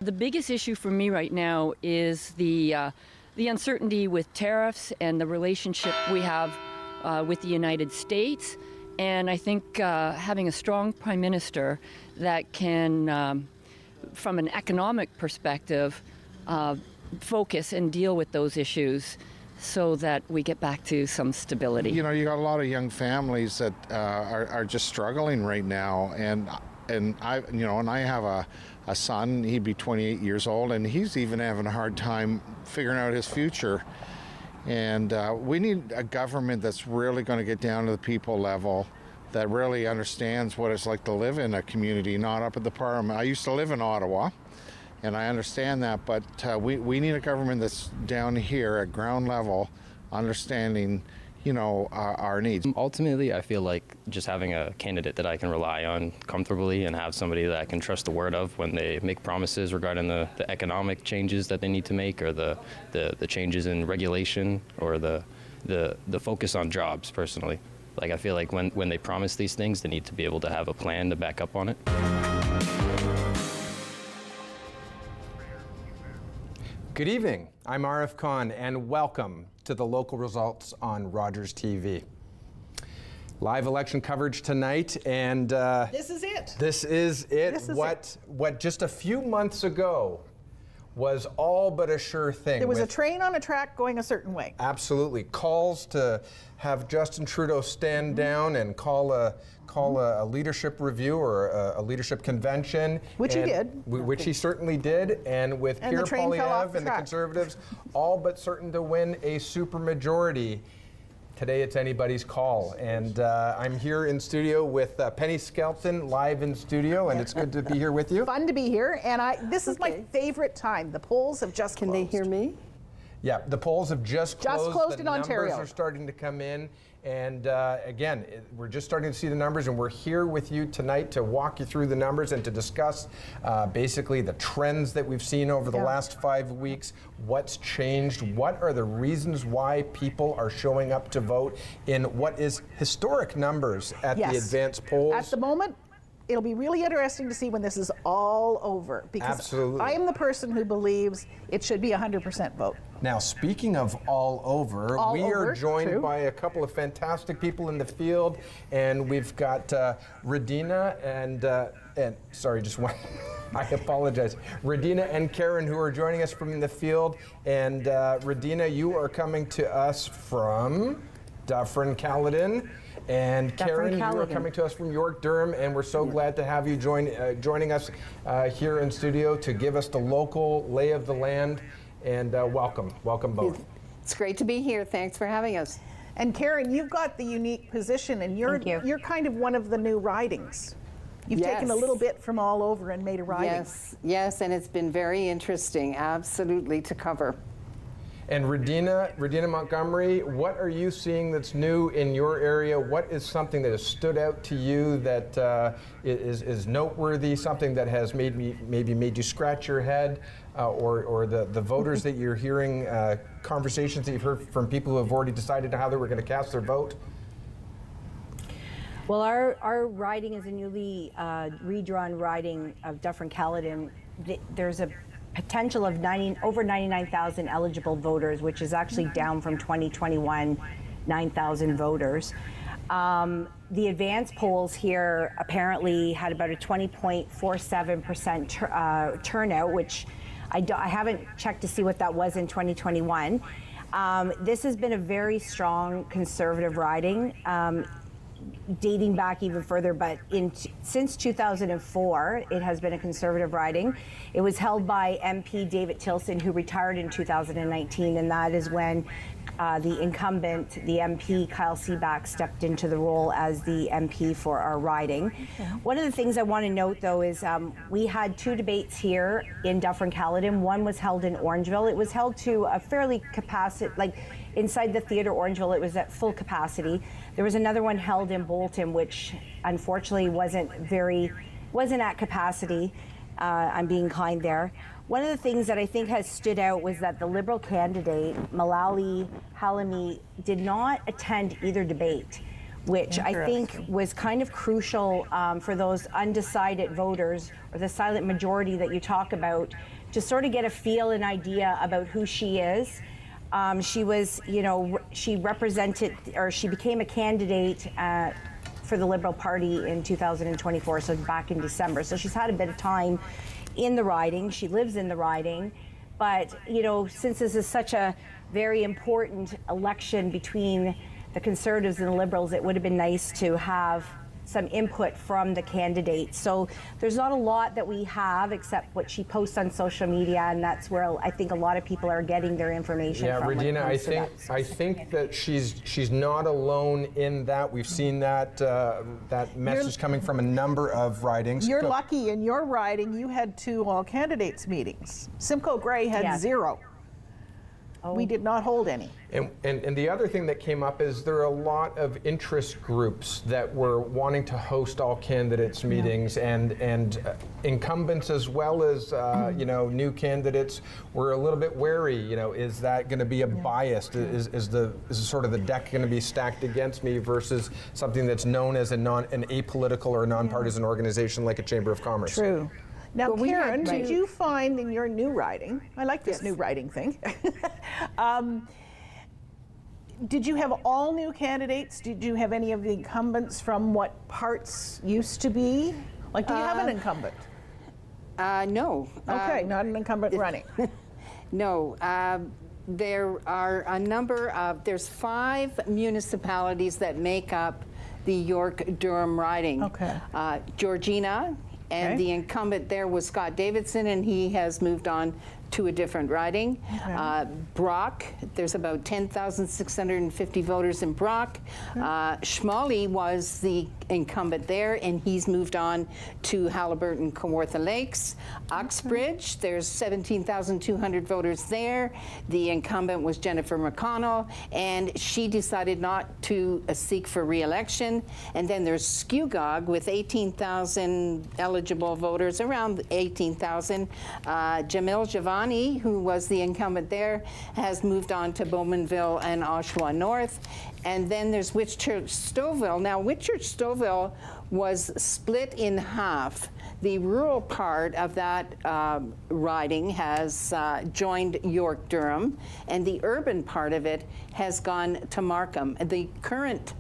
The biggest issue for me right now is the uncertainty with tariffs and the relationship we have with the United States. And I think having a strong Prime Minister that can, from an economic perspective, focus and deal with those issues so that we get back to some stability. You know, you got a lot of young families that are just struggling right now, and I have a son. He'd be 28 years old, and he's even having a hard time figuring out his future. And we need a government that's really going to get down to the people level, that really understands what it's like to live in a community, not up at the Parliament. I used to live in Ottawa, and I understand that, but we need a government that's down here at ground level, understanding, you know, our needs. Ultimately, I feel like just having a candidate that I can rely on comfortably and have somebody that I can trust the word of when they make promises regarding the economic changes that they need to make, or the changes in regulation, or the focus on jobs, personally. Like, I feel like when they promise these things, they need to be able to have a plan to back up on it. Good evening, I'm Arif Khan, and welcome to the local results on Rogers TV. Live election coverage tonight, and this is it. This is it. This is what just a few months ago was all but a sure thing. There was a train on a track going a certain way. Absolutely. Calls to have Justin Trudeau stand down and call a leadership review or a leadership convention. Which he did. Which he certainly did. And with Pierre Poilievre and the Conservatives all but certain to win a supermajority. Today it's anybody's call. And I'm here in studio with Penny Skelton, live in studio, and it's good to be here with you. Fun to be here, and this is my favorite time. The polls have just closed. Can they hear me? Yeah, the polls have just closed. Just closed in Ontario. The numbers are starting to come in. And again, we're just starting to see the numbers, and we're here with you tonight to walk you through the numbers and to discuss basically the trends that we've seen over the last 5 weeks, what's changed, what are the reasons why people are showing up to vote in what is historic numbers at the advanced polls. At the moment, it'll be really interesting to see when this is all over, because I am the person who believes it should be 100% vote. Now, speaking of all over, we are joined by a couple of fantastic people in the field, and we've got Radina and sorry, just one. I apologize. Radina and Karen, who are joining us from the field. And Radina, you are coming to us from Dufferin-Caledon. And Karen, you are coming to us from York, Durham, and we're so glad to have you joining us here in studio to give us the local lay of the land. And welcome both. It's great to be here. Thanks for having us. And Karen, you've got the unique position, and you're kind of one of the new ridings. You've taken a little bit from all over and made a riding. Yes, and it's been very interesting, absolutely, to cover. And Radina Montgomery, what are you seeing that's new in your area? What is something that has stood out to you that is noteworthy, something that has maybe made you scratch your head, or the voters that you're hearing, conversations that you've heard from people who have already decided how they were going to cast their vote? Well, our riding is a newly redrawn riding of Dufferin-Caledon. There's a potential of over 99,000 eligible voters, which is actually down from 2021, 9,000 voters. The advanced polls here apparently had about a 20.47% turnout, which I haven't checked to see what that was in 2021. This has been a very strong Conservative riding, dating back even further, but since 2004, it has been a Conservative riding. It was held by MP David Tilson, who retired in 2019, and that is when the incumbent, the MP Kyle Seaback, stepped into the role as the MP for our riding. One of the things I want to note, though, is we had two debates here in Dufferin-Caledon. One was held in Orangeville. It was held to a fairly capacity, like inside the theatre Orangeville, it was at full capacity. There was another one held in Bolton, which unfortunately wasn't at capacity. I'm being kind there. One of the things that I think has stood out was that the Liberal candidate, Malali Halimi, did not attend either debate, which I think was kind of crucial for those undecided voters, or the silent majority that you talk about, to sort of get a feel and idea about who she is. She was, she represented, or she became a candidate for the Liberal Party in 2024, so back in December. So she's had a bit of time in the riding. She lives in the riding. But, since this is such a very important election between the Conservatives and the Liberals, it would have been nice to have some input from the candidates. So there's not a lot that we have except what she posts on social media, and that's where I think a lot of people are getting their information from. Regina, I think that she's not alone in that. We've seen that that message coming from a number of ridings. You're lucky in your riding. You had 2 all candidates meetings. Simcoe Grey had 0. We did not hold any. And the other thing that came up is there are a lot of interest groups that were wanting to host all candidates meetings, and incumbents as well as new candidates were a little bit wary. Is that going to be a bias? Is sort of the deck going to be stacked against me versus something that's known as an apolitical or a nonpartisan organization like a Chamber of Commerce? True. Now, Karen, did you find in your new riding, I like this new riding thing, did you have all new candidates? Did you have any of the incumbents from what parts used to be? Like, do you have an incumbent? No. Okay, not an incumbent running. No. There are a number of, there's 5 municipalities that make up the York-Durham riding. Okay. Georgina, and the incumbent there was Scott Davidson, and he has moved on to a different riding. Okay. Brock, there's about 10,650 voters in Brock. Schmally was the incumbent there, and he's moved on to Halliburton, Kawartha Lakes. Uxbridge, there's 17,200 voters there. The incumbent was Jennifer McConnell, and she decided not to seek for re-election. And then there's Skugog with 18,000 eligible voters, around 18,000. Jamil Javani, who was the incumbent there, has moved on to Bowmanville and Oshawa North. And then there's Whitchurch-Stouffville. Now, Whitchurch-Stouffville was split in half. The rural part of that riding has joined York-Durham, and the urban part of it has gone to Markham. The current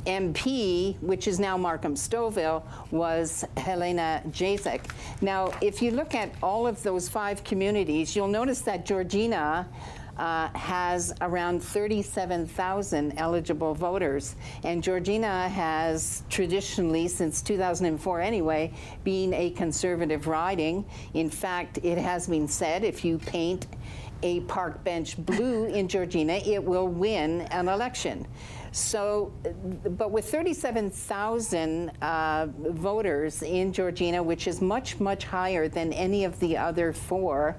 MP, which is now Markham-Stouffville, was Helena Jacek. Now, if you look at all of those 5 communities, you'll notice that Georgina has around 37,000 eligible voters. And Georgina has traditionally, since 2004 anyway, been a conservative riding. In fact, it has been said if you paint a park bench blue in Georgina, it will win an election. So, but with 37,000 voters in Georgina, which is much, much higher than any of the other 4,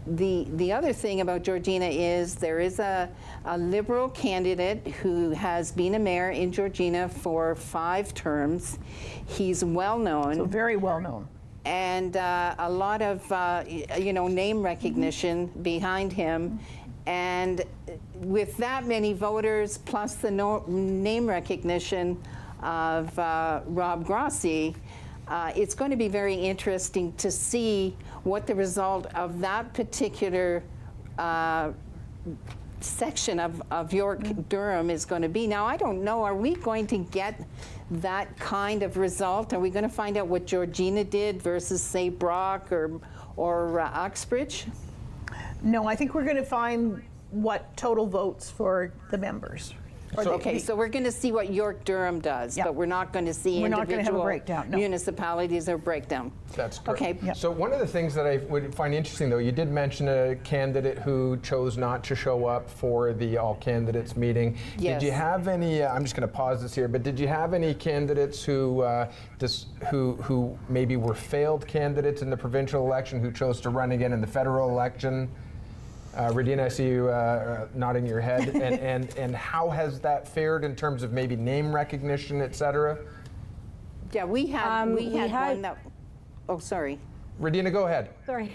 the other thing about Georgina is there is a Liberal candidate who has been a mayor in Georgina for 5 terms. He's well known. So very well known. And a lot of, name recognition behind him. And with that many voters, plus the name recognition of Rob Grossi, it's going to be very interesting to see what the result of that particular section of York-Durham is going to be. Now, I don't know, are we going to get that kind of result? Are we going to find out what Georgina did versus, say, Brock or Uxbridge? No, I think we're going to find what total votes for the members. So we're going to see what York-Durham does, but we're not going to see individual municipalities or breakdown. That's correct. Okay. Yep. So one of the things that I would find interesting, though, you did mention a candidate who chose not to show up for the all candidates meeting. Yes. Did you have any? I'm just going to pause this here, but did you have any candidates who maybe were failed candidates in the provincial election who chose to run again in the federal election? Radina, I see you nodding your head. And how has that fared in terms of maybe name recognition, et cetera? Yeah, we had one that. Oh, sorry. Radina, go ahead. Sorry.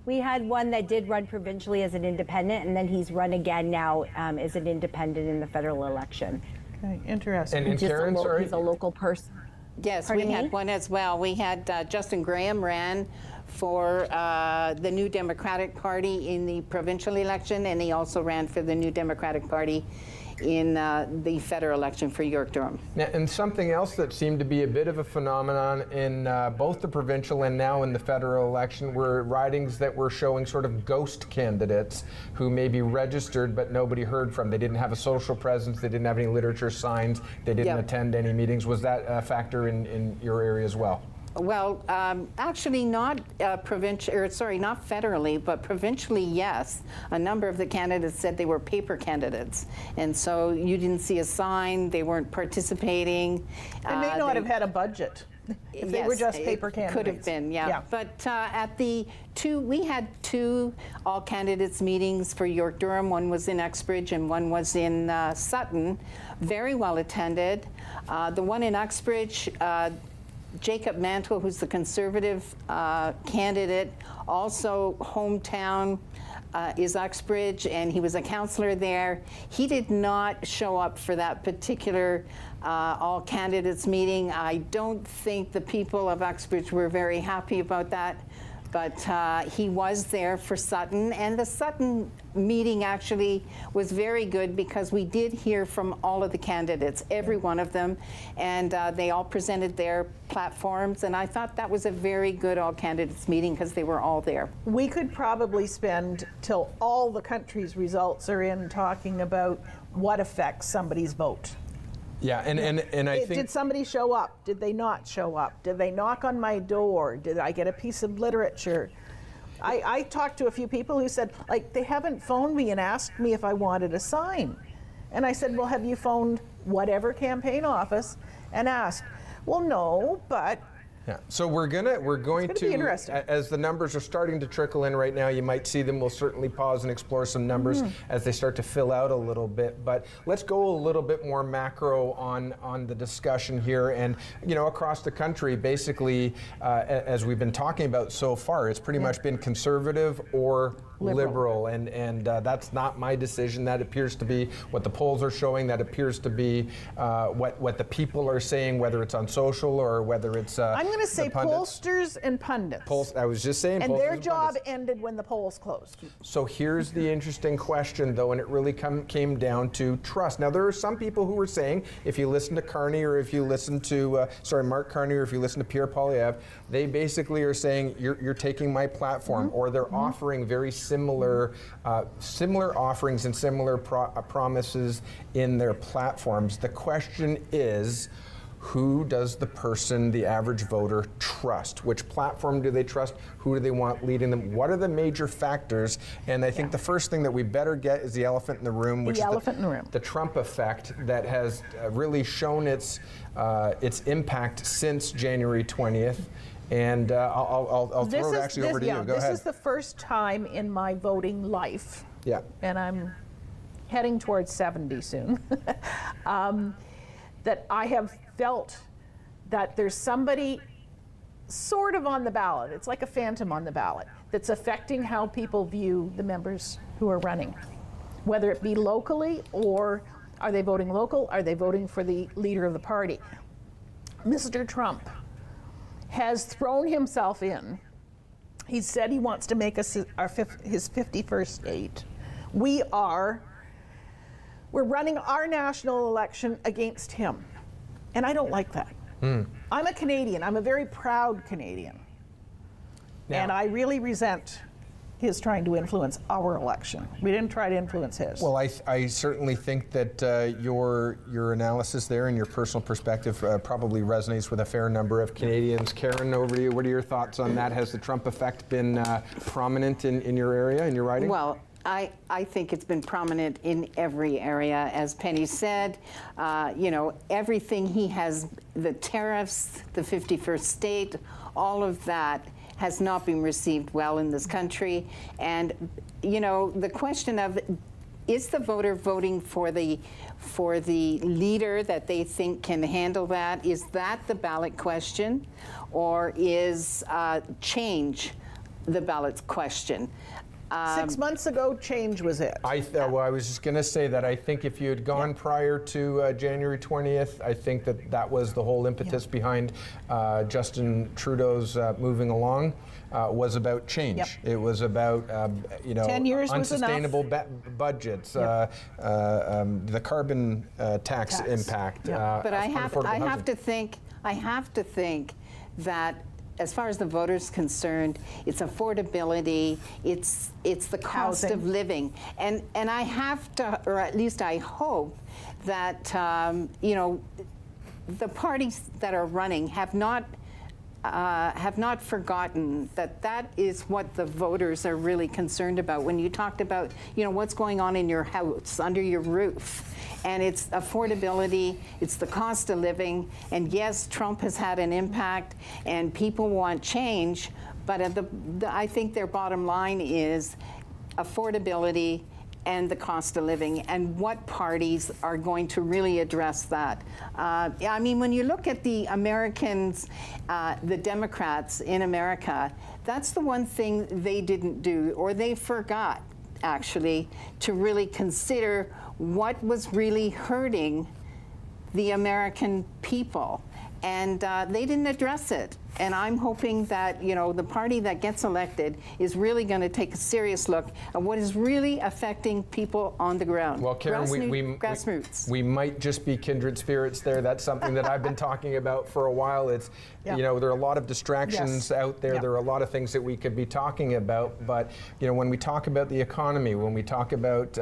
We had one that did run provincially as an independent, and then he's run again now as an independent in the federal election. Okay, interesting. And Karen, sorry? He's a local person. Yes, Pardon we me? had one as well. We had Justin Graham ran for the New Democratic Party in the provincial election, and he also ran for the New Democratic Party in the federal election for York-Durham. Now, and something else that seemed to be a bit of a phenomenon in both the provincial and now in the federal election were ridings that were showing sort of ghost candidates who may be registered but nobody heard from. They didn't have a social presence, they didn't have any literature signs, they didn't Yep. attend any meetings. Was that a factor in your area as well? Well, actually not provincial, or sorry, not federally, but provincially, yes. A number of the candidates said they were paper candidates. And so you didn't see a sign, they weren't participating. They may not have had a budget if they were just paper candidates. Could have been, yeah. But at we had two all candidates meetings for York-Durham. One was in Uxbridge and one was in Sutton. Very well attended. The one in Uxbridge, Jacob Mantle, who's the Conservative candidate, also hometown is Uxbridge, and he was a councillor there. He did not show up for that particular all candidates meeting. I don't think the people of Uxbridge were very happy about that. But he was there for Sutton, and the Sutton meeting actually was very good because we did hear from all of the candidates, every one of them, and they all presented their platforms, and I thought that was a very good all candidates meeting because they were all there. We could probably spend till all the country's results are in talking about what affects somebody's vote. Yeah, and I think... Did somebody show up? Did they not show up? Did they knock on my door? Did I get a piece of literature? I talked to a few people who said, like, they haven't phoned me and asked me if I wanted a sign. And I said, well, have you phoned whatever campaign office and asked? Well, no, but... Yeah. So we're going to be interesting. As the numbers are starting to trickle in right now, you might see them. We'll certainly pause and explore some numbers as they start to fill out a little bit. But let's go a little bit more macro on the discussion here. And across the country, basically, as we've been talking about so far, it's pretty much been conservative or liberal, and that's not my decision. That appears to be what the polls are showing. That appears to be what the people are saying, whether it's on social or whether it's I'm going to say pollsters and pundits. I was just saying, and their job pundits. ended when the polls closed. So here's the interesting question, though, and it really came down to trust. Now, there are some people who were saying, if you listen to Carney or if you listen to Mark Carney or if you listen to Pierre Poilievre, they basically are saying you're taking my platform, or they're offering very similar offerings and similar promises in their platforms. The question is, who does the average voter trust? Which platform do they trust? Who do they want leading them? What are the major factors? And I think the first thing that we better get is the elephant in the room, which is the Trump effect that has really shown its impact since January 20th. And I'll throw it actually over to you. Go ahead. This is the first time in my voting life, and I'm heading towards 70 soon, that I have felt that there's somebody sort of on the ballot. It's like a phantom on the ballot that's affecting how people view the members who are running, whether it be locally, or are they voting local? Are they voting for the leader of the party? Mr. Trump has thrown himself in. He said he wants to make us his 51st state. We're running our national election against him. And I don't like that. I'm a Canadian. I'm a very proud Canadian. And I really resent his trying to influence our election. We didn't try to influence his. Well, I certainly think that your analysis there and your personal perspective probably resonates with a fair number of Canadians. Karen, over to you. What are your thoughts on that? Has the Trump effect been prominent in your area, in your riding? Well, I think it's been prominent in every area. As Penny said, everything he has, the tariffs, the 51st state, all of that has not been received well in this country. And, the question of, is the voter voting for the leader that they think can handle that? Is that the ballot question? Or is change the ballot question. 6 months ago, change was it. Well, I was just going to say that I think if you had gone prior to January 20th, I think that was the whole impetus behind Justin Trudeau's moving along. Was about change. Yep. It was about 10 years was unsustainable budgets, the carbon tax impact. But I unaffordable have housing. to think that as far as the voters concerned, it's affordability, it's the cost Housing. of living, and I have to, or at least I hope that the parties that are running have not forgotten that is what the voters are really concerned about. When you talked about, what's going on in your house, under your roof, and it's affordability, it's the cost of living, and yes, Trump has had an impact, and people want change, but I think their bottom line is affordability and the cost of living, and what parties are going to really address that. I mean, when you look at the Americans, the Democrats in America, that's the one thing they didn't do, or they forgot, actually, to really consider what was really hurting the American people. And they didn't address it. And I'm hoping that, the party that gets elected is really going to take a serious look at what is really affecting people on the ground. Well, Karen, grassroots. we might just be kindred spirits there. That's something that I've been talking about for a while. It's, there are a lot of distractions out there. There are a lot of things that we could be talking about. But, when we talk about the economy, when we talk about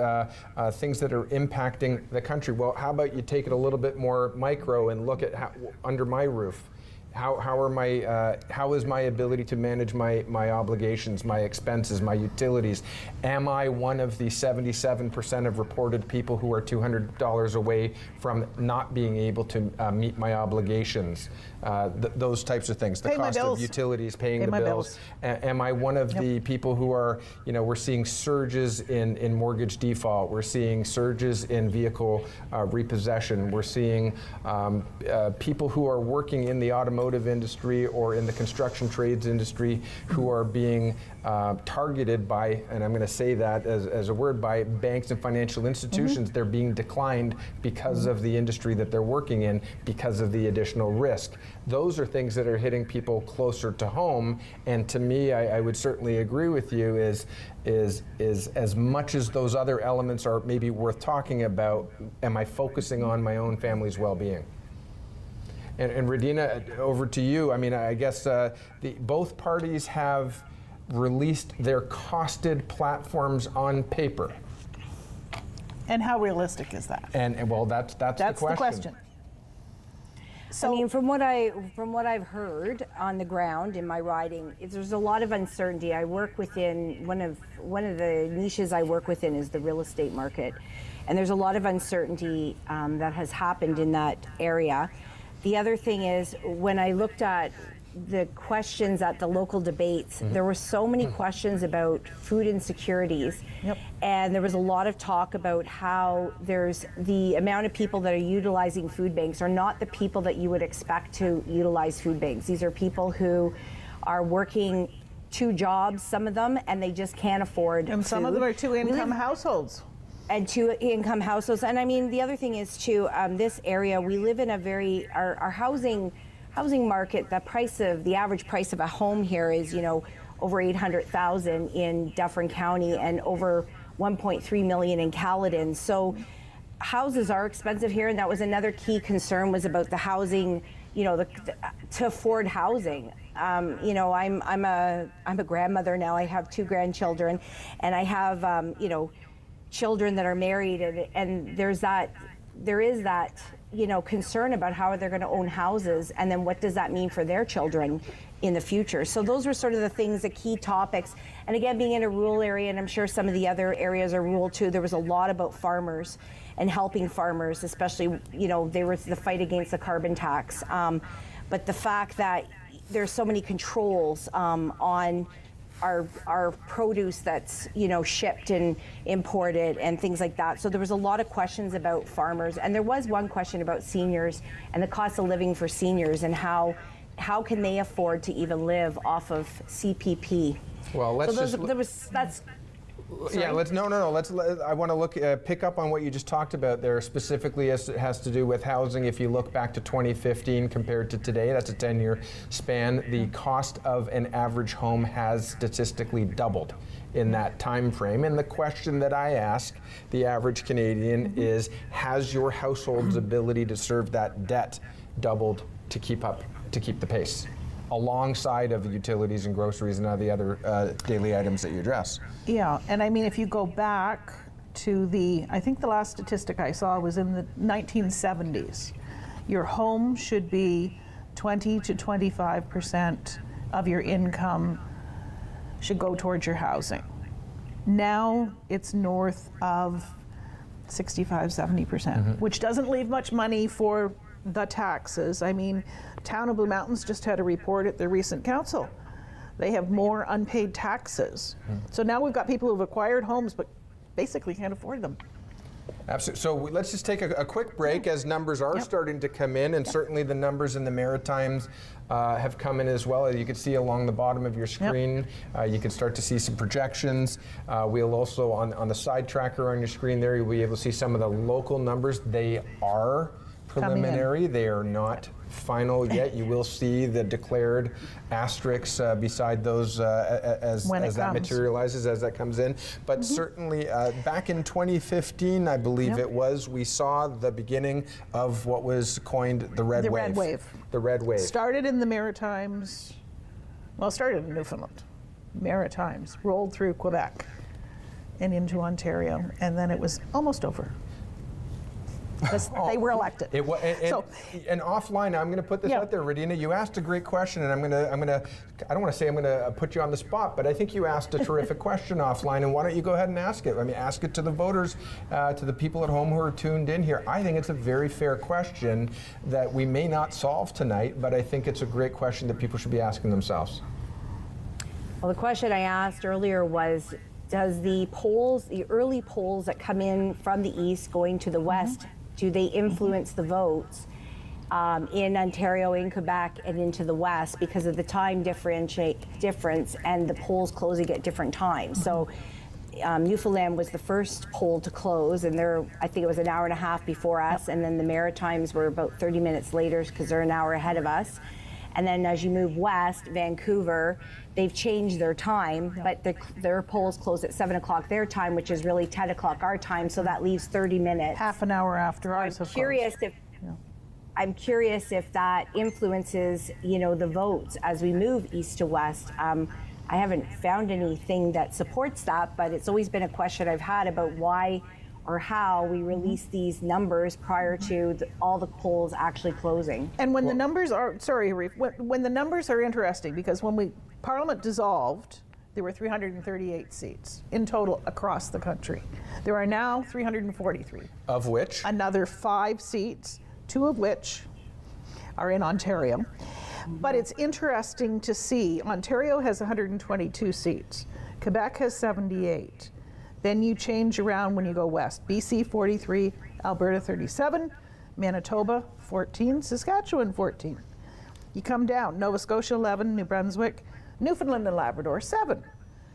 things that are impacting the country, well, how about you take it a little bit more micro and look at under my roof? How is my ability to manage my obligations, my expenses, my utilities? Am I one of the 77% of reported people who are $200 away from not being able to meet my obligations? Those types of things. The cost of utilities, paying the bills. Am I one of the people who are, we're seeing surges in mortgage default. We're seeing surges in vehicle repossession. We're seeing people who are working in the automotive industry or in the construction trades industry who are being targeted by, and I'm going to say that as a word, by banks and financial institutions. They're being declined because of the industry that they're working in, because of the additional risk. Those are things that are hitting people closer to home. And to me, I would certainly agree with you, is as much as those other elements are maybe worth talking about, am I focusing on my own family's well-being? And Radina, over to you. I mean, I guess both parties have released their costed platforms on paper. And how realistic is that? And well, that's the question. So, I mean, from what I've heard on the ground in my riding, there's a lot of uncertainty. I work within one of the niches I work within is the real estate market, and there's a lot of uncertainty that has happened in that area. The other thing is, when I looked at the questions at the local debates, there were so many questions about food insecurities. And there was a lot of talk about how there's the amount of people that are utilizing food banks are not the people that you would expect to utilize food banks. These are people who are working 2 jobs, some of them, and they just can't afford and some of them are 2-income households. And 2-income households. And I mean, the other thing is too, this area, we live in a very, our housing market, the average price of a home here is, over $800,000 in Dufferin County and over $1.3 million in Caledon. So houses are expensive here, and that was another key concern, was about the housing, to afford housing. I'm a grandmother now. I have 2 grandchildren, and I have, children that are married, and there is that concern about how they're going to own houses, and then what does that mean for their children in the future. So those were sort of the things, the key topics. And again, being in a rural area, and I'm sure some of the other areas are rural too, there was a lot about farmers and helping farmers, especially, there was the fight against the carbon tax. But the fact that there's so many controls on our produce that's shipped and imported and things like that. So there was a lot of questions about farmers, and there was one question about seniors and the cost of living for seniors, and how can they afford to even live off of CPP. Well, let's so just. that's. Yeah, let's no. I want to look pick up on what you just talked about there, specifically as it has to do with housing. If you look back to 2015 compared to today, that's a 10-year span. The cost of an average home has statistically doubled in that time frame. And the question that I ask the average Canadian is, has your household's ability to serve that debt doubled to keep the pace, alongside of the utilities and groceries and all the other daily items that you address? Yeah, and I mean, if you go back to I think the last statistic I saw was in the 1970s. Your home should be 20 to 25% of your income should go towards your housing. Now it's north of 65, 70%, which doesn't leave much money for the taxes. I mean, Town of Blue Mountains just had a report at their recent council. They have more unpaid taxes. So now we've got people who've acquired homes but basically can't afford them. Absolutely. So let's just take a quick break as numbers are starting to come in, and certainly the numbers in the Maritimes have come in as well. You can see along the bottom of your screen, you can start to see some projections. We'll also, on the side tracker on your screen there, you'll be able to see some of the local numbers. They are preliminary. They are not final yet. You will see the declared asterisks beside those as that materializes, as that comes in. But certainly back in 2015, I believe it was, we saw the beginning of what was coined the red wave. The red wave. Started in the Maritimes, well, started in Newfoundland. Maritimes, rolled through Quebec and into Ontario, and then it was almost over. Because they were elected. And offline, I'm going to put this out there, Radina. You asked a great question, and I don't want to say I'm going to put you on the spot, but I think you asked a terrific question offline, and why don't you go ahead and ask it? I mean, ask it to the voters, to the people at home who are tuned in here. I think it's a very fair question that we may not solve tonight, but I think it's a great question that people should be asking themselves. Well, the question I asked earlier was, does the early polls that come in from the east going to the west, do they influence the votes in Ontario, in Quebec, and into the West because of the time difference and the polls closing at different times? So Newfoundland was the first poll to close, and I think it was an hour and a half before us, and then the Maritimes were about 30 minutes later because they're an hour ahead of us. And then as you move west, Vancouver, they've changed their time, but their polls close at 7 o'clock their time, which is really 10 o'clock our time, so that leaves 30 minutes. Half an hour after ours. I'm curious if that influences, the votes as we move east to west. I haven't found anything that supports that, but it's always been a question I've had about why or how we release these numbers prior to all the polls actually closing. And when the numbers are, sorry, Harif, when the numbers are interesting, because when Parliament dissolved, there were 338 seats in total across the country. There are now 343. Of which? Another 5 seats, 2 of which are in Ontario. But it's interesting to see, Ontario has 122 seats. Quebec has 78. Then you change around when you go west. BC 43, Alberta 37, Manitoba 14, Saskatchewan 14. You come down, Nova Scotia 11, New Brunswick, Newfoundland and Labrador 7,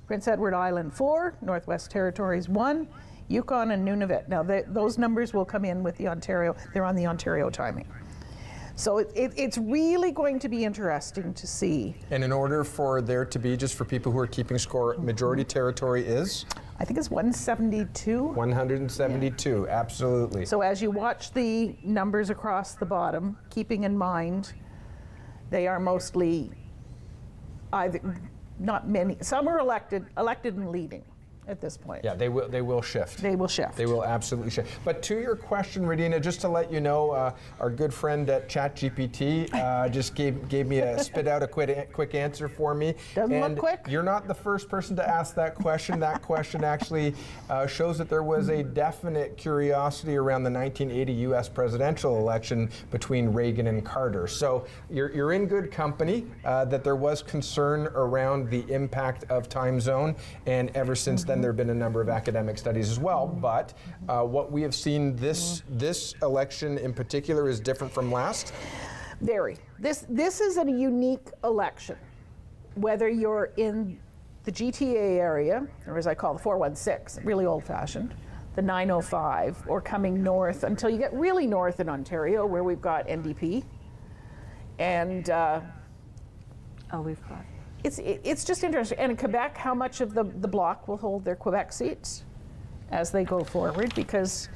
Prince Edward Island 4, Northwest Territories 1, Yukon and Nunavut. Now those numbers will come in with the Ontario, they're on the Ontario timing. So it's really going to be interesting to see. And in order for there to be, just for people who are keeping score, majority territory is? I think it's 172. 172, absolutely. So as you watch the numbers across the bottom, keeping in mind, they are mostly either, not many, some are elected and leading at this point. Yeah, they will shift. They will shift. They will absolutely shift. But to your question, Radina, just to let you know, our good friend at ChatGPT just gave me spit out a quick answer for me. Doesn't look quick. You're not the first person to ask that question. That question actually shows that there was a definite curiosity around the 1980 U.S. presidential election between Reagan and Carter. So you're in good company that there was concern around the impact of time zone, and ever since then, there have been a number of academic studies as well, but what we have seen this election in particular is different from last? Very. This is a unique election. Whether you're in the GTA area, or as I call the 416, really old-fashioned, the 905, or coming north until you get really north in Ontario, where we've got NDP. And we've got. it's just interesting. And in Quebec, how much of the Bloc will hold their Quebec seats as they go forward? Because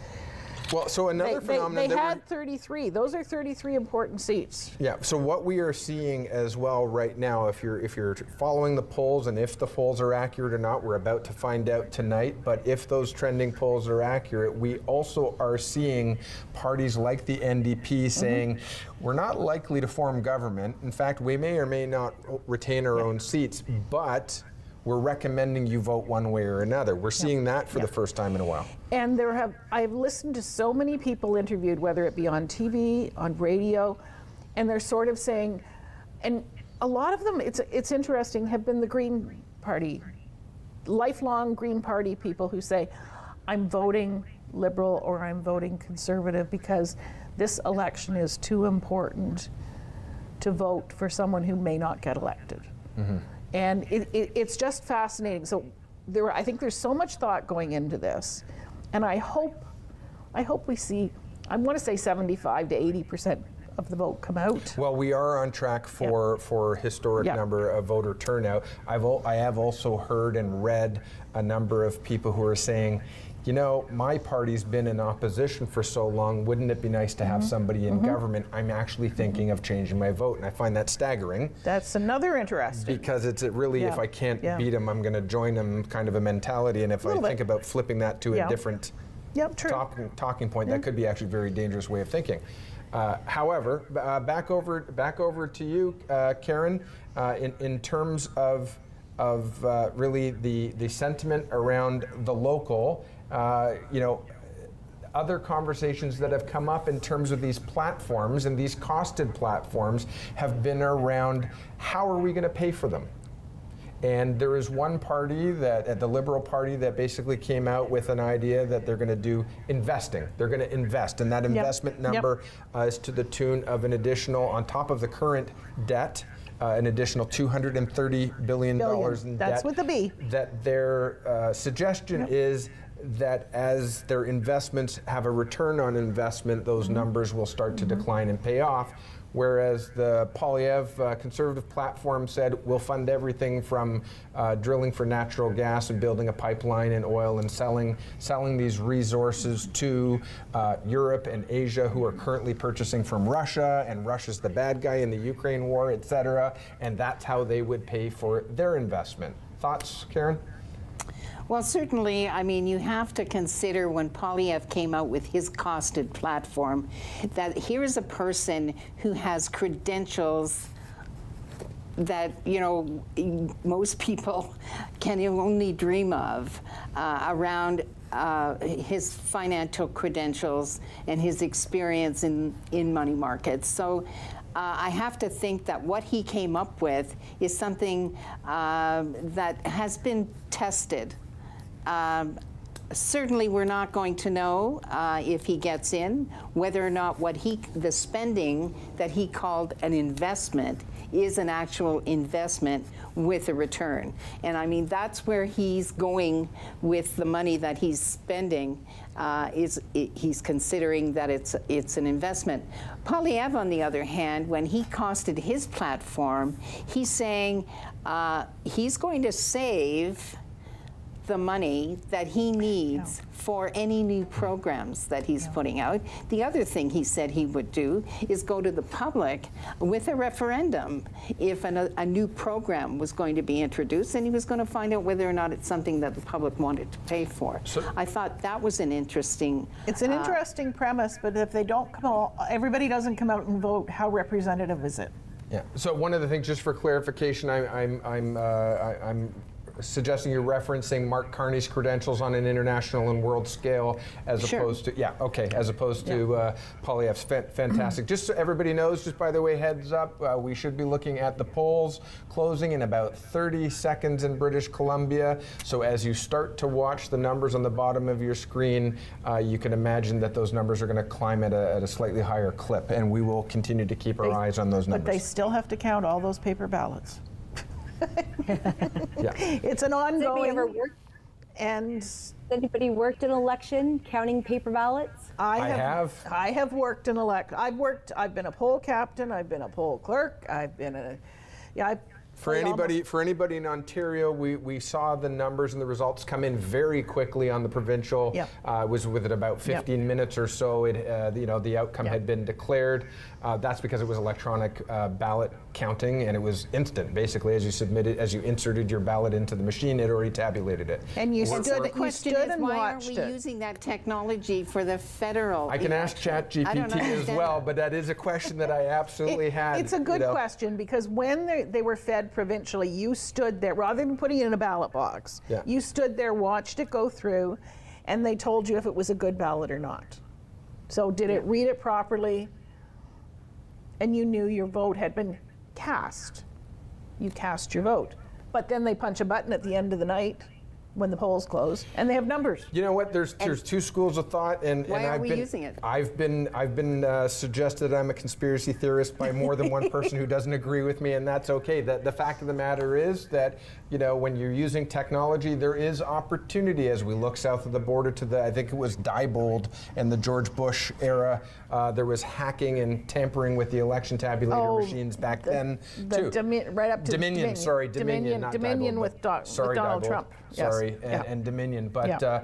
well, so another phenomenon they had 33. Those are 33 important seats. Yeah. So what we are seeing as well right now, if you're following the polls, and if the polls are accurate or not, we're about to find out tonight. But if those trending polls are accurate, we also are seeing parties like the NDP saying, we're not likely to form government. In fact, we may or may not retain our own seats, but we're recommending you vote one way or another. We're seeing that for the first time in a while. And I've listened to so many people interviewed, whether it be on TV, on radio, and they're sort of saying, and a lot of them, it's interesting, have been the Green Party, lifelong Green Party people who say, I'm voting Liberal or I'm voting Conservative because this election is too important to vote for someone who may not get elected. And it's just fascinating. So I think there's so much thought going into this, and I hope we see, I want to say 75 to 80% of the vote come out. Well, we are on track for historic number of voter turnout. I have also heard and read a number of people who are saying, you know, my party's been in opposition for so long, wouldn't it be nice to have somebody in government? I'm actually thinking of changing my vote, and I find that staggering. That's another interesting. Because it's really, if I can't beat them, I'm going to join them kind of a mentality, and if I think about flipping that to a different talking point, that could be actually a very dangerous way of thinking. However, back over to you, Karen, in terms of really the sentiment around the local. You know, other conversations that have come up in terms of these platforms and these costed platforms have been around how are we going to pay for them? And there is one party, the Liberal Party, that basically came out with an idea that they're going to do investing. They're going to invest, and that investment number is to the tune of an additional, on top of the current debt, an additional $230 billion in debt. That's with a B. That their suggestion is that as their investments have a return on investment, those numbers will start to decline and pay off. Whereas the Poilievre conservative platform said we'll fund everything from drilling for natural gas and building a pipeline and oil and selling these resources to Europe and Asia, who are currently purchasing from Russia, and Russia's the bad guy in the Ukraine war, etc. And that's how they would pay for their investment. Thoughts, Karen? Well, certainly, I mean, you have to consider when Poilievre came out with his costed platform, that here is a person who has credentials that, you know, most people can only dream of around his financial credentials and his experience in money markets. So I have to think that what he came up with is something that has been tested. Certainly, we're not going to know if he gets in whether or not the spending that he called an investment is an actual investment with a return. And I mean, that's where he's going with the money that he's spending. He's considering that it's an investment. Poilievre, on the other hand, when he costed his platform, he's saying he's going to save the money that he needs for any new programs that he's putting out. The other thing he said he would do is go to the public with a referendum if a new program was going to be introduced, and he was going to find out whether or not it's something that the public wanted to pay for. So, I thought that was an interesting... It's an interesting premise, but if they don't come out, everybody doesn't come out and vote, how representative is it? Yeah. So one of the things, just for clarification, I'm suggesting you're referencing Mark Carney's credentials on an international and world scale, as opposed to as opposed to Poilievre's. Fantastic. Just so everybody knows, just by the way, heads up, we should be looking at the polls closing in about 30 seconds in British Columbia. So as you start to watch the numbers on the bottom of your screen, you can imagine that those numbers are going to climb at a slightly higher clip, and we will continue to keep our eyes on those numbers. But they still have to count all those paper ballots. Yeah. It's an Has anybody ongoing. ever worked? And Has anybody worked an election counting paper ballots? I have. have worked in I've been a poll captain. I've been a poll clerk. I've been For anybody in Ontario, we saw the numbers and the results come in very quickly on the provincial. Yep. It was within about 15 minutes or so. The outcome Yep. had been declared. That's because it was electronic ballot counting, and it was instant. Basically, as you inserted your ballot into the machine, it already tabulated it. And you So stood, the you question stood is, and why aren't watched we it. using that technology for the federal I can ask election? I don't ChatGPT as understand well, that. but that is a question that I absolutely had. It's a good question, because when they were fed provincially, you stood there, rather than putting it in a ballot box, Yeah. you stood there, watched it go through, and they told you if it was a good ballot or not. So did it read it properly? And you knew your vote had been cast. You cast your vote. But then they punch a button at the end of the night when the polls close, and they have numbers. You know what? There's two schools of thought, and Why aren't I've we been using it? I've been suggested I'm a conspiracy theorist by more than one person who doesn't agree with me, and that's okay. The fact of the matter is that when you're using technology, there is opportunity. As we look south of the border to I think it was Diebold and the George Bush era, there was hacking and tampering with the election tabulator machines back then too. Right up to Dominion. Sorry, Dominion, not Dominion Diebold, with, but- sorry, Donald Diebold. Trump. Yes. Sorry, Yeah. and Dominion. But Yeah.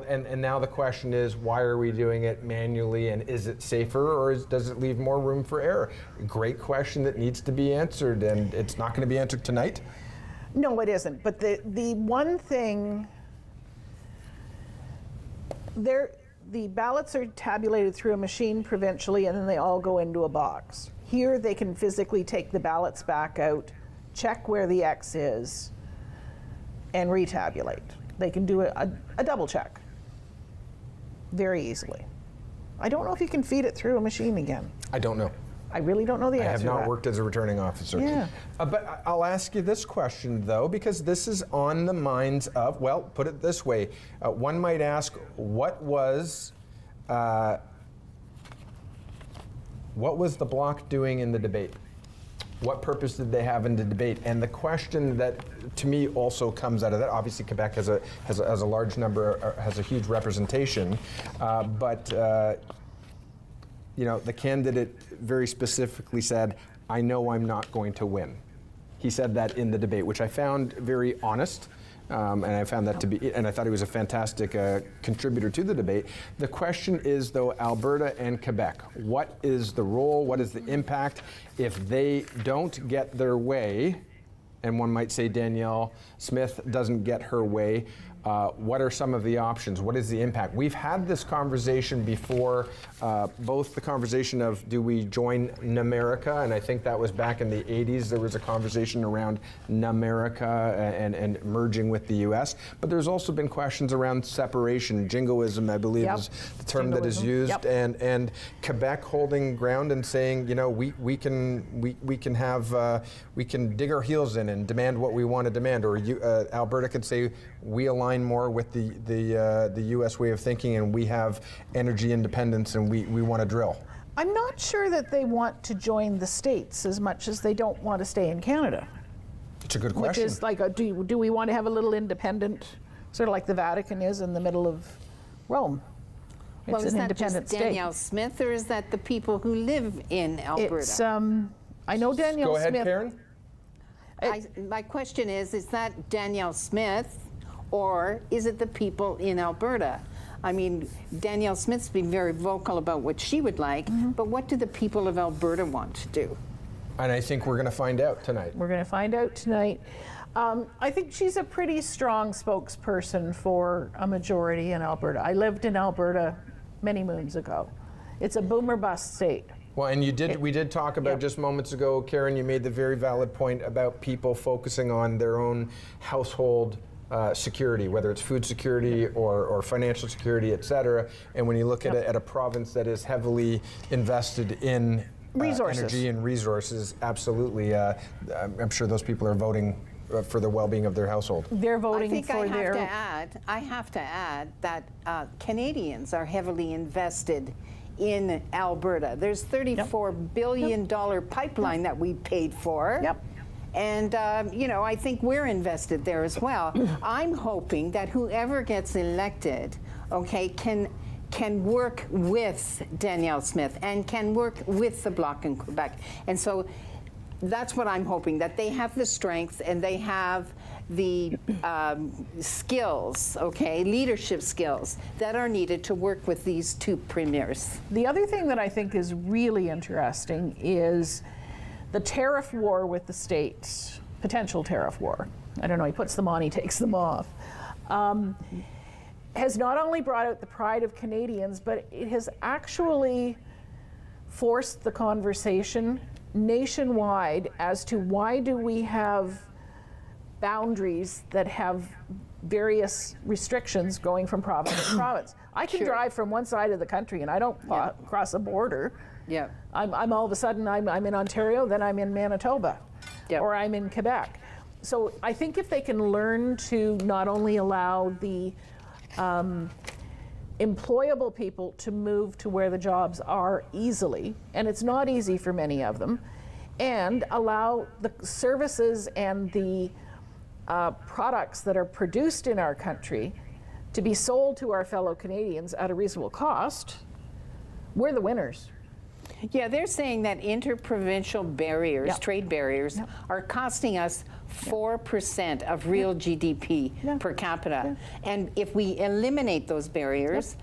and now the question is, why are we doing it manually, and is it safer, or does it leave more room for error? Great question that needs to be answered, and it's not going to be answered tonight. No, it isn't. But the one thing, the ballots are tabulated through a machine provincially, and then they all go into a box. Here, they can physically take the ballots back out, check where the X is, and retabulate. They can do a double check very easily. I don't know if you can feed it through a machine again. I don't know. I really don't know the answer I have to not that. worked as a returning officer. Yeah. But I'll ask you this question, though, because this is on the minds of, well, put it this way. One might ask, what was the Bloc doing in the debate? What purpose did they have in the debate? And the question that, to me, also comes out of that, obviously Quebec has a large number, has a huge representation, but the candidate very specifically said, "I know I'm not going to win." He said that in the debate, which I found very honest. And I found that to be, and I thought he was a fantastic contributor to the debate. The question is, though, Alberta and Quebec, what is the role, what is the impact if they don't get their way, and one might say Danielle Smith doesn't get her way, what are some of the options? What is the impact? We've had this conversation before, both the conversation of do we join Namerica, and I think that was back in the 80s. There was a conversation around Namerica and merging with the U.S., but there's also been questions around separation. Jingoism, I believe, is the term that is used, and Quebec holding ground and saying, we can dig our heels in and demand what we want to demand, or Alberta can say we align more with the U.S. way of thinking, and we have energy independence, and we want to drill. I'm not sure that they want to join the states as much as they don't want to stay in Canada. It's a good question. Which is like, do we want to have a little independent, sort of like the Vatican is in the middle of Rome? It's Well, is an that independent just Danielle Smith, or is that the people who live in Alberta? It's, I know Danielle Go ahead, Smith. Karen. My question is that Danielle Smith, or is it the people in Alberta? I mean, Danielle Smith's been very vocal about what she would like, but what do the people of Alberta want to do? And I think we're going to find out tonight. We're going to find out tonight. I think she's a pretty strong spokesperson for a majority in Alberta. I lived in Alberta many moons ago. It's a boom or bust state. Well, and we did talk about just moments ago, Karen, you made the very valid point about people focusing on their own household security, whether it's food security or financial security, et cetera. And when you look at a province that is heavily invested in energy and resources, absolutely, I'm sure those people are voting for the well-being of their household. They're voting I have to add that Canadians are heavily invested in Alberta. There's $34 billion pipeline that we paid for. Yep. And, you know, I think we're invested there as well. I'm hoping that whoever gets elected, okay, can work with Danielle Smith and can work with the Bloc in Quebec. And so that's what I'm hoping, that they have the strength and they have the skills, okay, leadership skills that are needed to work with these two premiers. The other thing that I think is really interesting is the tariff war with the states, potential tariff war. I don't know, he puts them on, he takes them off. Has not only brought out the pride of Canadians, but it has actually forced the conversation nationwide as to why do we have boundaries that have various restrictions going from province to province. I can drive from one side of the country and I don't cross a border. Yeah. I'm all of a sudden I'm in Ontario, then I'm in Manitoba, Yep. or I'm in Quebec. So I think if they can learn to not only allow the employable people to move to where the jobs are easily, and it's not easy for many of them, and allow the services and the products that are produced in our country to be sold to our fellow Canadians at a reasonable cost, we're the winners. Yeah, they're saying that interprovincial barriers, Yep. trade barriers, Yep. are costing us 4% of real GDP per capita. And if we eliminate those barriers,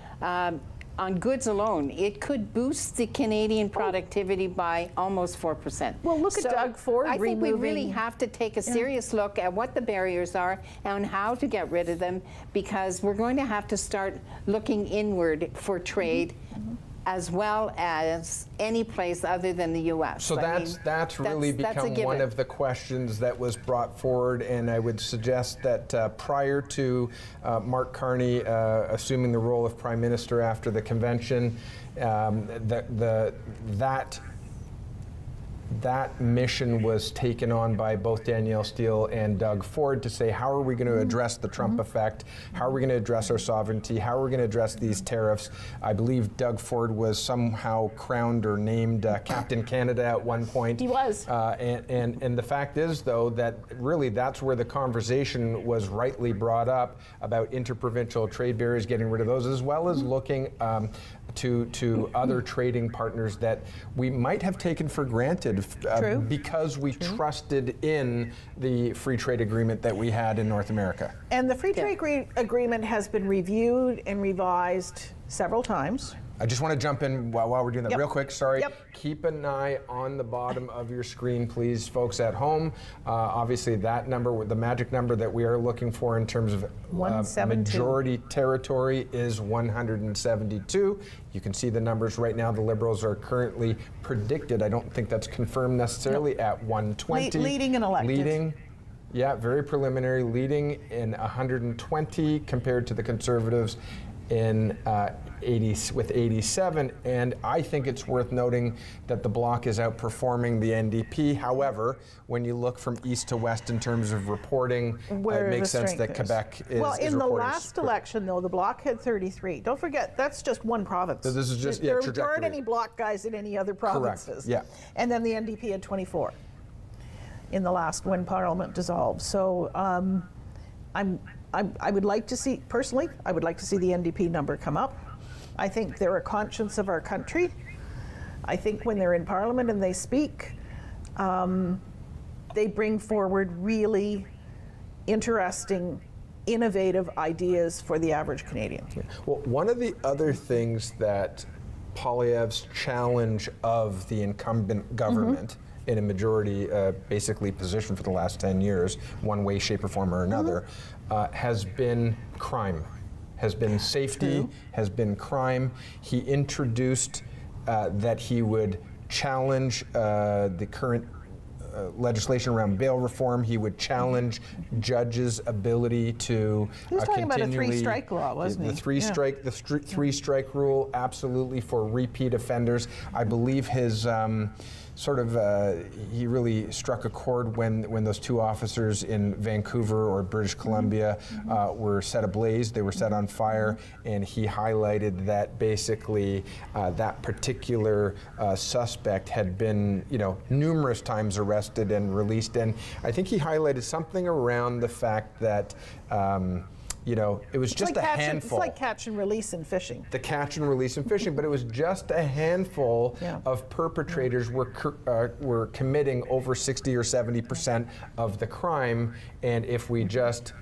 on goods alone, it could boost the Canadian productivity by almost 4%. Well, look at Doug Ford I think we really removing- have to take a serious look at what the barriers are and how to get rid of them, because we're going to have to start looking inward for trade as well as any place other than the U.S. So I mean, that's really that's a become one given. of the questions that was brought forward, and I would suggest that prior to Mark Carney assuming the role of Prime Minister after the convention, that mission was taken on by both Danielle Steele and Doug Ford to say, how are we going to address the Trump effect? How are we going to address our sovereignty? How are we going to address these tariffs? I believe Doug Ford was somehow crowned or named Captain Canada at one point. He was. And the fact is, though, that really that's where the conversation was rightly brought up about interprovincial trade barriers, getting rid of those, as well as looking to other trading partners that we might have taken for granted because we trusted in the free trade agreement that we had in North America. And the free trade agreement has been reviewed and revised several times. I just want to jump in while we're doing that real quick. Sorry. Yep. Keep an eye on the bottom of your screen, please, folks at home. Obviously, that number, the magic number that we are looking for in terms of 172. majority territory is 172. You can see the numbers right now. The Liberals are currently predicted, I don't think that's confirmed necessarily, at 120. Leading and elected. Leading. Yeah, very preliminary, leading in 120 compared to the Conservatives in 87, and I think it's worth noting that the Bloc is outperforming the NDP. However, when you look from east to west in terms of reporting, Where it makes the sense that strength is. Quebec is Well, in the reporting last election, though, the Bloc had 33. Don't forget, that's just one province. So this is just, there trajectory. aren't any Bloc guys in any other provinces. Yeah. And then the NDP had 24 in the last when Parliament dissolved. So I would like to see, personally, I would like to see the NDP number come up. I think they're a conscience of our country. I think when they're in Parliament and they speak, they bring forward really interesting, innovative ideas for the average Canadian. Well, one of the other things that Poilievre's challenge of the incumbent government in a majority basically position for the last 10 years, one way, shape, or form or another, has been crime, has been safety, has been crime. He introduced that he would challenge the current legislation around bail reform. He would challenge judges' ability to He was talking about a continually- three-strike law, wasn't he? The three-strike rule, absolutely, for repeat offenders. I believe his he really struck a chord when those two officers in Vancouver or British Columbia were set ablaze. They were set on fire, and he highlighted that basically that particular suspect had been, numerous times arrested and released. And I think he highlighted something around the fact that it was just a handful. It's like catch and release in fishing. The catch and release in fishing, but it was just a handful of perpetrators were committing over 60 or 70% of the crime, and if we just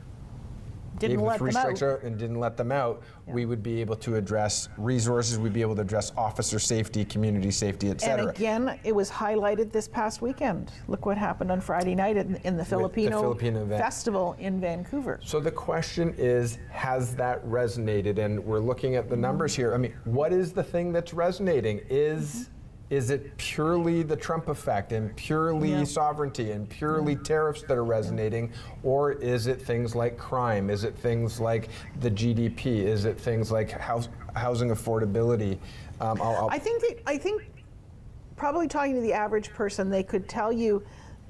gave the 3 strikes out and didn't let them out, we would be able to address resources, we'd be able to address officer safety, community safety, et cetera. And again, it was highlighted this past weekend. Look what happened on Friday night in the Filipino festival in Vancouver. So the question is, has that resonated? And we're looking at the numbers here. I mean, what is the thing that's resonating? Is it purely the Trump effect and purely sovereignty and purely tariffs that are resonating, or is it things like crime? Is it things like the GDP? Is it things like housing affordability? I think probably talking to the average person, they could tell you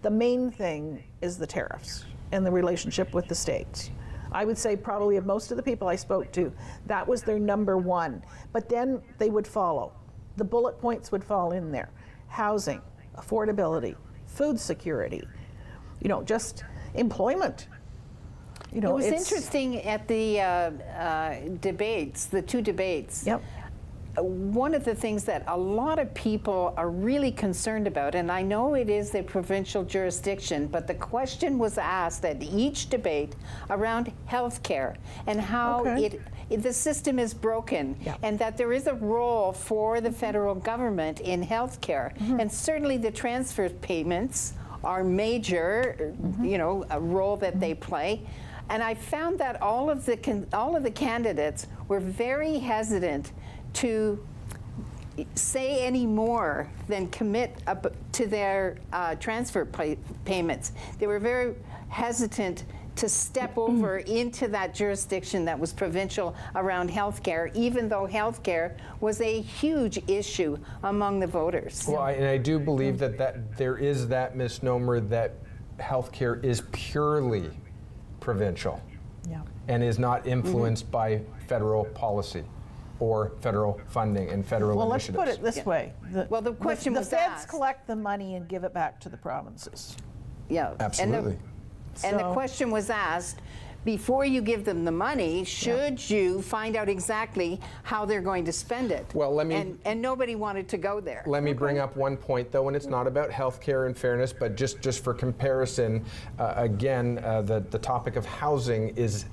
the main thing is the tariffs and the relationship with the states. I would say probably of most of the people I spoke to, that was their number one. But then they would follow. The bullet points would fall in there. Housing, affordability, food security, just employment. It was interesting at the debates, the 2 debates. Yep. One of the things that a lot of people are really concerned about, and I know it is the provincial jurisdiction, but the question was asked at each debate around health care and how the system is broken, and that there is a role for the federal government in health care. And certainly the transfer payments are major, a role that they play. And I found that all of the candidates were very hesitant to say any more than commit to their transfer payments. They were very hesitant to step over into that jurisdiction that was provincial around healthcare, even though healthcare was a huge issue among the voters. Well, and I do believe that there is that misnomer that healthcare is purely provincial and is not influenced by federal policy or federal funding and federal initiatives. Well, let's put it this way. The question was the feds asked. collect the money and give it back to the provinces. Yeah, absolutely. And the question was asked, before you give them the money, should you find out exactly how they're going to spend it? Well, and nobody wanted to go there. Let me bring up one point, though, and it's not about healthcare and fairness, but just for comparison, again, the topic of housing is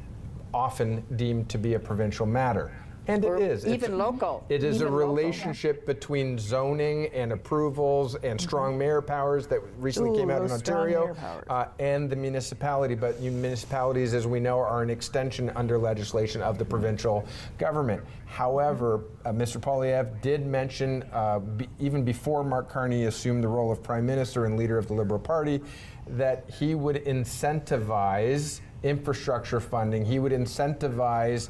often deemed to be a provincial matter. And it is. Even local. It is even a relationship between zoning and approvals and strong mayor powers that recently came out in Ontario and the municipality. But municipalities, as we know, are an extension under legislation of the provincial government. However, Mr. Poilievre did mention, even before Mark Carney assumed the role of Prime Minister and leader of the Liberal Party, that he would incentivize infrastructure funding. He would incentivize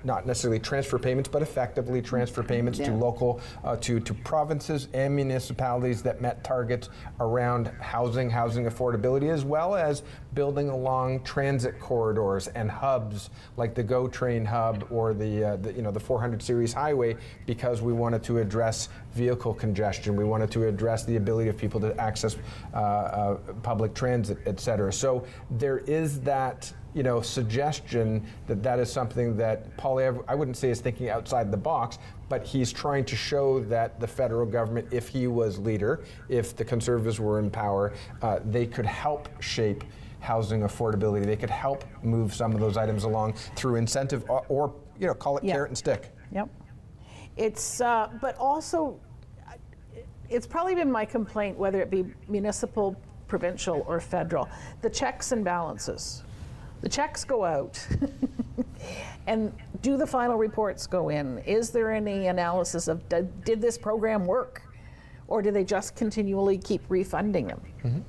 not necessarily transfer payments, but effectively transfer payments to local, to provinces and municipalities that met targets around housing affordability, as well as building along transit corridors and hubs like the GO Train hub or the 400 series highway, because we wanted to address vehicle congestion. We wanted to address the ability of people to access public transit, et cetera. So there is that suggestion that is something that Poilievre, I wouldn't say is thinking outside the box, but he's trying to show that the federal government, if he was leader, if the Conservatives were in power, they could help shape housing affordability. They could help move some of those items along through incentive or call it carrot and stick. Yep. It's, but also, it's probably been my complaint, whether it be municipal, provincial, or federal, the checks and balances. The checks go out, and do the final reports go in? Is there any analysis of did this program work, or do they just continually keep refunding them?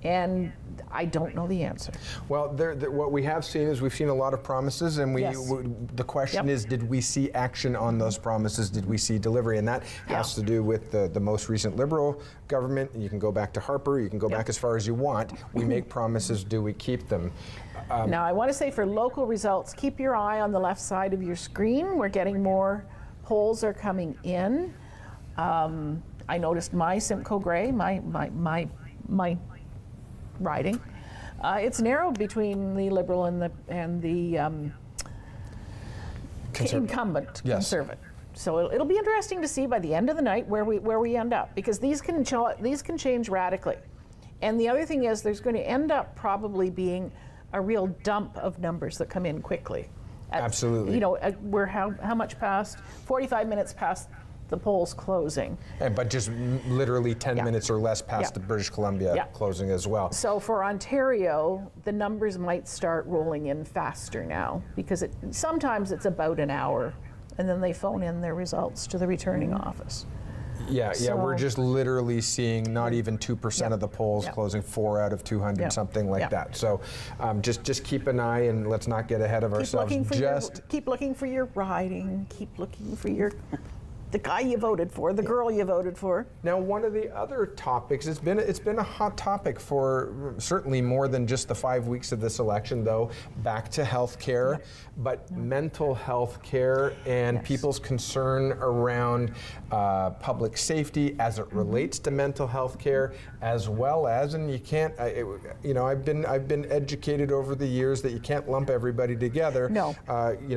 And I don't know the answer. Well, what we have seen is we've seen a lot of promises, and Yes. the question Yep. is, did we see action on those promises? Did we see delivery? And that has to do with the most recent Liberal government. You can go back to Harper. You can go back as far as you want. We make promises. Do we keep them? Now, I want to say for local results, keep your eye on the left side of your screen. We're getting more polls are coming in. I noticed my Simcoe Grey, my riding. It's narrowed between the Liberal and the incumbent Yes. Conservative. So it'll be interesting to see by the end of the night where we end up, because these can change radically. And the other thing is, there's going to end up probably being a real dump of numbers that come in quickly. Absolutely. You know, we're how much past? 45 minutes past the polls closing. But just literally 10 Yeah. minutes or less past Yeah. the British Columbia Yeah. closing as well. So for Ontario, the numbers might start rolling in faster now, because sometimes it's about an hour, and then they phone in their results to the returning office. Yeah, we're So- just literally seeing not even 2% Yeah. of the polls Yeah. closing, 4 out of 200, Yeah. something like Yeah. that. So just keep an eye, and let's not get ahead of ourselves. Keep looking for your riding. Keep looking for the guy you voted for, the girl you voted for. Now, one of the other topics, it's been a hot topic for certainly more than just the 5 weeks of this election, though. Back to health care, but mental health care and Yes. people's concern around public safety as it relates to mental health care, as well as, and you can't, I've been educated over the years that you can't lump everybody together. No.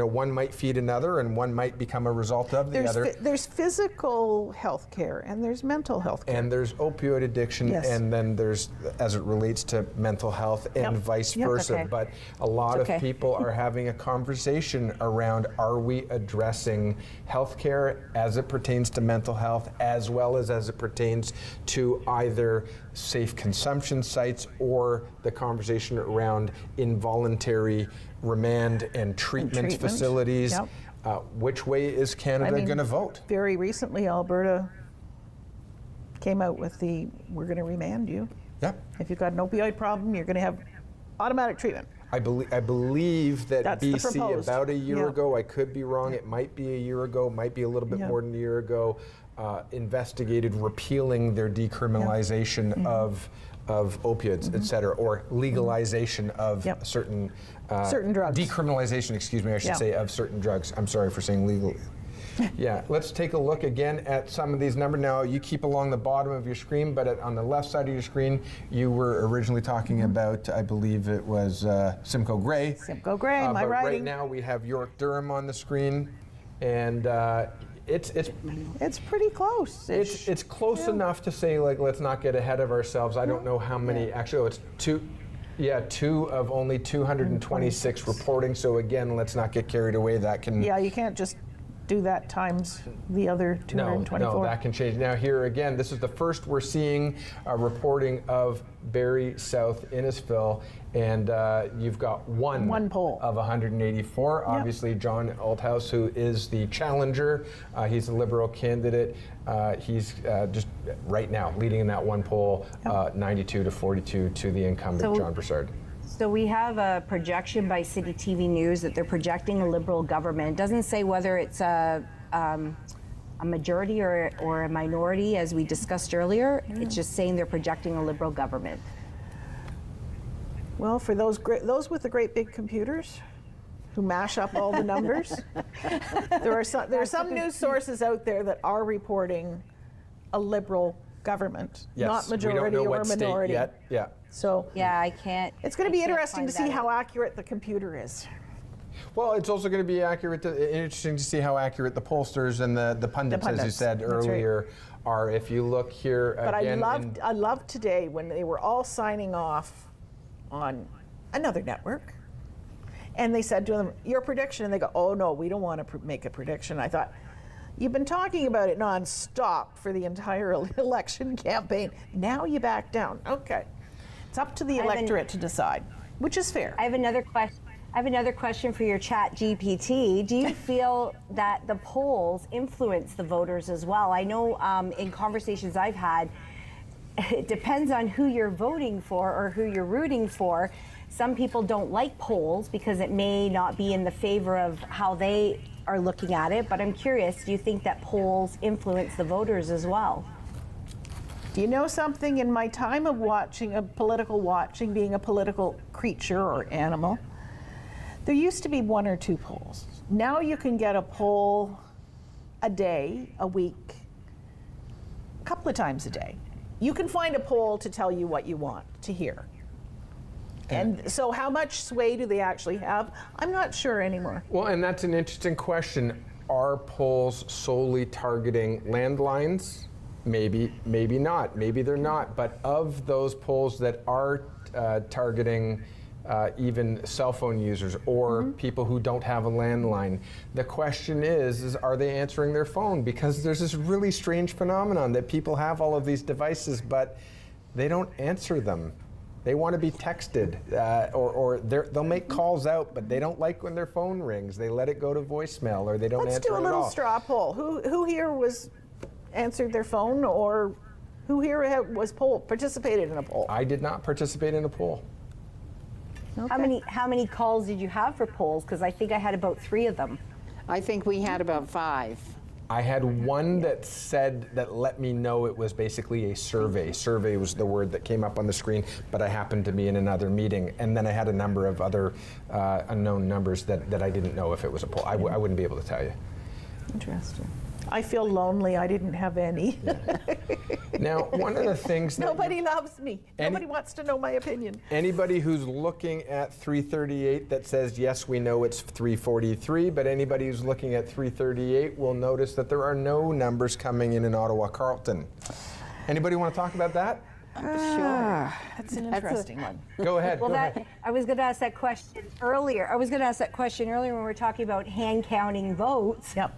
One might feed another, and one might become a result of the other. There's physical health care and there's mental health care. And there's opioid addiction, Yes. and then there's, as it relates to mental health, and Yep. vice Yep. versa. Okay. But a lot Okay. of people are having a conversation around, are we addressing healthcare as it pertains to mental health, as well as it pertains to either safe consumption sites, or the conversation around involuntary remand and treatment treatment. facilities. Yep. Which way is Canada going to vote? Very recently, Alberta came out with we're going to remand you. Yep. If you've got an opioid problem, you're going to have automatic treatment. I believe that That's the BC proposed. about a year Yeah. ago, I could be wrong, it might be a year ago, might be a little bit Yeah. more than a year ago, investigated repealing their decriminalization of opioids, et cetera, or legalization of Yep. certain drugs. Decriminalization, excuse me, I should Yeah. say, of certain drugs. I'm sorry for saying legal. Yeah, let's take a look again at some of these numbers. Now, you keep along the bottom of your screen, but on the left side of your screen, you were originally talking about, I believe it was Simcoe Grey. Simcoe Grey, my but right riding. now we have York Durham on the screen, and it's It's pretty close. it's close enough to say, like, let's not get ahead of ourselves. I don't know how many. Actually, it's two. Yeah, 2 of only 226 reporting. So again, let's not get carried away. That can. Yeah, you can't just do that times the other 224. No, that can change. Now here again, this is the first we're seeing reporting of Barrie South Innisfil, and you've got one poll of 184. Yep. Obviously, John Althouse, who is the challenger, he's a Liberal candidate. He's just right now leading in that one poll, 92 to 42 to the incumbent, So- John Broussard. So we have a projection by City TV News that they're projecting a Liberal government. It doesn't say whether it's a majority or a minority, as we discussed earlier. It's just saying they're projecting a Liberal government. Well, for those with the great big computers who mash up all the numbers, there are some news sources out there that are reporting a Liberal government, Yes, not majority we don't know or what minority. State yet. Yeah. So Yeah, I can't. it's going to be I can't interesting to find see that how out. accurate the computer is. Well, it's also going to be interesting to see how accurate the pollsters and the pundits, as you pundits, said that's right. earlier, are. If you look here But again, I loved today when they were all signing off on another network, and they said to them, "Your prediction," and they go, "Oh no, we don't want to make a prediction." I thought, you've been talking about it nonstop for the entire election campaign. Now you back down. Okay, it's up to the electorate to decide, which is fair. I have another question. I have another question for your Chat GPT. Do you feel that the polls influence the voters as well? I know in conversations I've had, it depends on who you're voting for or who you're rooting for. Some people don't like polls because it may not be in the favor of how they are looking at it, but I'm curious, do you think that polls influence the voters as well? Do you know something? In my time of political watching, being a political creature or animal, there used to be 1 or 2 polls. Now you can get a poll a day, a week, a couple of times a day. You can find a poll to tell you what you want to hear. And so how much sway do they actually have? I'm not sure anymore. Well, and that's an interesting question. Are polls solely targeting landlines? Maybe, maybe not. Maybe they're not. But of those polls that are targeting even cell phone users or people who don't have a landline, the question is are they answering their phone? Because there's this really strange phenomenon that people have all of these devices, but they don't answer them. They want to be texted, or they'll make calls out, but they don't like when their phone rings. They let it go to voicemail, or they don't Let's answer do a it at little all. straw poll. Who here answered their phone, or who here participated in a poll? I did not participate in a poll. Okay. How many calls did you have for polls? Because I think I had about 3 of them. I think we had about 5. I had one that let me know it was basically a survey. Survey was the word that came up on the screen, but I happened to be in another meeting. And then I had a number of other unknown numbers that I didn't know if it was a poll. I wouldn't be able to tell you. Interesting. I feel lonely. I didn't have any. Now, one of the things that Nobody loves me. Nobody wants to know my opinion. anybody who's looking at 338 that says, yes, we know it's 343, but anybody who's looking at 338 will notice that there are no numbers coming in Ottawa Carleton. Anybody want to talk about that? Sure. That's an interesting one. Go ahead. Well, go ahead. I was going to ask that question earlier. when we were talking about hand counting votes. Yep.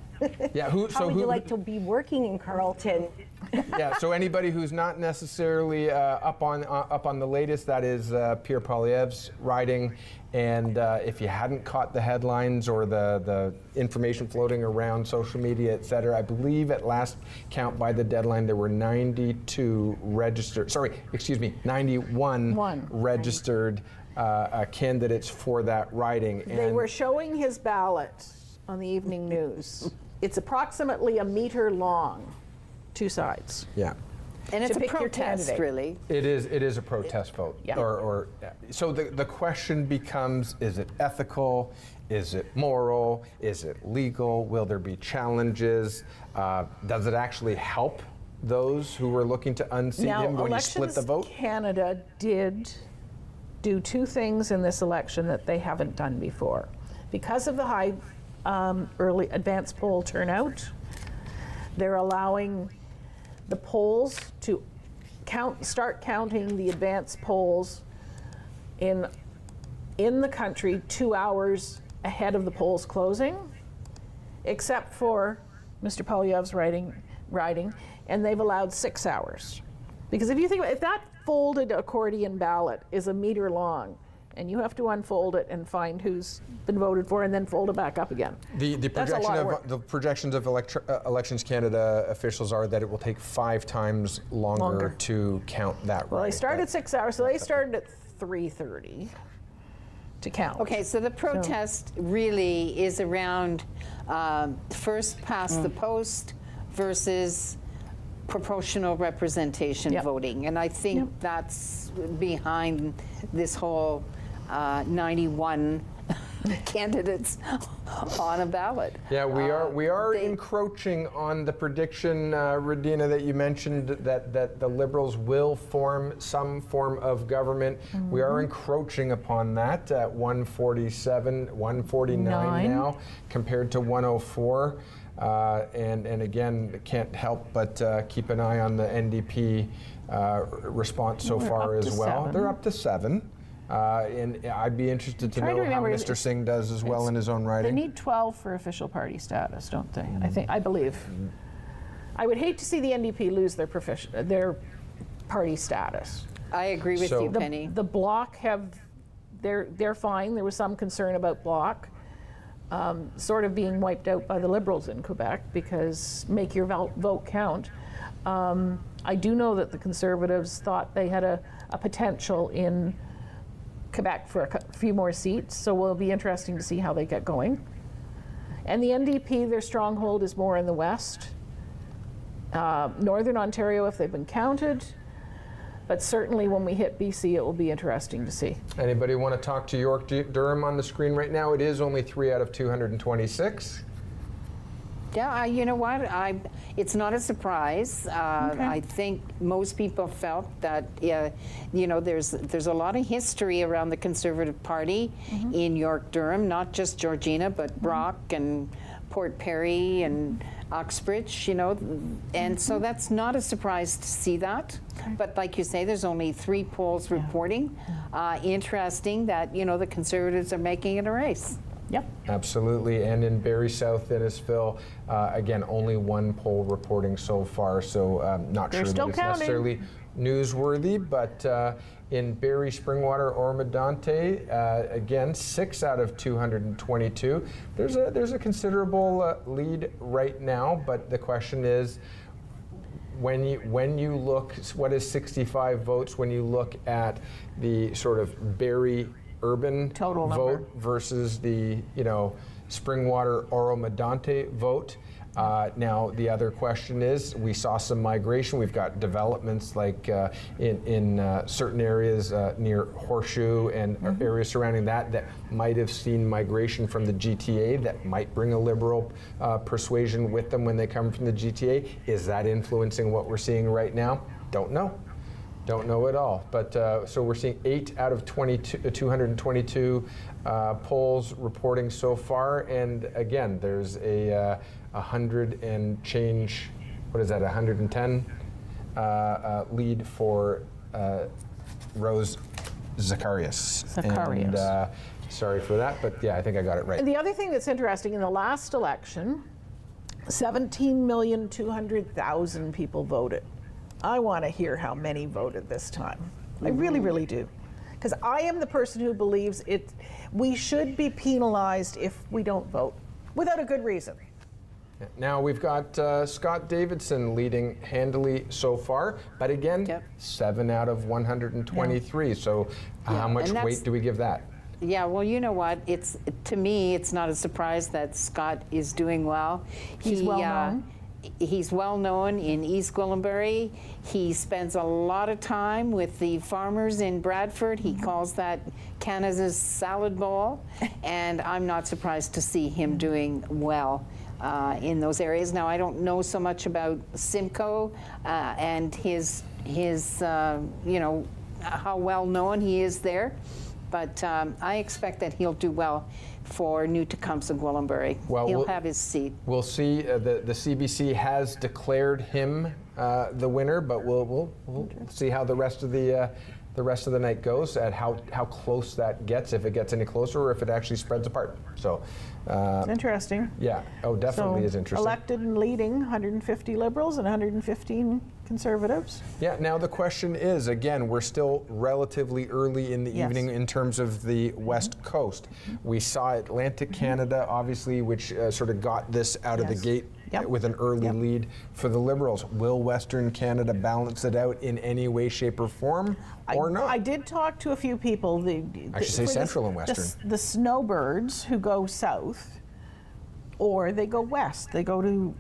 Yeah, How would you like to be working in Carleton? Yeah, so anybody who's not necessarily up on the latest, that is Pierre Poilievre's riding. And if you hadn't caught the headlines or the information floating around social media, et cetera, I believe at last count by the deadline there were 91 registered candidates for that riding. They were showing his ballot on the evening news. It's approximately 1 meter long, 2 sides. Yeah. And it's a pick your protest, candidate. really. It is a protest vote. Yeah. So the question becomes, is it ethical? Is it moral? Is it legal? Will there be challenges? Does it actually help those who were looking to unseat him when you split the vote? Canada did do 2 things in this election that they haven't done before. Because of the high early advance poll turnout, they're allowing the polls to start counting the advance polls in the country 2 hours ahead of the polls closing, except for Mr. Poilievre's riding, and they've allowed 6 hours. Because if you think about it, if that folded accordion ballot is 1 meter long, and you have to unfold it and find who's been voted for and then fold it back up again. The projections of Elections Canada officials are that it will take 5 times longer to count that. Well, they started 6 hours, so they started at 3:30 to count. Okay, so the protest really is around first past the post versus proportional representation voting. And I think that's behind this whole 91 candidates on a ballot. Yeah, we are encroaching on the prediction, Radina, that you mentioned that the Liberals will form some form of government. We are encroaching upon that at 147, 149 now, compared to 104. And again, can't help but keep an eye on the NDP response so far as well. 7. They're up to 7. And I'd be interested to know how Mr. Singh does as well in his own They writing. need 12 for official party status, don't they? I believe. I would hate to see the NDP lose their party status. I agree with you, Penny. The Bloc they're fine. There was some concern about Bloc sort of being wiped out by the Liberals in Quebec because make your vote count. I do know that the Conservatives thought they had a potential in Quebec for a few more seats, so it'll be interesting to see how they get going. And the NDP, their stronghold is more in the west. Northern Ontario, if they've been counted, but certainly when we hit BC, it will be interesting to see. Anybody want to talk to York Durham on the screen right now? It is only 3 out of 226. Yeah, you know what? It's not a surprise. I think most people felt that, you know, there's a lot of history around the Conservative Party in York Durham, not just Georgina, but Brock and Port Perry and Uxbridge, you know, and so that's not a surprise to see that. But like you say, there's only 3 polls reporting. Interesting that, you know, the Conservatives are making it a race. Yep. Absolutely. And in Barrie South, Innisfil, again, only 1 poll reporting so far, so not They're sure still that it's counting. necessarily newsworthy, but in Barrie, Springwater, Ormondante, again, 6 out of 222. There's a considerable lead right now, but the question is, when you look, what is 65 votes when you look at the sort of Barrie urban Total vote number versus the, you know, Springwater Oro-Medonte vote. Now the other question is, we saw some migration. We've got developments like in certain areas near Horseshoe and areas surrounding that might have seen migration from the GTA that might bring a Liberal persuasion with them when they come from the GTA. Is that influencing what we're seeing right now? Don't know. Don't know at all. But so we're seeing 8 out of 222 polls reporting so far. And again, there's a 100 and change, what is that, 110 lead for Rose Zacharias. And, sorry for that, but yeah, I think I got it right. And the other thing that's interesting, in the last election, 17,200,000 people voted. I want to hear how many voted this time. I really, really do. Because I am the person who believes we should be penalized if we don't vote, without a good reason. Now we've got Scott Davidson leading handily so far, but again, 7 out of 123. So how much weight do we give that? Yeah, well, you know what? To me, it's not a surprise that Scott is doing well. He's well known. He's well known in East Gwillimbury. He spends a lot of time with the farmers in Bradford. He calls that Canada's salad bowl, and I'm not surprised to see him doing well in those areas. Now, I don't know so much about Simcoe and his you know, how well known he is there, but I expect that he'll do well for New Tecumseh Gwillimbury. Well, he'll have his seat. We'll see. The CBC has declared him the winner, but we'll see how the rest of the night goes, at how close that gets, if it gets any closer, or if it actually spreads apart. So it's interesting. Yeah. Oh, definitely is interesting. Elected and leading 150 Liberals and 115 Conservatives. Yeah. Now the question is, again, we're still relatively early in the evening in terms of the West Coast. We saw Atlantic Canada, obviously, which sort of got this out of the gate with an early lead for the Liberals. Will Western Canada balance it out in any way, shape, or form, or not? I did talk to a few people. I should say Central and Western. The snowbirds who go south, or they go west. They go to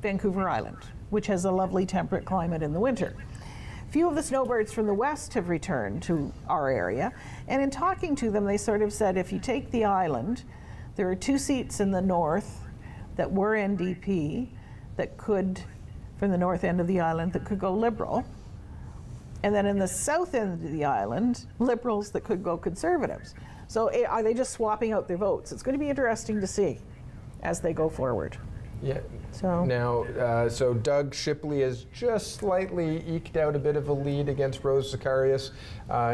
Vancouver Island, which has a lovely temperate climate in the winter. Few of the snowbirds from the west have returned to our area, and in talking to them, they sort of said, if you take the island, there are 2 seats in the north that were NDP that could, from the north end of the island, that could go Liberal. And then in the south end of the island, Liberals that could go Conservatives. So are they just swapping out their votes? It's going to be interesting to see as they go forward. Yeah. So now, so Doug Shipley has just slightly eked out a bit of a lead against Rose Zacharias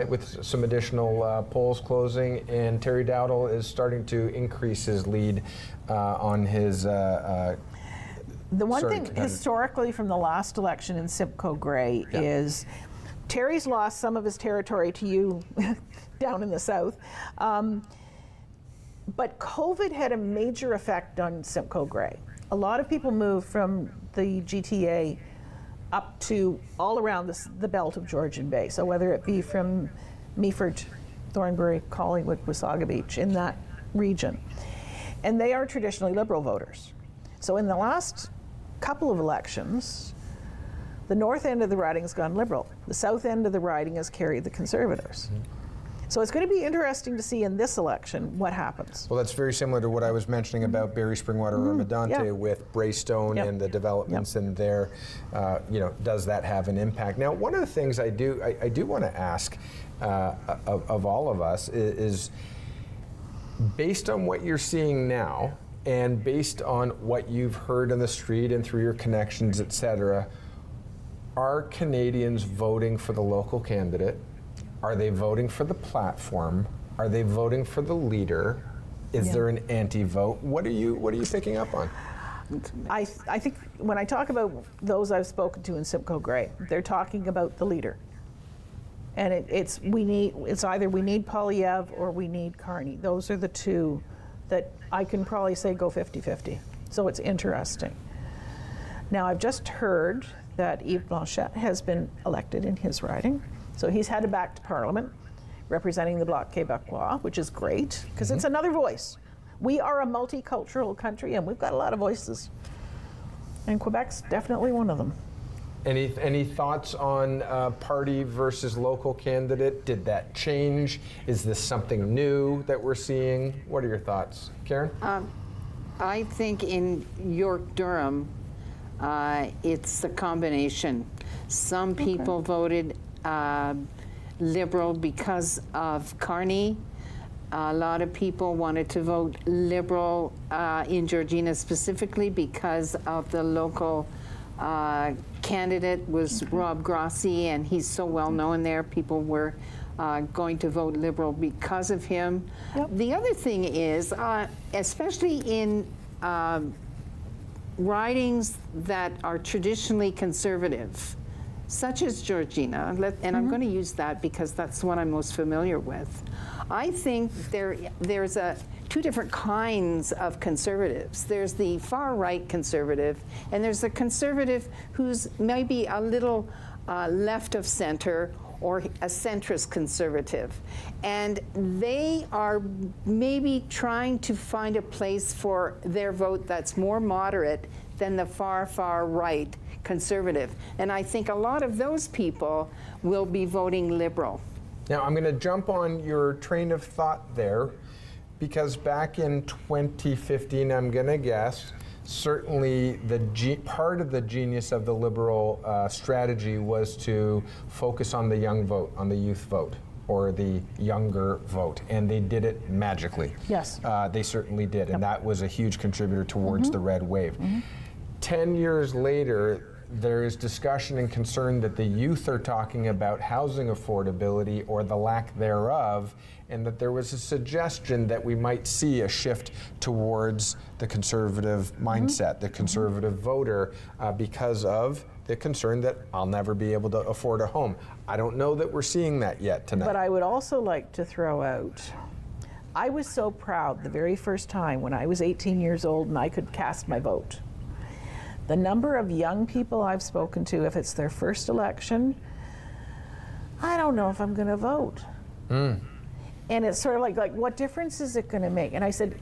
with some additional polls closing, and Terry Dowdle is starting to increase his lead on his. The one thing historically from the last election in Simcoe Grey is Terry's lost some of his territory to you down in the south. But COVID had a major effect on Simcoe Grey. A lot of people moved from the GTA up to all around the belt of Georgian Bay. So whether it be from Meaford, Thornbury, Collingwood, Wasaga Beach, in that region. And they are traditionally Liberal voters. So in the last couple of elections, the north end of the riding has gone Liberal. The south end of the riding has carried the Conservatives. So it's going to be interesting to see in this election what happens. Well, that's very similar to what I was mentioning about Barrie Springwater or Medante with Braystone and the developments in there. Does that have an impact? Now, one of the things I do want to ask of all of us is based on what you're seeing now and based on what you've heard on the street and through your connections, et cetera, are Canadians voting for the local candidate? Are they voting for the platform? Are they voting for the leader? Is there an anti-vote? What are you picking up on? I think when I talk about those I've spoken to in Simcoe Grey, they're talking about the leader. And it's either we need Poilievre or we need Carney. Those are the two that I can probably say go 50-50. So it's interesting. Now I've just heard that Yves Blanchette has been elected in his riding. So he's headed back to Parliament, representing the Bloc Québécois, which is great, because it's another voice. We are a multicultural country, and we've got a lot of voices. And Quebec's definitely one of them. Any thoughts on party versus local candidate? Did that change? Is this something new that we're seeing? What are your thoughts? Karen? I think in York-Durham, it's a combination. Some people voted Liberal because of Carney. A lot of people wanted to vote Liberal in Georgina specifically because of the local candidate was Rob Grossi, and he's so well known there. People were going to vote Liberal because of him. The other thing is, especially in ridings that are traditionally conservative, such as Georgina, and I'm going to use that because that's what I'm most familiar with. I think there's two different kinds of conservatives. There's the far-right conservative, and there's the conservative who's maybe a little left of center or a centrist conservative. And they are maybe trying to find a place for their vote that's more moderate than the far, far right conservative. And I think a lot of those people will be voting Liberal. Now, I'm going to jump on your train of thought there, because back in 2015, I'm going to guess, certainly part of the genius of the Liberal strategy was to focus on the young vote, on the youth vote, or the younger vote, and they did it magically. Yes. They certainly did, and that was a huge contributor towards the red wave. 10 years later, there is discussion and concern that the youth are talking about housing affordability or the lack thereof, and that there was a suggestion that we might see a shift towards the conservative mindset, the conservative voter, because of the concern that I'll never be able to afford a home. I don't know that we're seeing that yet tonight. But I would also like to throw out, I was so proud the very first time when I was 18 years old and I could cast my vote. The number of young people I've spoken to, if it's their first election, I don't know if I'm going to vote. And it's sort of like, what difference is it going to make? And I said,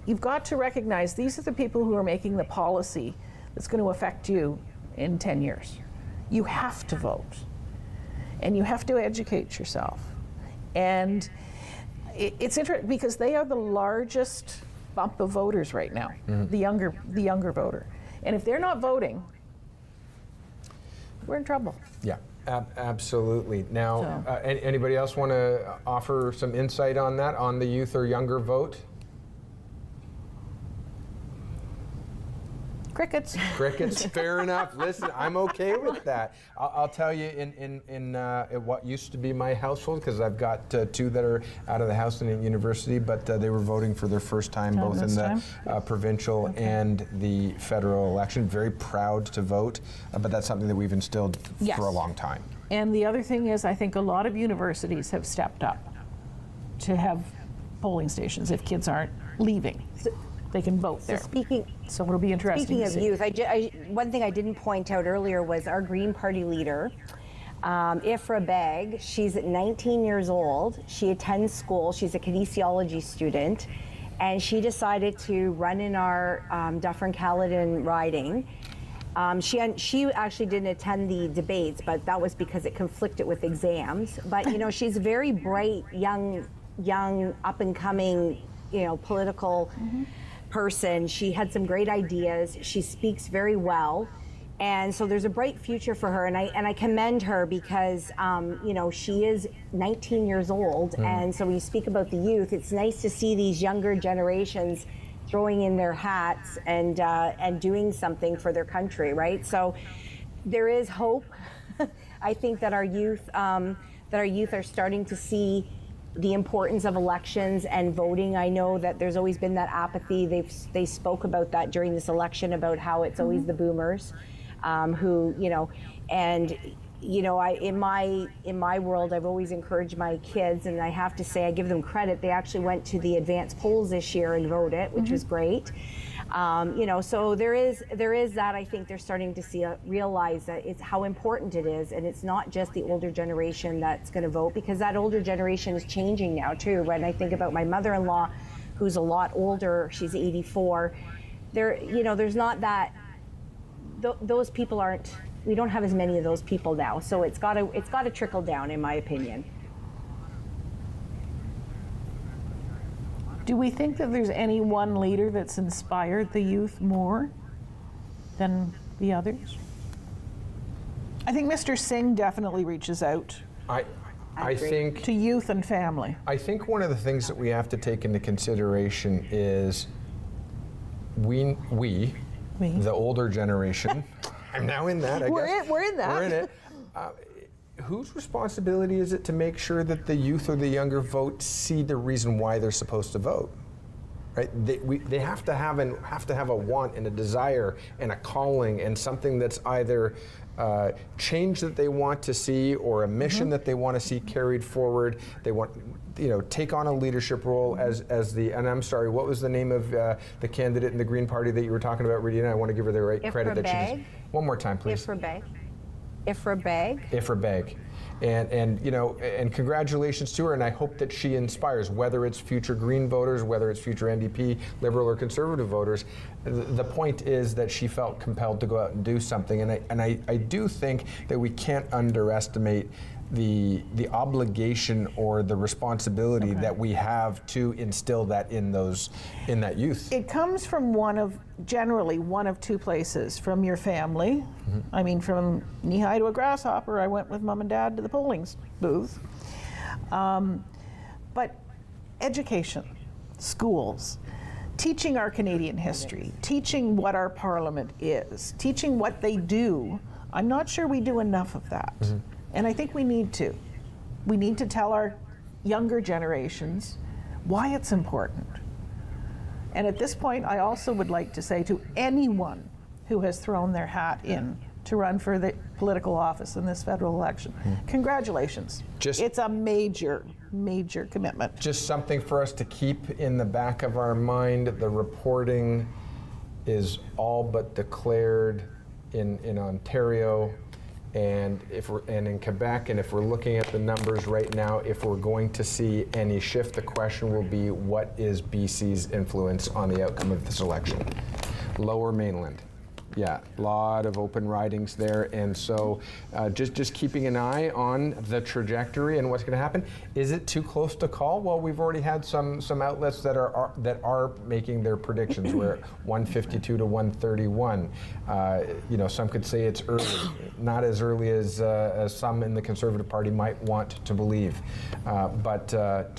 you've got to recognize these are the people who are making the policy that's going to affect you in 10 years. You have to vote. And you have to educate yourself. And it's interesting because they are the largest bump of voters right now, the younger voter. And if they're not voting, we're in trouble. Yeah, absolutely. Now, anybody else want to offer some insight on that, on the youth or younger vote? Crickets. Crickets, fair enough. Listen, I'm okay with that. I'll tell you, in what used to be my household, because I've got two that are out of the house and at university, but they were voting for their first time, both in the provincial and the federal election. Very proud to vote, but that's something that we've instilled for a long time. And the other thing is, I think a lot of universities have stepped up to have polling stations if kids aren't leaving. they can vote there. So it'll be interesting Speaking to of see. youth, one thing I didn't point out earlier was our Green Party leader, Ifra Beg. She's 19 years old. She attends school. She's a kinesiology student, and she decided to run in our Dufferin-Caledon riding. She actually didn't attend the debates, but that was because it conflicted with exams. But you know, she's a very bright, young, up and coming, political person. She had some great ideas. She speaks very well, and so there's a bright future for her. And I commend her because she is 19 years old, and so when you speak about the youth, it's nice to see these younger generations throwing in their hats and doing something for their country, right? So there is hope. I think that our youth are starting to see the importance of elections and voting. I know that there's always been that apathy. They spoke about that during this election, about how it's always the boomers who, and in my world, I've always encouraged my kids, and I have to say I give them credit. They actually went to the advanced polls this year and voted, which was great. So there is that. I think they're starting to realize that it's how important it is, and it's not just the older generation that's going to vote, because that older generation is changing now too. When I think about my mother-in-law, who's a lot older, she's 84. There's not that. Those people aren't. We don't have as many of those people now, so it's got to trickle down, in my opinion. Do we think that there's any one leader that's inspired the youth more than the others? I think Mr. Singh definitely reaches out I think to youth and family. I think one of the things that we have to take into consideration is we the older generation. I'm now in that, I guess. We're in that. We're in it. Whose responsibility is it to make sure that the youth or the younger vote see the reason why they're supposed to vote? Right? They have to have a want and a desire and a calling and something that's either change that they want to see or a mission that they want to see carried forward. They want, take on a leadership role as the. And I'm sorry, what was the name of the candidate in the Green Party that you were talking about, Regina? I want to give her the right credit that she just. One more time, please. Ifra Beg. Ifra Beg. And congratulations to her, and I hope that she inspires, whether it's future Green voters, whether it's future NDP, Liberal or Conservative voters. The point is that she felt compelled to go out and do something, and I do think that we can't underestimate the obligation or the responsibility that we have to instill that in that youth. It comes from generally one of two places: from your family. I mean, from knee-high to a grasshopper, I went with mom and dad to the polling booth. But education, schools, teaching our Canadian history, teaching what our parliament is, teaching what they do. I'm not sure we do enough of that. And I think we need to. We need to tell our younger generations why it's important. And at this point, I also would like to say to anyone who has thrown their hat in to run for the political office in this federal election, congratulations. It's a major, major commitment. Just something for us to keep in the back of our mind. The reporting is all but declared in Ontario. And in Quebec, and if we're looking at the numbers right now, if we're going to see any shift, the question will be, what is BC's influence on the outcome of this election? Lower Mainland. Yeah, a lot of open ridings there, and so just keeping an eye on the trajectory and what's going to happen. Is it too close to call? Well, we've already had some outlets that are making their predictions. We're at 152 to 131. Some could say it's early, not as early as some in the Conservative Party might want to believe, but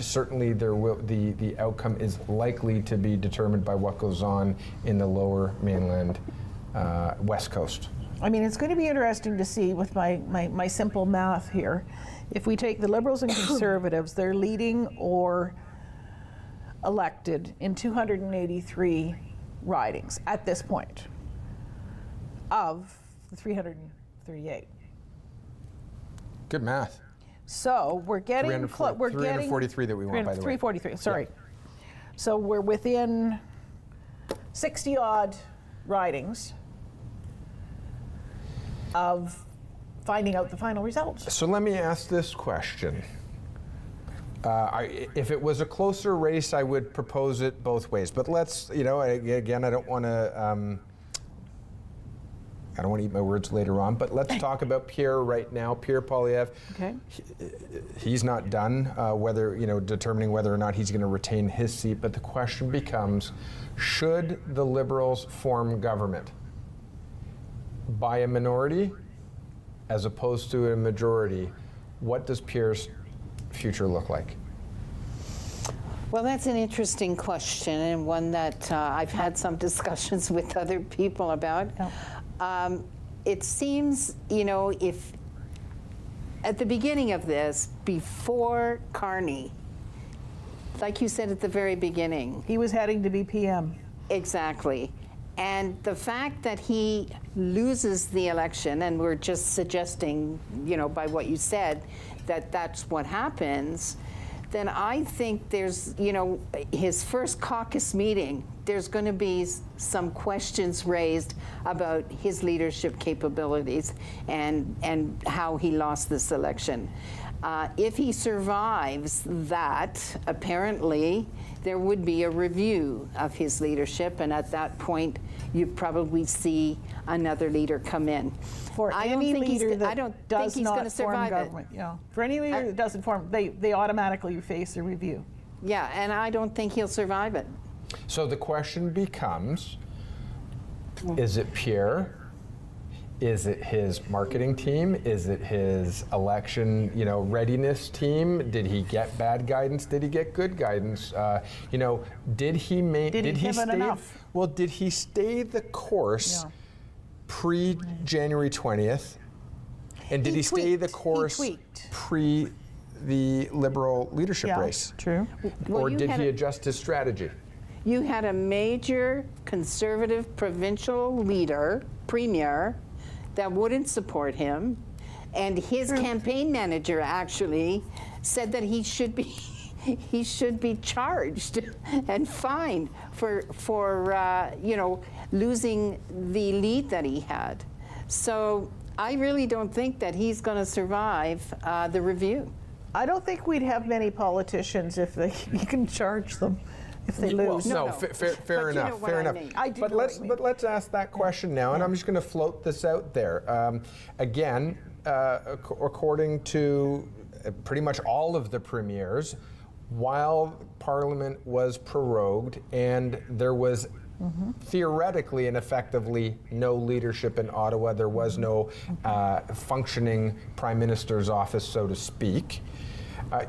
certainly the outcome is likely to be determined by what goes on in the Lower Mainland. West Coast. I mean, it's going to be interesting to see with my simple math here. If we take the Liberals and Conservatives, they're leading or elected in 283 ridings at this point of the 338. Good math. So we're getting 343 that we want, by the way. 343, sorry. Yeah. So we're within 60-odd ridings of finding out the final results. So let me ask this question. If it was a closer race, I would propose it both ways. But let's, again, I don't want to eat my words later on, but let's talk about Pierre right now. Pierre Poilievre. Okay. He's not done determining whether or not he's going to retain his seat, but the question becomes, should the Liberals form government by a minority as opposed to a majority? What does Pierre's future look like? Well, that's an interesting question, and one that I've had some discussions with other people about. Yeah. It seems, if at the beginning of this, before Carney, like you said at the very beginning. He was heading to be PM. Exactly. And the fact that he loses the election, and we're just suggesting, by what you said, that that's what happens, then I think there's, his first caucus meeting, there's going to be some questions raised about his leadership capabilities and how he lost this election. If he survives that, apparently, there would be a review of his leadership, and at that point, you'd probably see another leader come in. For any leader that does he's going to not survive form it. government, yeah. For any leader that doesn't form, they automatically face a review. Yeah, and I don't think he'll survive it. So the question becomes, is it Pierre? Is it his marketing team? Is it his election, readiness team? Did he get bad guidance? Did he get good guidance? Did he give it enough? Well, did he stay the course pre-January 20th? And did he stay the course pre the Liberal leadership race? True. Or did he adjust his strategy? You had a major conservative provincial leader, premier, that wouldn't support him, and his campaign manager actually said that he should be charged and fined for losing the lead that he had. So I really don't think that he's going to survive the review. I don't think we'd have many politicians if you can charge them if they lose. Well, fair enough. Fair enough. But let's ask that question now, and I'm just going to float this out there. Again, according to pretty much all of the premiers, while Parliament was prorogued and there was theoretically and effectively no leadership in Ottawa, there was no functioning Prime Minister's office, so to speak.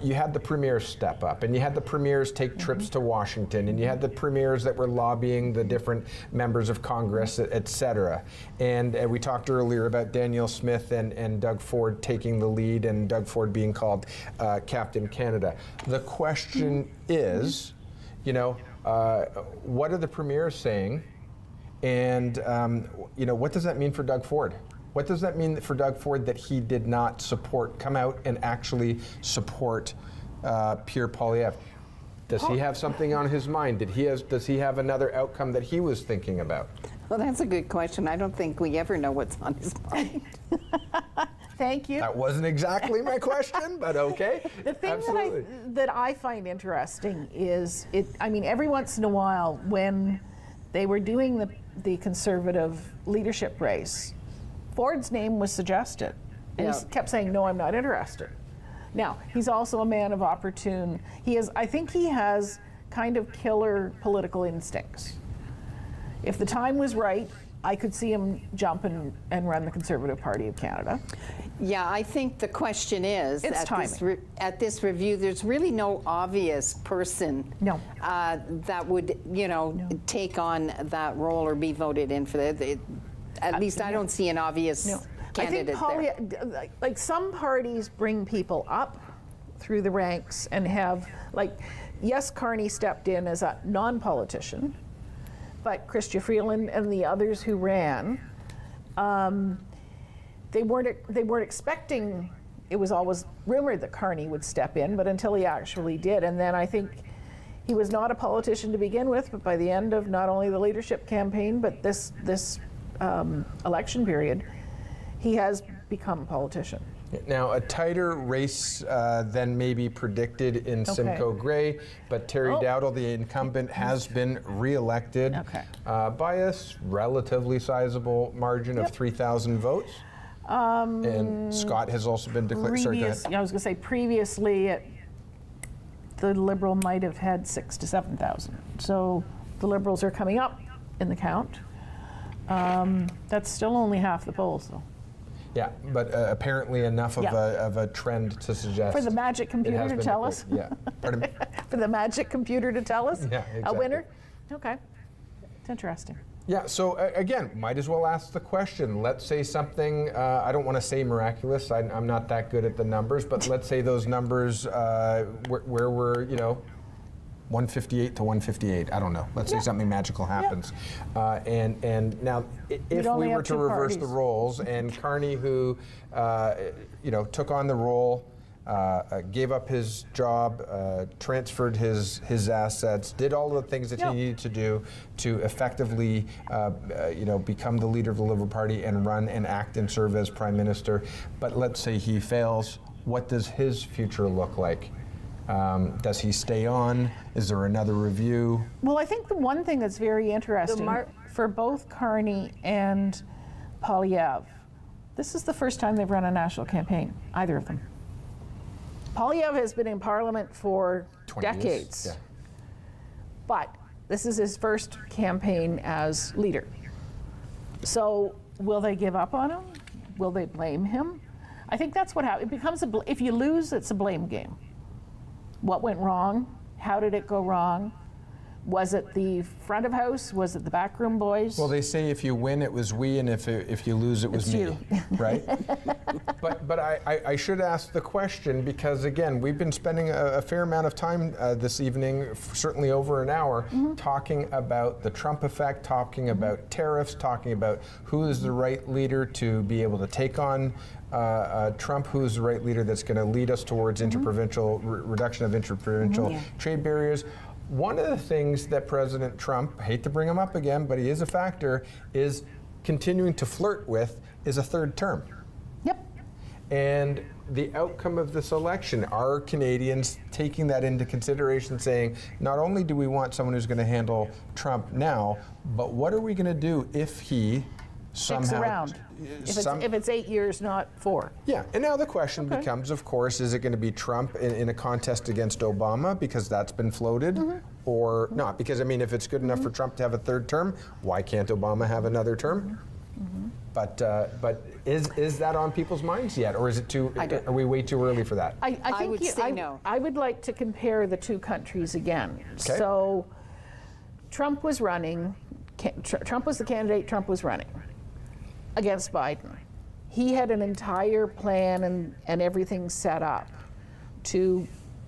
You had the premiers step up, and you had the premiers take trips to Washington, and you had the premiers that were lobbying the different members of Congress, et cetera. And we talked earlier about Danielle Smith and Doug Ford taking the lead, and Doug Ford being called Captain Canada. The question is, what are the premiers saying, and what does that mean for Doug Ford? What does that mean for Doug Ford that he did not come out and actually support Pierre Poilievre? Does he have something on his mind? Does he have another outcome that he was thinking about? Well, that's a good question. I don't think we ever know what's on his mind. Thank you. That wasn't exactly my question, but okay. The thing Absolutely. that I find interesting is, every once in a while when they were doing the Conservative leadership race, Ford's name was suggested. And he kept saying, no, I'm not interested. Now, he's also a man of opportune. I think he has kind of killer political instincts. If the time was right, I could see him jump and run the Conservative Party of Canada. Yeah, I think the question is, at this review, there's really no obvious person that would, take on that role or be voted in for that. At least I don't see an obvious candidate there. Like some parties bring people up through the ranks and have, yes, Carney stepped in as a non-politician, but Chrystia Freeland and the others who ran, they weren't expecting. It was always rumored that Carney would step in, but until he actually did, and then I think He was not a politician to begin with, but by the end of not only the leadership campaign, but this election period, he has become a politician. Now, a tighter race than maybe predicted in Simcoe Grey, but Terry Dowdall, the incumbent, has been re-elected by a relatively sizable margin of 3,000 votes. And Scott has also been declared. Sorry, go ahead. I was going to say previously, the Liberal might have had 6,000 to 7,000. So the Liberals are coming up in the count. That's still only half the polls, though. Yeah, but apparently enough of a trend to suggest. For the magic computer to tell us? Yeah. Pardon me? For the magic computer to tell us? Yeah, exactly. A winner? Okay. It's interesting. Yeah, so again, might as well ask the question. Let's say something, I don't want to say miraculous, I'm not that good at the numbers, but let's say those numbers where we're, 158 to 158, I don't know. Let's say something magical happens. And now, if we were to reverse the roles, and Carney, who, took on the role, gave up his job, transferred his assets, did all the things that he needed to do to effectively, become the leader of the Liberal Party and run and act and serve as Prime Minister. But let's say he fails. What does his future look like? Does he stay on? Is there another review? Well, I think the one thing that's very interesting for both Carney and Poilievre, this is the first time they've run a national campaign, either of them. Poilievre has been in Parliament for decades, but this is his first campaign as leader. So will they give up on him? Will they blame him? I think that's what happens. It becomes if you lose, it's a blame game. What went wrong? How did it go wrong? Was it the front of house? Was it the backroom boys? Well, they say if you win, it was we, and if you lose, it was me, right? But I should ask the question because, again, we've been spending a fair amount of time this evening, certainly over an hour, talking about the Trump effect, talking about tariffs, talking about who is the right leader to be able to take on Trump, who is the right leader that's going to lead us towards interprovincial reduction of interprovincial trade barriers. One of the things that President Trump, I hate to bring him up again, but he is a factor, is continuing to flirt with is a third term. Yep. And the outcome of this election, are Canadians taking that into consideration, saying, not only do we want someone who's going to handle Trump now, but what are we going to do if he somehow sticks around? If it's 8 years, not 4. Yeah, and now the question becomes, of course, is it going to be Trump in a contest against Obama, because that's been floated, or not? Because, I mean, if it's good enough for Trump to have a third term, why can't Obama have another term? But is that on people's minds yet, or is it are we way too early for that? I would say no. I would like to compare the two countries again. Okay. So Trump was running, Trump was the candidate, Trump was running against Biden. He had an entire plan and everything set up to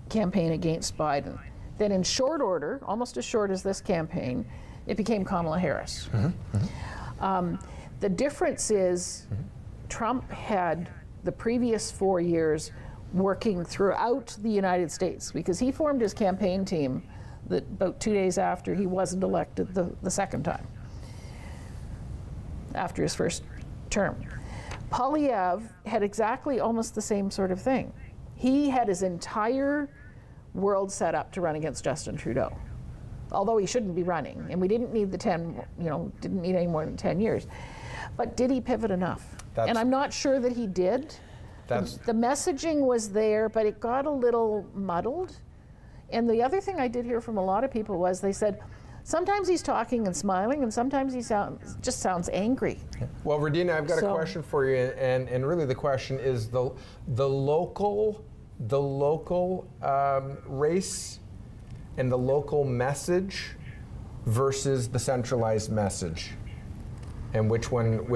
campaign against Biden. Then in short order, almost as short as this campaign, it became Kamala Harris. The difference is Trump had the previous 4 years working throughout the United States, because he formed his campaign team about 2 days after he wasn't elected the second time, after his first term. Poilievre had exactly almost the same sort of thing. He had his entire world set up to run against Justin Trudeau, although he shouldn't be running, and we didn't need didn't need any more than 10 years. But did he pivot enough? And I'm not sure that he did. The messaging was there, but it got a little muddled. And the other thing I did hear from a lot of people was they said, sometimes he's talking and smiling, and sometimes he just sounds angry. Well, Radina, I've got a question for you, and really the question is the local race and the local message versus the centralized message. And which one,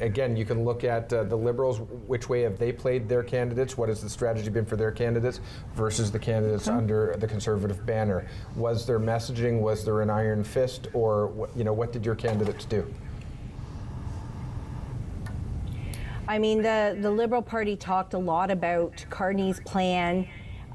again, you can look at the Liberals, which way have they played their candidates? What has the strategy been for their candidates versus the candidates under the Conservative banner? Was there messaging, was there an iron fist, or what did your candidates do? I mean, the Liberal Party talked a lot about Carney's plan,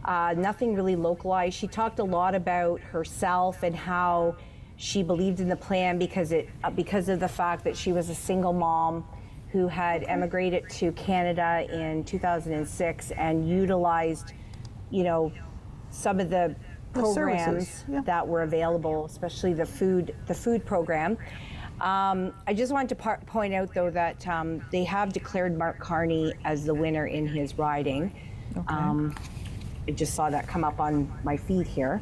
nothing really localized. She talked a lot about herself and how she believed in the plan because of the fact that she was a single mom who had emigrated to Canada in 2006 and utilized, some of the programs that were available, especially the food program. I just wanted to point out, though, that they have declared Mark Carney as the winner in his riding. Okay. I just saw that come up on my feed here.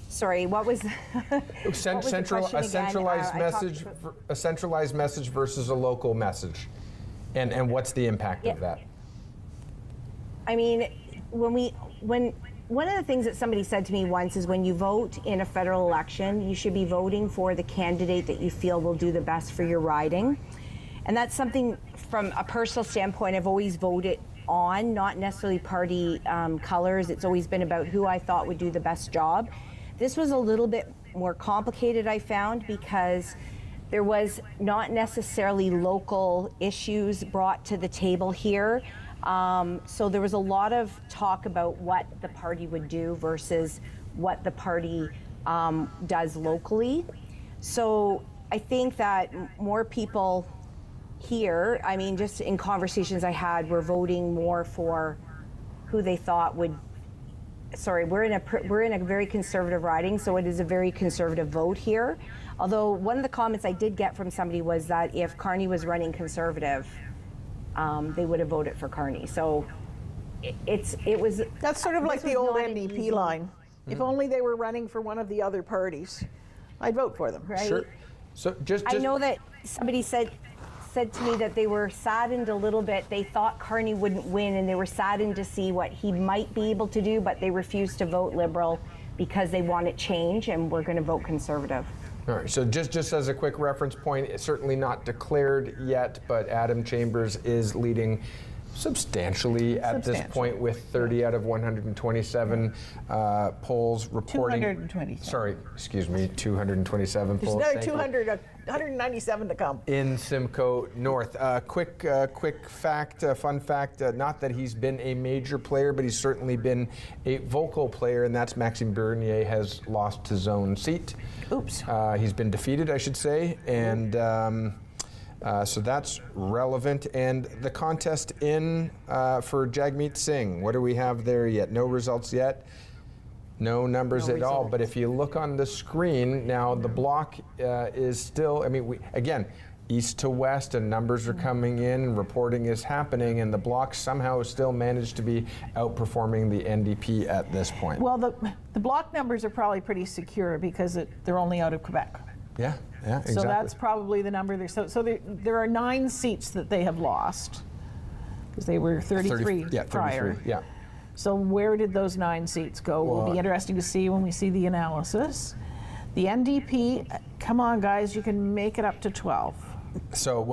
Sorry, what was a centralized message? A centralized message versus a local message, and what's the impact of that? I mean, when one of the things that somebody said to me once is when you vote in a federal election, you should be voting for the candidate that you feel will do the best for your riding. And that's something from a personal standpoint I've always voted on, not necessarily party colors. It's always been about who I thought would do the best job. This was a little bit more complicated, I found, because there was not necessarily local issues brought to the table here. So there was a lot of talk about what the party would do versus what the party does locally. So I think that more people here, I mean, just in conversations I had, were voting more for who they thought would. Sorry, we're in a very conservative riding, so it is a very conservative vote here. Although one of the comments I did get from somebody was that if Carney was running conservative, they would have voted for Carney. So it was. That's sort of like the old NDP line. Mm-hmm. If only they were running for one of the other parties, I'd vote for them. Right. Sure. So just I know that somebody said to me that they were saddened a little bit. They thought Carney wouldn't win, and they were saddened to see what he might be able to do, but they refused to vote Liberal because they wanted change, and we're going to vote Conservative. All right, so just as a quick reference point, it's certainly not declared yet, but Adam Chambers is leading substantially at this point with 30 out of 127 polls reporting. 227. Sorry, excuse me, 227 polls. There's another 197 to come. In Simcoe North. Quick fact, fun fact, not that he's been a major player, but he's certainly been a vocal player, and that's Maxime Bernier has lost his own seat. Oops. He's been defeated, I should say, and so that's relevant. And the contest for Jagmeet Singh, what do we have there yet? No results yet. No numbers at all. But if you look on the screen now, the block is still. I mean, again, east to west, and numbers are coming in, reporting is happening, and the bloc somehow still managed to be outperforming the NDP at this point. Well, the bloc numbers are probably pretty secure because they're only out of Quebec. Yeah, exactly. So that's probably the number there. So there are 9 seats that they have lost because they were 33 prior. 33, yeah. So where did those 9 seats go? Well, Will be interesting to see when we see the analysis. The NDP, come on, guys, you can make it up to 12. So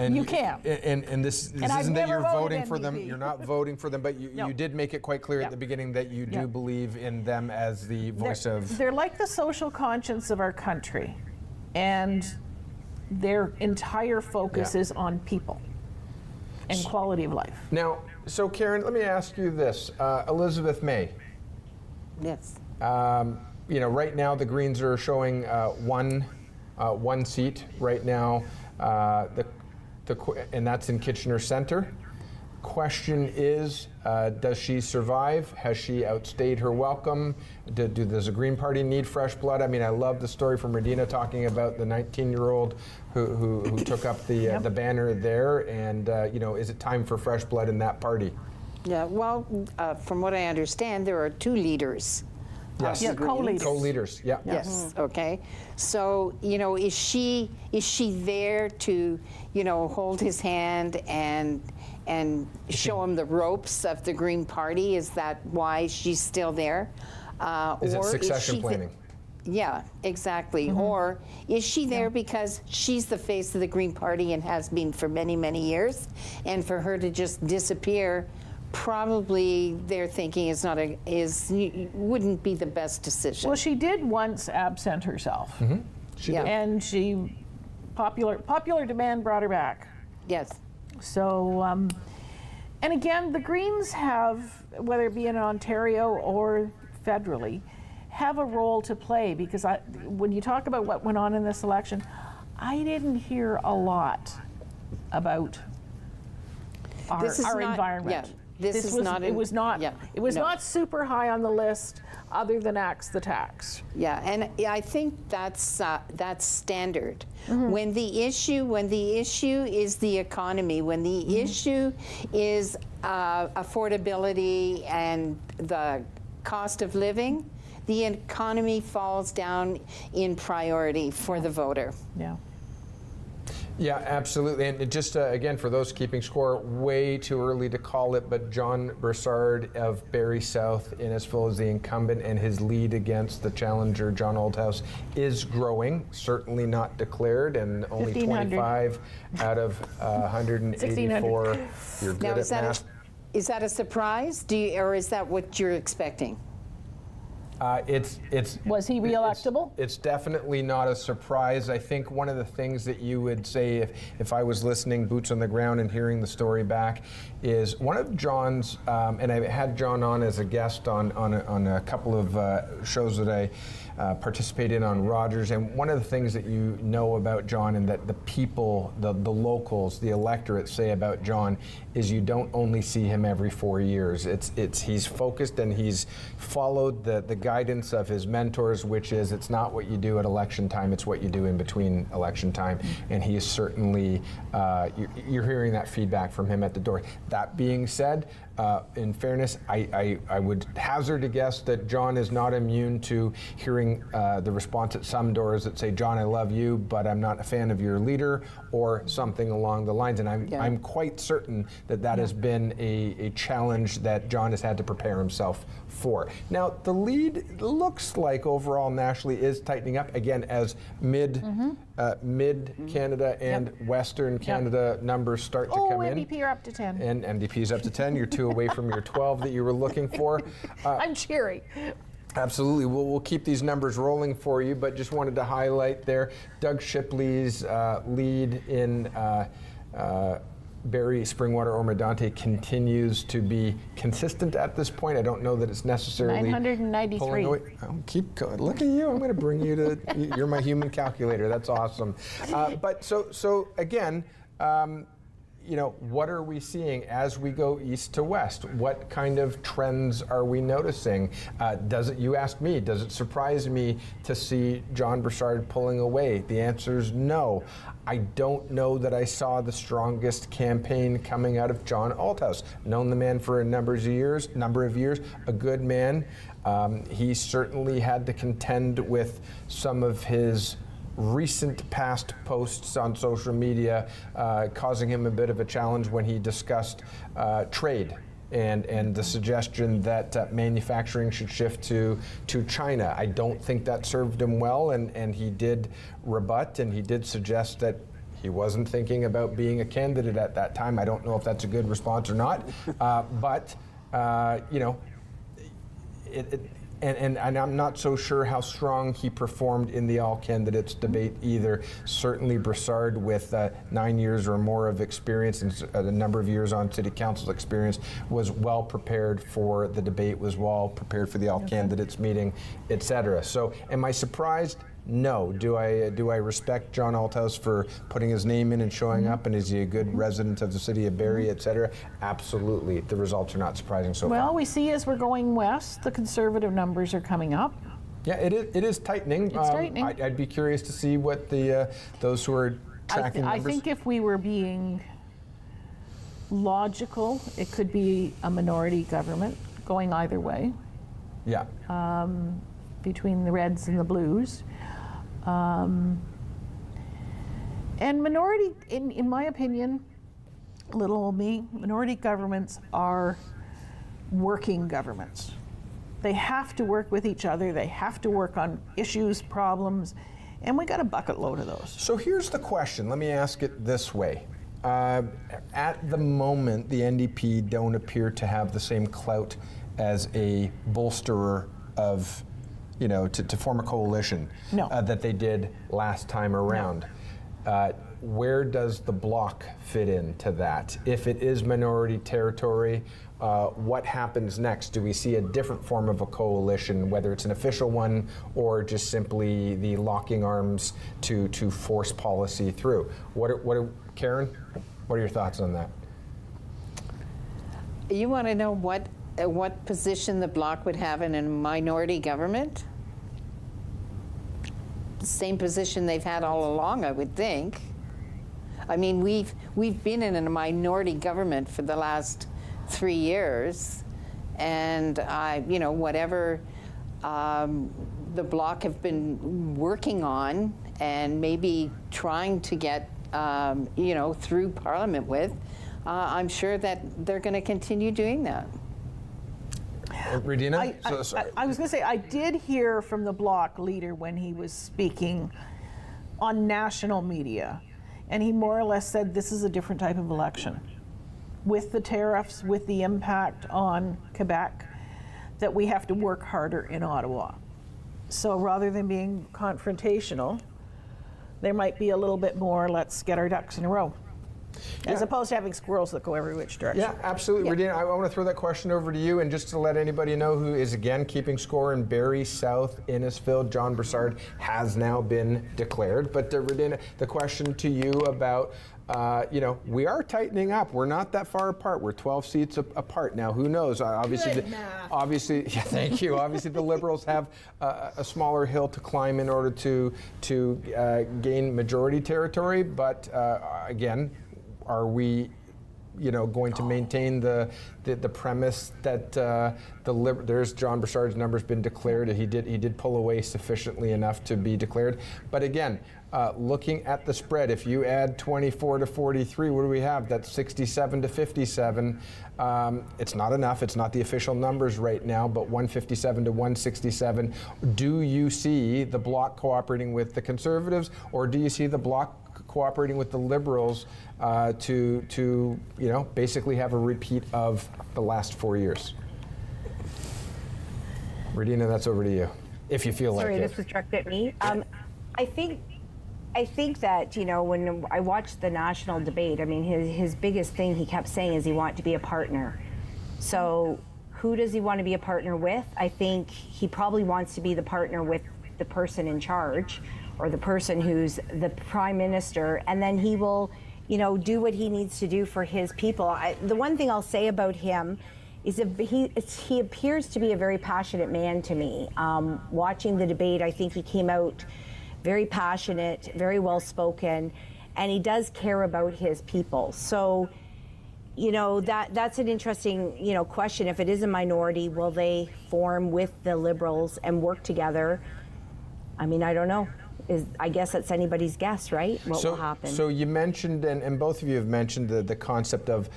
you can. And this And isn't that you're voting NDP. for them. You're not voting for them, but you did make it quite clear at the beginning that you do believe in them as the voice of. They're like the social conscience of our country, and their entire focus is on people and quality of life. Now, so Karen, let me ask you this: Elizabeth May. Yes. Right now the Greens are showing one seat right now, and that's in Kitchener Centre. Question is, does she survive? Has she outstayed her welcome? Does the Green Party need fresh blood? I mean, I love the story from Radina talking about the 19-year-old who took up the banner there, and is it time for fresh blood in that party? Yeah, well, from what I understand, there are 2 leaders. Yes, co-leaders. Co-leaders, yeah. Yes. Okay. So is she there to hold his hand and show him the ropes of the Green Party? Is that why she's still there? Is it succession planning? Yeah, exactly. Mm-hmm. Or is she there because she's the face of the Green Party and has been for many, many years, and for her to just disappear? Probably their thinking wouldn't be the best decision. Well, she did once absent herself. Mm-hmm. She did. And popular demand brought her back. Yes. So, and again, the Greens have whether it be in Ontario or federally, have a role to play, because when you talk about what went on in this election, I didn't hear a lot about our environment. Yeah. This is not. It was not. Yeah, it was no. not super high on the list, other than axe the tax. Yeah, and I think that's standard. When the issue is the economy, when the issue is affordability and the cost of living, the economy falls down in priority for the voter. Yeah. Yeah, absolutely. And just again, for those keeping score, way too early to call it, but John Broussard of Barrie South Innisfil is the incumbent, and his lead against the challenger, John Althouse, is growing. Certainly not declared, and only 25 out of 184. You're good Now, at math. is that a surprise? Or is that what you're expecting? Was he reelectable? It's definitely not a surprise. I think one of the things that you would say if I was listening, boots on the ground, and hearing the story back, is one of John's, and I had John on as a guest on a couple of shows that I participate in on Rogers, and one of the things that you know about John and that the people, the locals, the electorate say about John is you don't only see him every 4 years. He's focused and he's followed the guidance of his mentors, which is it's not what you do at election time, it's what you do in between election time. And he is certainly, you're hearing that feedback from him at the door. That being said, in fairness, I would hazard a guess that John is not immune to hearing the response at some doors that say, John, I love you, but I'm not a fan of your leader, or something along the lines. And I'm quite certain that has been a challenge that John has had to prepare himself for. Now, the lead looks like overall nationally is tightening up, again, as mid Canada and Western Canada numbers start to come in. NDP are up to 10. And MDP's up to 10. You're 2 away from your 12 that you were looking for. I'm cheering. Absolutely. We'll keep these numbers rolling for you, but just wanted to highlight there Doug Shipley's lead in Barrie, Springwater, or Medante continues to be consistent at this point. I don't know that it's necessarily 993. Keep going. Look at you. I'm going to bring you to. You're my human calculator. That's awesome. But so again. What are we seeing as we go east to west? What kind of trends are we noticing? You asked me, does it surprise me to see John Broussard pulling away? The answer is no. I don't know that I saw the strongest campaign coming out of John Althouse. Known the man for a number of years, a good man. He certainly had to contend with some of his recent past posts on social media, causing him a bit of a challenge when he discussed trade and the suggestion that manufacturing should shift to China. I don't think that served him well, and he did rebut, and he did suggest that he wasn't thinking about being a candidate at that time. I don't know if that's a good response or not, but And I'm not so sure how strong he performed in the all candidates debate either. Certainly Broussard, with 9 years or more of experience and a number of years on city council experience, was well prepared for the debate, was well prepared for the all candidates meeting, etc. So am I surprised? No. Do I respect John Althouse for putting his name in and showing up, and is he a good resident of the city of Barrie, et cetera? Absolutely. The results are not surprising so far. Well, we see as we're going west, the Conservative numbers are coming up. Yeah, it is tightening. It's tightening. I'd be curious to see what those who are tracking numbers. I think if we were being logical, it could be a minority government going either way. Yeah. Between the Reds and the Blues. And minority, in my opinion, little old me, minority governments are working governments. They have to work with each other. They have to work on issues, problems, and we got a bucket load of those. So here's the question. Let me ask it this way. At the moment, the NDP don't appear to have the same clout as a bolsterer of, to form a coalition that they did last time around. No. Where does the Bloc fit into that? If it is minority territory, what happens next? Do we see a different form of a coalition, whether it's an official one or just simply the locking arms to force policy through? Karen, what are your thoughts on that? You want to know what position the Bloc would have in a minority government? The same position they've had all along, I would think. I mean, we've been in a minority government for the last 3 years, and whatever the Bloc have been working on and maybe trying to get through Parliament with, I'm sure that they're going to continue doing that. Regina? I was going to say, I did hear from the Bloc leader when he was speaking on national media, and he more or less said this is a different type of election. With the tariffs, with the impact on Quebec, that we have to work harder in Ottawa. So rather than being confrontational, there might be a little bit more, let's get our ducks in a row. As opposed to having squirrels that go every which direction. Yeah, absolutely. Yeah. Regina, I want to throw that question over to you, and just to let anybody know who is again keeping score in Barrie, South, Innisfil, John Broussard has now been declared. But Regina, the question to you about, we are tightening up. We're not that far apart. We're 12 seats apart now. Who knows? Obviously, yeah, thank you. Obviously, the Liberals have a smaller hill to climb in order to gain majority territory. But again, are we, going to maintain the premise that there's John Broussard's number's been declared. He did pull away sufficiently enough to be declared. But again, looking at the spread, if you add 24 to 43, what do we have? That's 67 to 57. It's not enough. It's not the official numbers right now, but 157 to 167. Do you see the Bloc cooperating with the Conservatives, or do you see the Bloc cooperating with the Liberals to basically have a repeat of the last 4 years? Regina, that's over to you, if you feel like it. Sorry, this was directed at me. I think that, when I watched the national debate, I mean, his biggest thing he kept saying is he wanted to be a partner. So who does he want to be a partner with? I think he probably wants to be the partner with the person in charge, or the person who's the prime minister, and then he will, do what he needs to do for his people. The one thing I'll say about him is he appears to be a very passionate man to me. Watching the debate, I think he came out very passionate, very well-spoken, and he does care about his people. So, that's an interesting, question. If it is a minority, will they form with the Liberals and work together? I mean, I don't know. I guess that's anybody's guess, right? What will happen? So you mentioned, and both of you have mentioned the concept of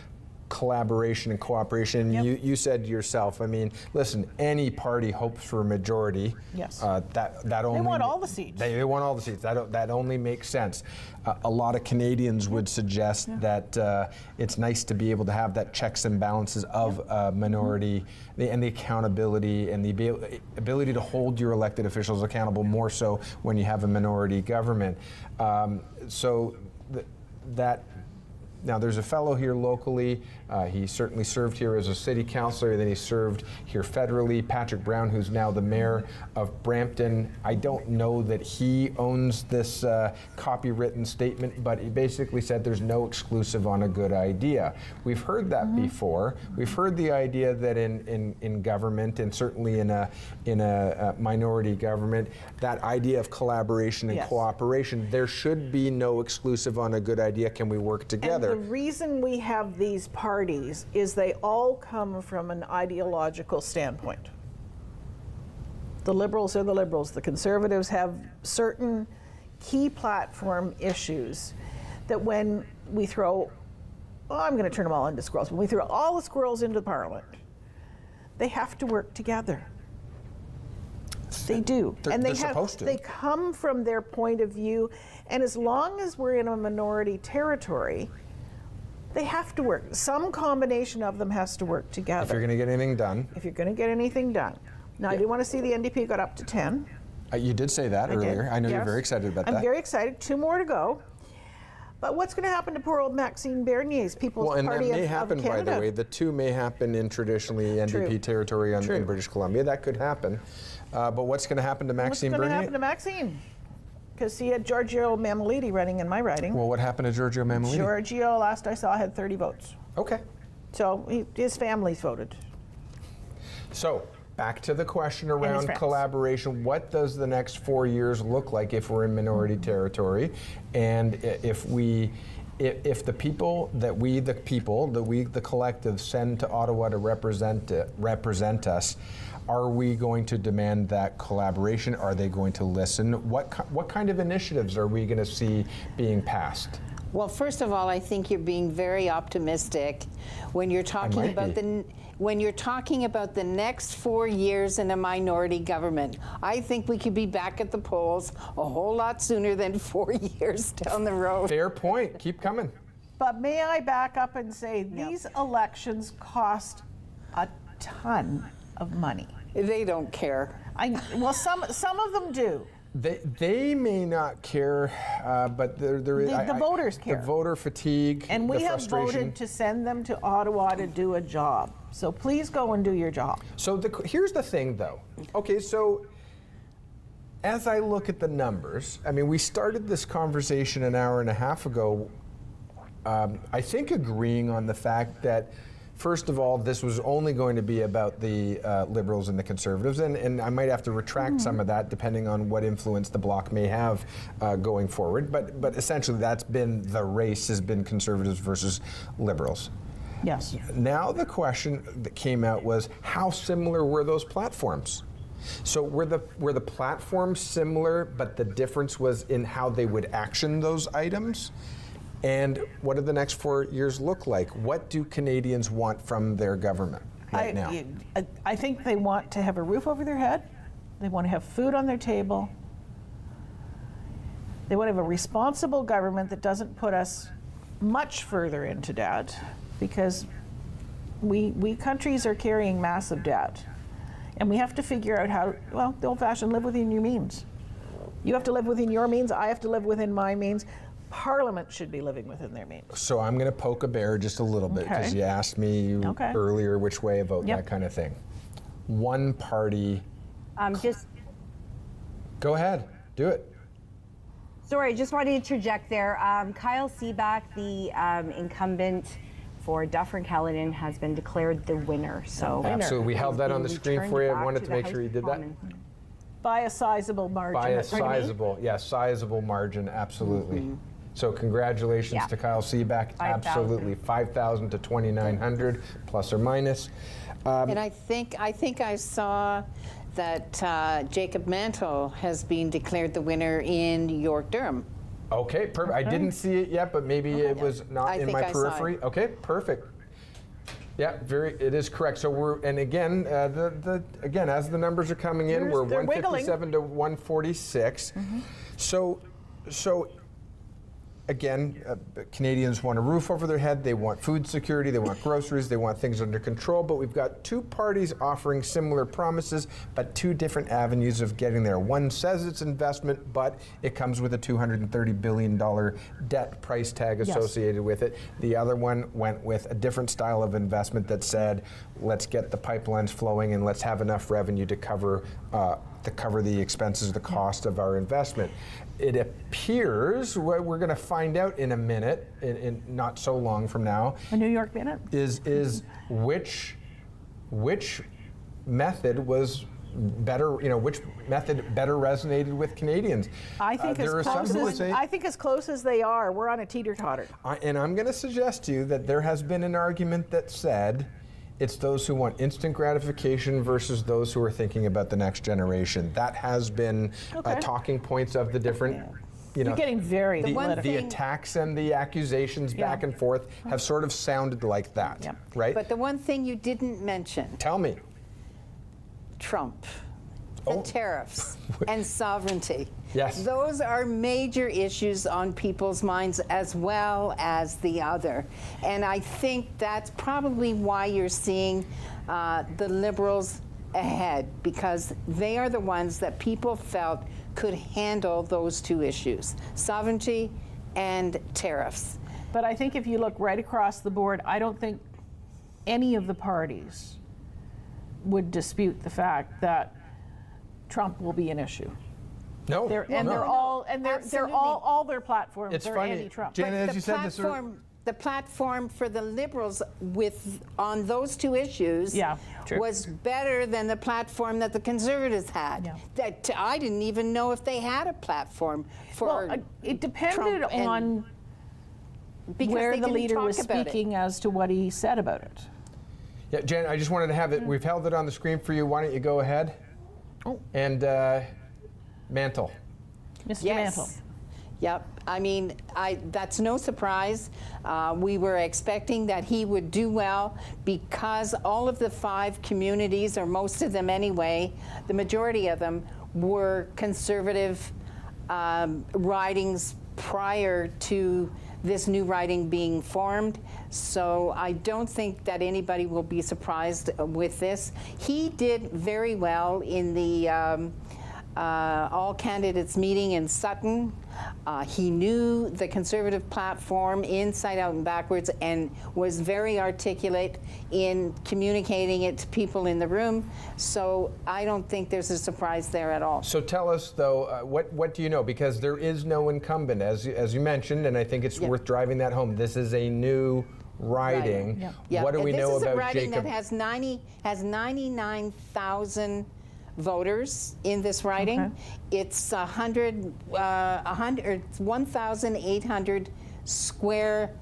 collaboration and cooperation. Yep. You said yourself, I mean, listen, any party hopes for a majority. Yes. That only, they want all the seats. They want all the seats. That only makes sense. A lot of Canadians would suggest that it's nice to be able to have that checks and balances of minority and the accountability and the ability to hold your elected officials accountable, more so when you have a minority government. Now, there's a fellow here locally. He certainly served here as a city councillor, then he served here federally, Patrick Brown, who's now the mayor of Brampton. I don't know that he owns this copywritten statement, but he basically said there's no exclusive on a good idea. We've heard that before. We've heard the idea that in government, and certainly in a minority government, that idea of collaboration and cooperation, there should be no exclusive on a good idea. Can we work together? And the reason we have these parties is they all come from an ideological standpoint. The Liberals are the Liberals. The Conservatives have certain key platform issues that when we throw, I'm going to turn them all into squirrels, when we throw all the squirrels into Parliament, they have to work together. They do. They're supposed to. They come from their point of view, and as long as we're in a minority territory, they have to work. Some combination of them has to work together. If you're going to get anything done. If you're going to get anything done. Now, I do want to see the NDP got up to 10. You did say that earlier. I know you're very excited about that. I'm very excited. 2 more to go. But what's going to happen to poor old Maxime Bernier's People's Well, and Party that may of happen, by Canada? the way. The two may happen in traditionally NDP True. territory True. in British Columbia. That could happen. But what's going to happen to What's Maxime going to Bernier? happen to Maxime? Because he had Giorgio Mammoliti running in my riding. Well, what happened to Giorgio Mammoliti? Giorgio, last I saw, had 30 votes. Okay. So his family's voted. So back to the question around friends. collaboration. What does the next 4 years look like if we're in minority territory, and if the people that we the collective send to Ottawa to represent us, are we going to demand that collaboration? Are they going to listen? What kind of initiatives are we going to see being passed? Well, first of all, I think you're being very optimistic when you're talking about the next 4 years in a minority government. I think we could be back at the polls a whole lot sooner than 4 years down the road. Fair point. Keep coming. But may I back up and say these elections cost a ton of money. They don't care. Well, some of them do. They may not care, but there is The voters care. The voter fatigue, And we the have frustration. voted to send them to Ottawa to do a job. So please go and do your job. So here's the thing, though. Okay, so as I look at the numbers, I mean, we started this conversation an hour and a half ago, I think agreeing on the fact that, first of all, this was only going to be about the Liberals and the Conservatives, and I might have to retract some of that depending on what influence the Bloc may have going forward. But essentially, that's been the race, has been Conservatives versus Liberals. Yes. Now the question that came out was, how similar were those platforms? So were the platforms similar, but the difference was in how they would action those items? And what do the next 4 years look like? What do Canadians want from their government right now? I think they want to have a roof over their head. They want to have food on their table. They want to have a responsible government that doesn't put us much further into debt, because we countries are carrying massive debt. And we have to figure out how, well, the old-fashioned live within your means. You have to live within your means. I have to live within my means. Parliament should be living within their means. So I'm going to poke a bear just a little bit, because Okay. you asked me earlier which way about Yep. that kind of thing. One party. Just Go ahead, do it. sorry, just wanted to interject there. Kyle Seaback, the incumbent for Dufferin-Caledon, has been declared the winner. So Absolutely, we held that on the He's screen been for you. I returned wanted back to make the sure you House did of that. Commons. By a sizable margin. By a Pardon me? sizable margin, absolutely. So congratulations Yeah. to Kyle Seaback. 5,000. Absolutely, 5,000 to 2,900, plus or minus. And I think I saw that Jacob Mantle has been declared the winner in York-Durham. Okay, perfect. I didn't see it yet, but maybe it was not I in think my I saw periphery. it. Okay, perfect. Yeah, it is correct. So again, again, as the numbers are coming in, we're They're 157 to 146. So again, Canadians want a roof over their head, they want food security, they want groceries, they want things under control, but we've got two parties offering similar promises, but two different avenues of getting there. One says it's investment, but it comes with a $230 billion debt price tag associated with it. The other one went with a different style of investment that said, let's get the pipelines flowing and let's have enough revenue to cover the expenses, the cost of our investment. It appears, what we're going to find out in a minute, in not so long from now, A New York minute? is which method was better, which method better resonated with Canadians. I think there are some who would say, as close as they are, we're on a teeter-totter. and I'm going to suggest to you that there has been an argument that said it's those who want instant gratification versus those who are thinking about the next generation. That has been talking points of the different, You're getting very the political. attacks and the accusations back and forth have sort of sounded like that, right? But the one thing you didn't mention, Tell me. Trump, the tariffs, and sovereignty. Yes. Those are major issues on people's minds as well as the other. And I think that's probably why you're seeing the Liberals ahead, because they are the ones that people felt could handle those two issues, sovereignty and tariffs. But I think if you look right across the board, I don't think any of the parties would dispute the fact that Trump will be an issue. No, They're Absolutely. all their platforms It's are funny, anti-Trump. Janet, as you said, The platform for the Liberals on those two issues Yeah, true. was better than the platform that the Conservatives had. Yeah. That I didn't even know if they had a platform for Well, it depended Trump and- on because where they the didn't leader talk was about it. speaking as to what he said about it. Yeah, Jen, I just wanted to have it. We've held it on the screen for you. Why don't you go ahead? Oh. And Mantle. Mr. Yes. Mantle. Yep. I mean, that's no surprise. We were expecting that he would do well because all of the 5 communities, or most of them anyway, the majority of them were conservative ridings prior to this new riding being formed. So I don't think that anybody will be surprised with this. He did very well in the all candidates meeting in Sutton. He knew the Conservative platform inside out and backwards and was very articulate in communicating it to people in the room. So I don't think there's a surprise there at all. So tell us, though, what do you know? Because there is no incumbent, as you mentioned, and I think it's worth driving that home. This is a new riding. Yeah. What do we know This is a about riding Jacob? that has 99,000 voters in this riding. Okay. It's 1,800 square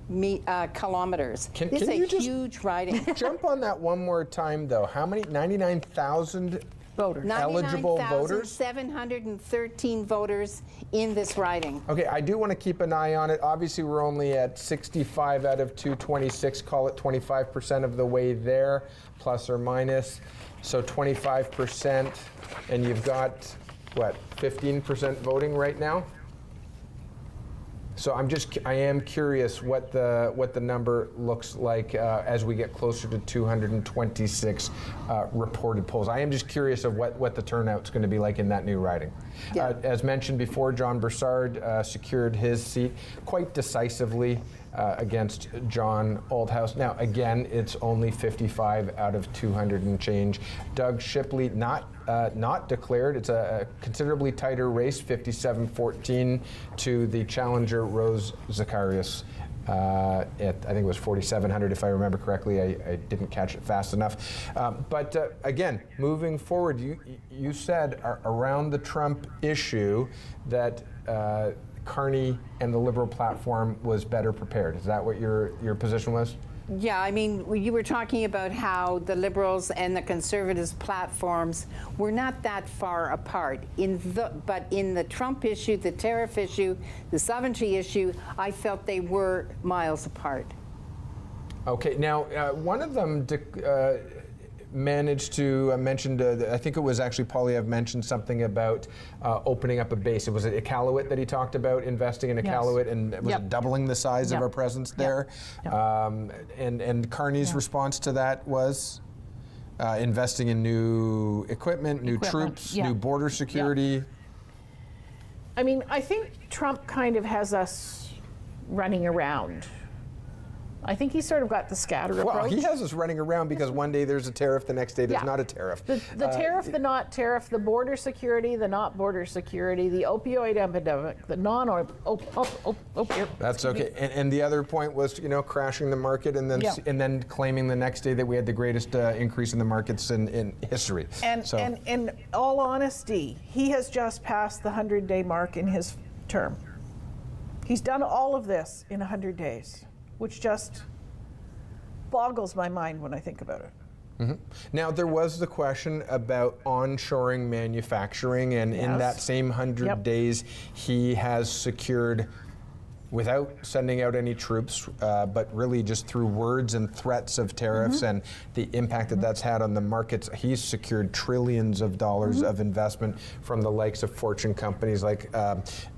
kilometers. It's can you a just huge riding. Jump on that one more time, though. How many? 99,000 Voters. eligible voters? 713 voters in this riding. Okay, I do want to keep an eye on it. Obviously, we're only at 65 out of 226, call it 25% of the way there, plus or minus. So 25%, and you've got, what, 15% voting right now? So I am curious what the number looks like as we get closer to 226 reported polls. I am just curious of what the turnout's going to be like in that new riding. Yeah. As mentioned before, John Broussard secured his seat quite decisively against John Oldhouse. Now, again, it's only 55 out of 200 and change. Doug Shipley not declared. It's a considerably tighter race, 57-14 to the challenger Rose Zacharias. I think it was 4,700 if I remember correctly. I didn't catch it fast enough. But again, moving forward, you said around the Trump issue that Carney and the Liberal platform was better prepared. Is that what your position was? Yeah, I mean, you were talking about how the Liberals and the Conservatives platforms were not that far apart. But in the Trump issue, the tariff issue, the sovereignty issue, I felt they were miles apart. Okay, now one of them managed to mention, I think it was actually Poilievre mentioned something about opening up a base. Was it Iqaluit that he talked about, investing in Iqaluit, and was it doubling the size of our presence there? And Carney's response to that was investing in new equipment, new troops, new border security. I mean, I think Trump kind of has us running around. I think he's sort of got the scatter approach. Well, he has us running around because one day there's a tariff, the next day there's not a tariff. The tariff, the not tariff, the border security, the not border security, the opioid epidemic, the non-opioid. That's okay. And the other point was, crashing the market and then claiming the next day that we had the greatest increase in the markets in history. And in all honesty, he has just passed the 100-day mark in his term. He's done all of this in 100 days. Which just boggles my mind when I think about it. Mm-hmm. Now, there was the question about onshoring manufacturing, and in that same 100 days, he has secured, without sending out any troops, but really just through words and threats of tariffs and the impact that that's had on the markets, he's secured trillions of dollars of investment from the likes of Fortune companies like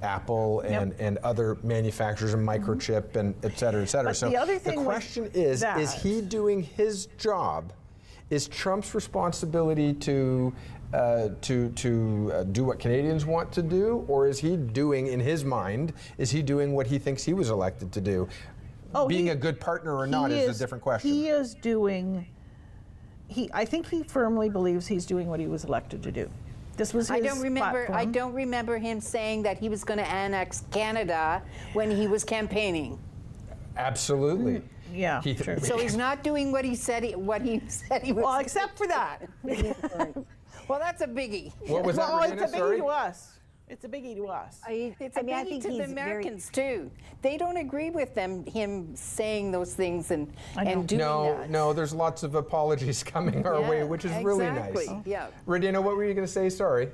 Apple and other manufacturers and microchip and et cetera, et cetera. But so the other thing the question is he doing his job is Trump's responsibility to do what Canadians want to do, or is he doing, in his mind, is he doing what he thinks he was elected to do? Being a good partner or not is a different question. He is doing. I think he firmly believes he's doing what he was elected to do. This was his platform. I don't remember him saying that he was going to annex Canada when he was campaigning. Absolutely. Yeah, sure. So he's not doing what he said he was. Well, except for that. Well, that's a biggie. What was that, Well, Regina? it's a biggie to us. It's a biggie to us. It's a biggie to the Americans too. They don't agree with him saying those things and doing that. No, there's lots of apologies coming our way, which is really nice. Yeah. Regina, what were you going to say? Sorry.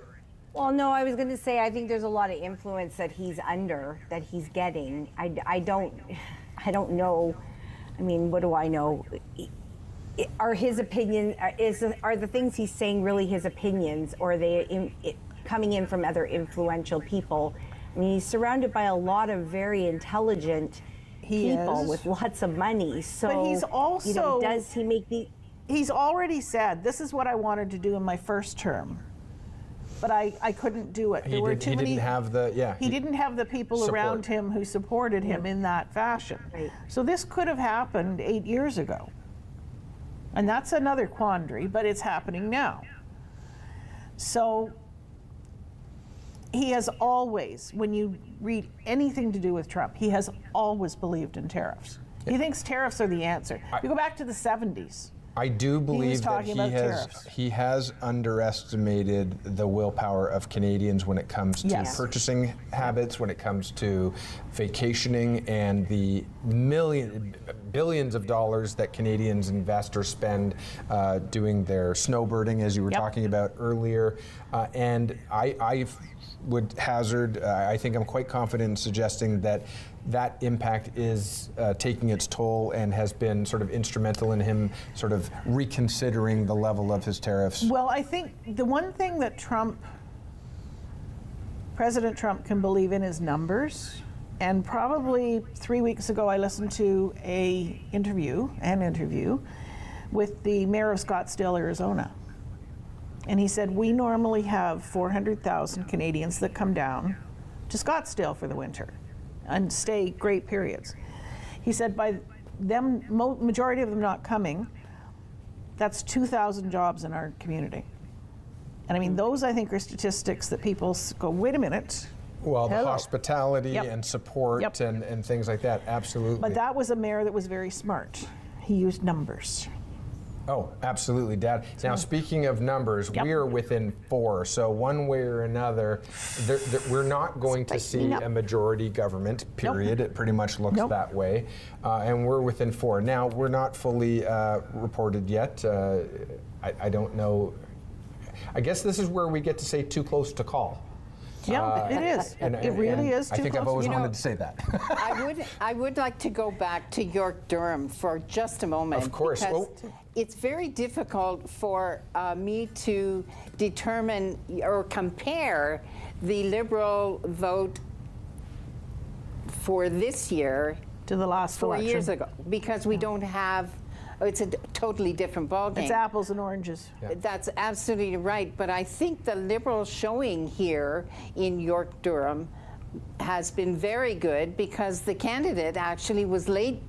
Well, no, I was going to say I think there's a lot of influence that he's under, that he's getting. I don't know. I mean, what do I know? Are his opinions, are the things he's saying really his opinions, or are they coming in from other influential people? I mean, he's surrounded by a lot of very intelligent people with lots of money. So, but he's also, does he make the... He's already said, this is what I wanted to do in my first term, but I couldn't do it. There were too many. He didn't have the, He didn't have the people support around him who supported him in that fashion. Right. So this could have happened 8 years ago. And that's another quandary, but it's happening now. So he has always, when you read anything to do with Trump, he has always believed in tariffs. He thinks tariffs are the answer. You go back to the 70s. I do believe that tariffs. he has underestimated the willpower of Canadians when it comes to purchasing habits, when it comes to vacationing, and the billions of dollars that Canadians invest or spend doing their snowbirding, as you were talking about earlier. And I would hazard, I think I'm quite confident in suggesting that that impact is taking its toll and has been sort of instrumental in him sort of reconsidering the level of his tariffs. Well, I think the one thing that President Trump can believe in is numbers. And probably 3 weeks ago, I listened to an interview with the mayor of Scottsdale, Arizona. And he said, we normally have 400,000 Canadians that come down to Scottsdale for the winter and stay great periods. He said by them, majority of them not coming, that's 2,000 jobs in our community. And I mean, those I think are statistics that people go, wait a minute. Well, the hospitality and support and things like that, absolutely. But that was a mayor that was very smart. He used numbers. Oh, absolutely, Dad. Now, speaking of numbers, we are within 4. So one way or another, we're not going to see a majority government, period. It pretty much looks that way. And we're within 4. Now, we're not fully reported yet. I don't know. I guess this is where we get to say too close to call. Yeah, it is. It really is too close. I think I've always wanted to say that. I would like to go back to York-Durham for just a moment. Of course. Because it's very difficult for me to determine or compare the Liberal vote for this year to the last 4 election. years ago, because we don't have. It's a totally different ballgame. It's apples and oranges. Yeah. That's absolutely right. But I think the Liberal showing here in York-Durham has been very good, because the candidate actually was late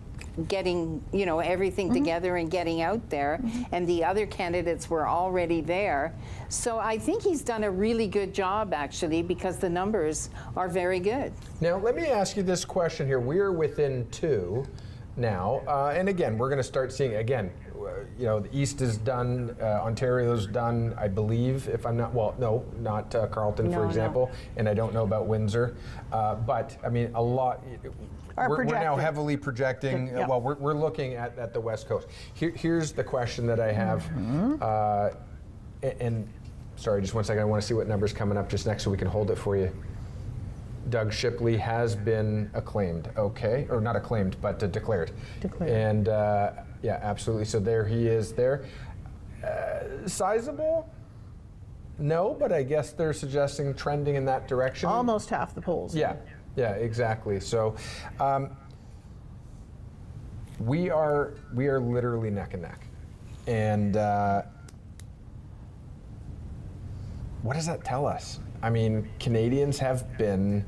getting everything together and getting out there, and the other candidates were already there. So I think he's done a really good job, actually, because the numbers are very good. Now, let me ask you this question here. We are within 2 now, and again, we're going to start seeing, again, the East is done, Ontario's done, I believe, if I'm not, well, no, not Carleton, for example, and I don't know about Windsor, but, I mean, a lot, we're now heavily projecting, well, we're looking at the West Coast. Here's the question that I have, and sorry, just one second, I want to see what number's coming up just next so we can hold it for you. Doug Shipley has been acclaimed, okay, or not acclaimed, but declared. And yeah, absolutely. So there he is there. Sizable? No, but I guess they're suggesting trending in that direction. Almost half the polls. Yeah, exactly. So we are literally neck and neck. And what does that tell us? I mean, Canadians have been,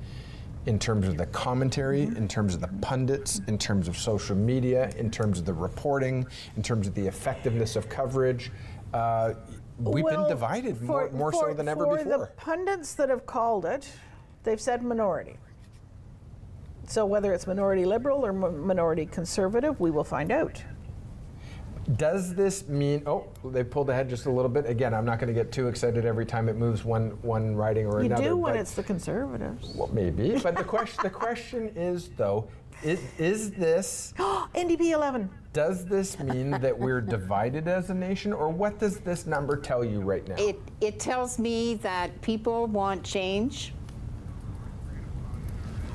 in terms of the commentary, in terms of the pundits, in terms of social media, in terms of the reporting, in terms of the effectiveness of coverage, we've been divided more so than ever before. For the pundits that have called it, they've said minority. So whether it's minority liberal or minority conservative, we will find out. Does this mean, oh, they pulled ahead just a little bit. Again, I'm not going to get too excited every time it moves one riding or another. You do when it's the conservatives. Well, maybe. But the question is, though, is this... NDP 11. Does this mean that we're divided as a nation, or what does this number tell you right now? It tells me that people want change.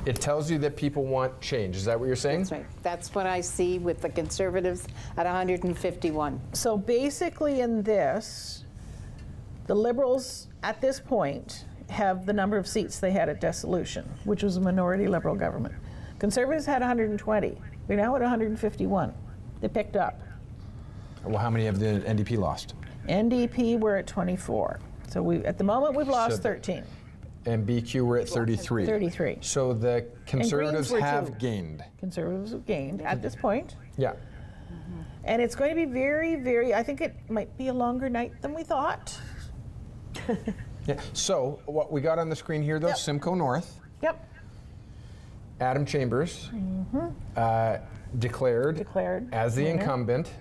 It tells you that people want change. Is that what you're saying? That's right. That's what I see with the Conservatives at 151. So basically in this, the Liberals at this point have the number of seats they had at dissolution, which was a minority Liberal government. Conservatives had 120. We're now at 151. They picked up. Well, how many have the NDP lost? NDP, we're at 24. So at the moment, we've lost 13. And BQ, we're at 33. 33. So the Conservatives were have too. gained. Conservatives have gained at this point. Yeah. And it's going to be very, very, I think it might be a longer night than we thought. Yeah. So what we got on the screen here, though, Yep. Simcoe North. Yep. Adam Chambers declared as the winner. incumbent.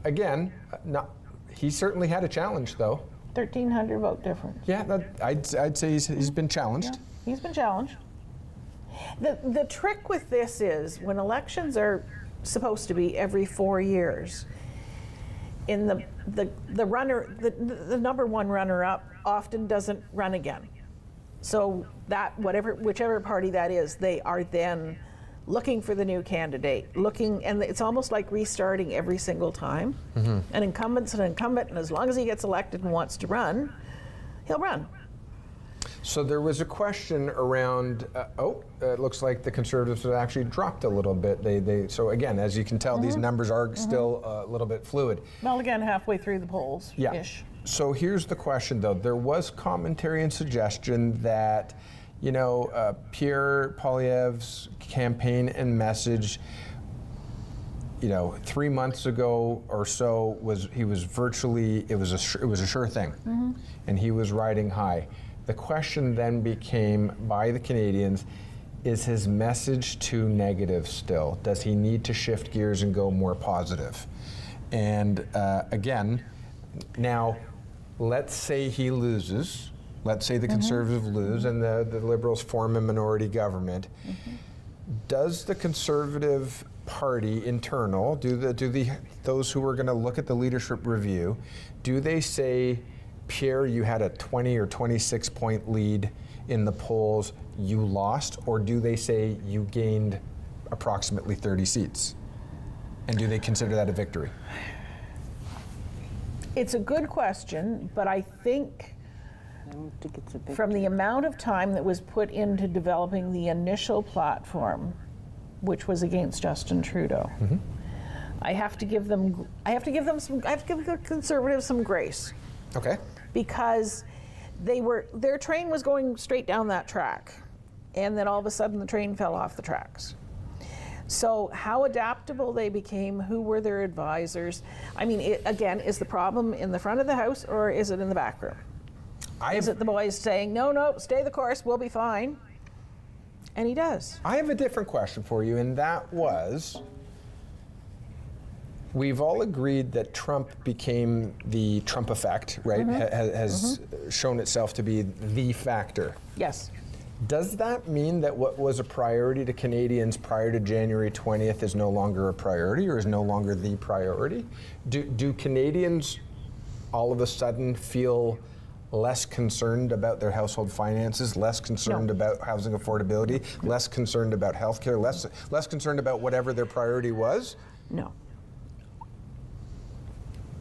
Again, he certainly had a challenge, though. 1,300 vote difference. Yeah, I'd say he's been challenged. Yeah, he's been challenged. The trick with this is when elections are supposed to be every 4 years, in the runner, the number one runner-up often doesn't run again. So that whichever party that is, they are then looking for the new candidate, and it's almost like restarting every single time. An incumbent's an incumbent, and as long as he gets elected and wants to run, he'll run. So there was a question around, it looks like the Conservatives have actually dropped a little bit. So again, as you can tell, these numbers are still a little bit fluid. Well, again, halfway through the polls, Yeah. So here's the question, though. There was commentary and suggestion that, Pierre Poilievre's campaign and message, 3 months ago or so it was a sure thing, and he was riding high. The question then became by the Canadians, is his message too negative still? Does he need to shift gears and go more positive? And again, now let's say he loses. Let's say the Conservatives lose and the Liberals form a minority government. Does the Conservative Party internal, those who are going to look at the leadership review, do they say, Pierre, you had a 20 or 26 point lead in the polls, you lost, or do they say you gained approximately 30 seats? And do they consider that a victory? It's a good question, but I think from the amount of time that was put into developing the initial platform, which was against Justin Trudeau, I have to give the Conservatives some grace. Okay. Because their train was going straight down that track, and then all of a sudden the train fell off the tracks. So how adaptable they became, who were their advisors? I mean, again, is the problem in the front of the house or is it in the back room? Is it the boys saying, no, stay the course, we'll be fine? And he does. I have a different question for you, and that was, we've all agreed that Trump became the Trump effect, right? Has shown itself to be the factor. Yes. Does that mean that what was a priority to Canadians prior to January 20th is no longer a priority or is no longer the priority? Do Canadians all of a sudden feel less concerned about their household finances, less concerned about housing affordability, less concerned about healthcare, less concerned about whatever their priority was? No.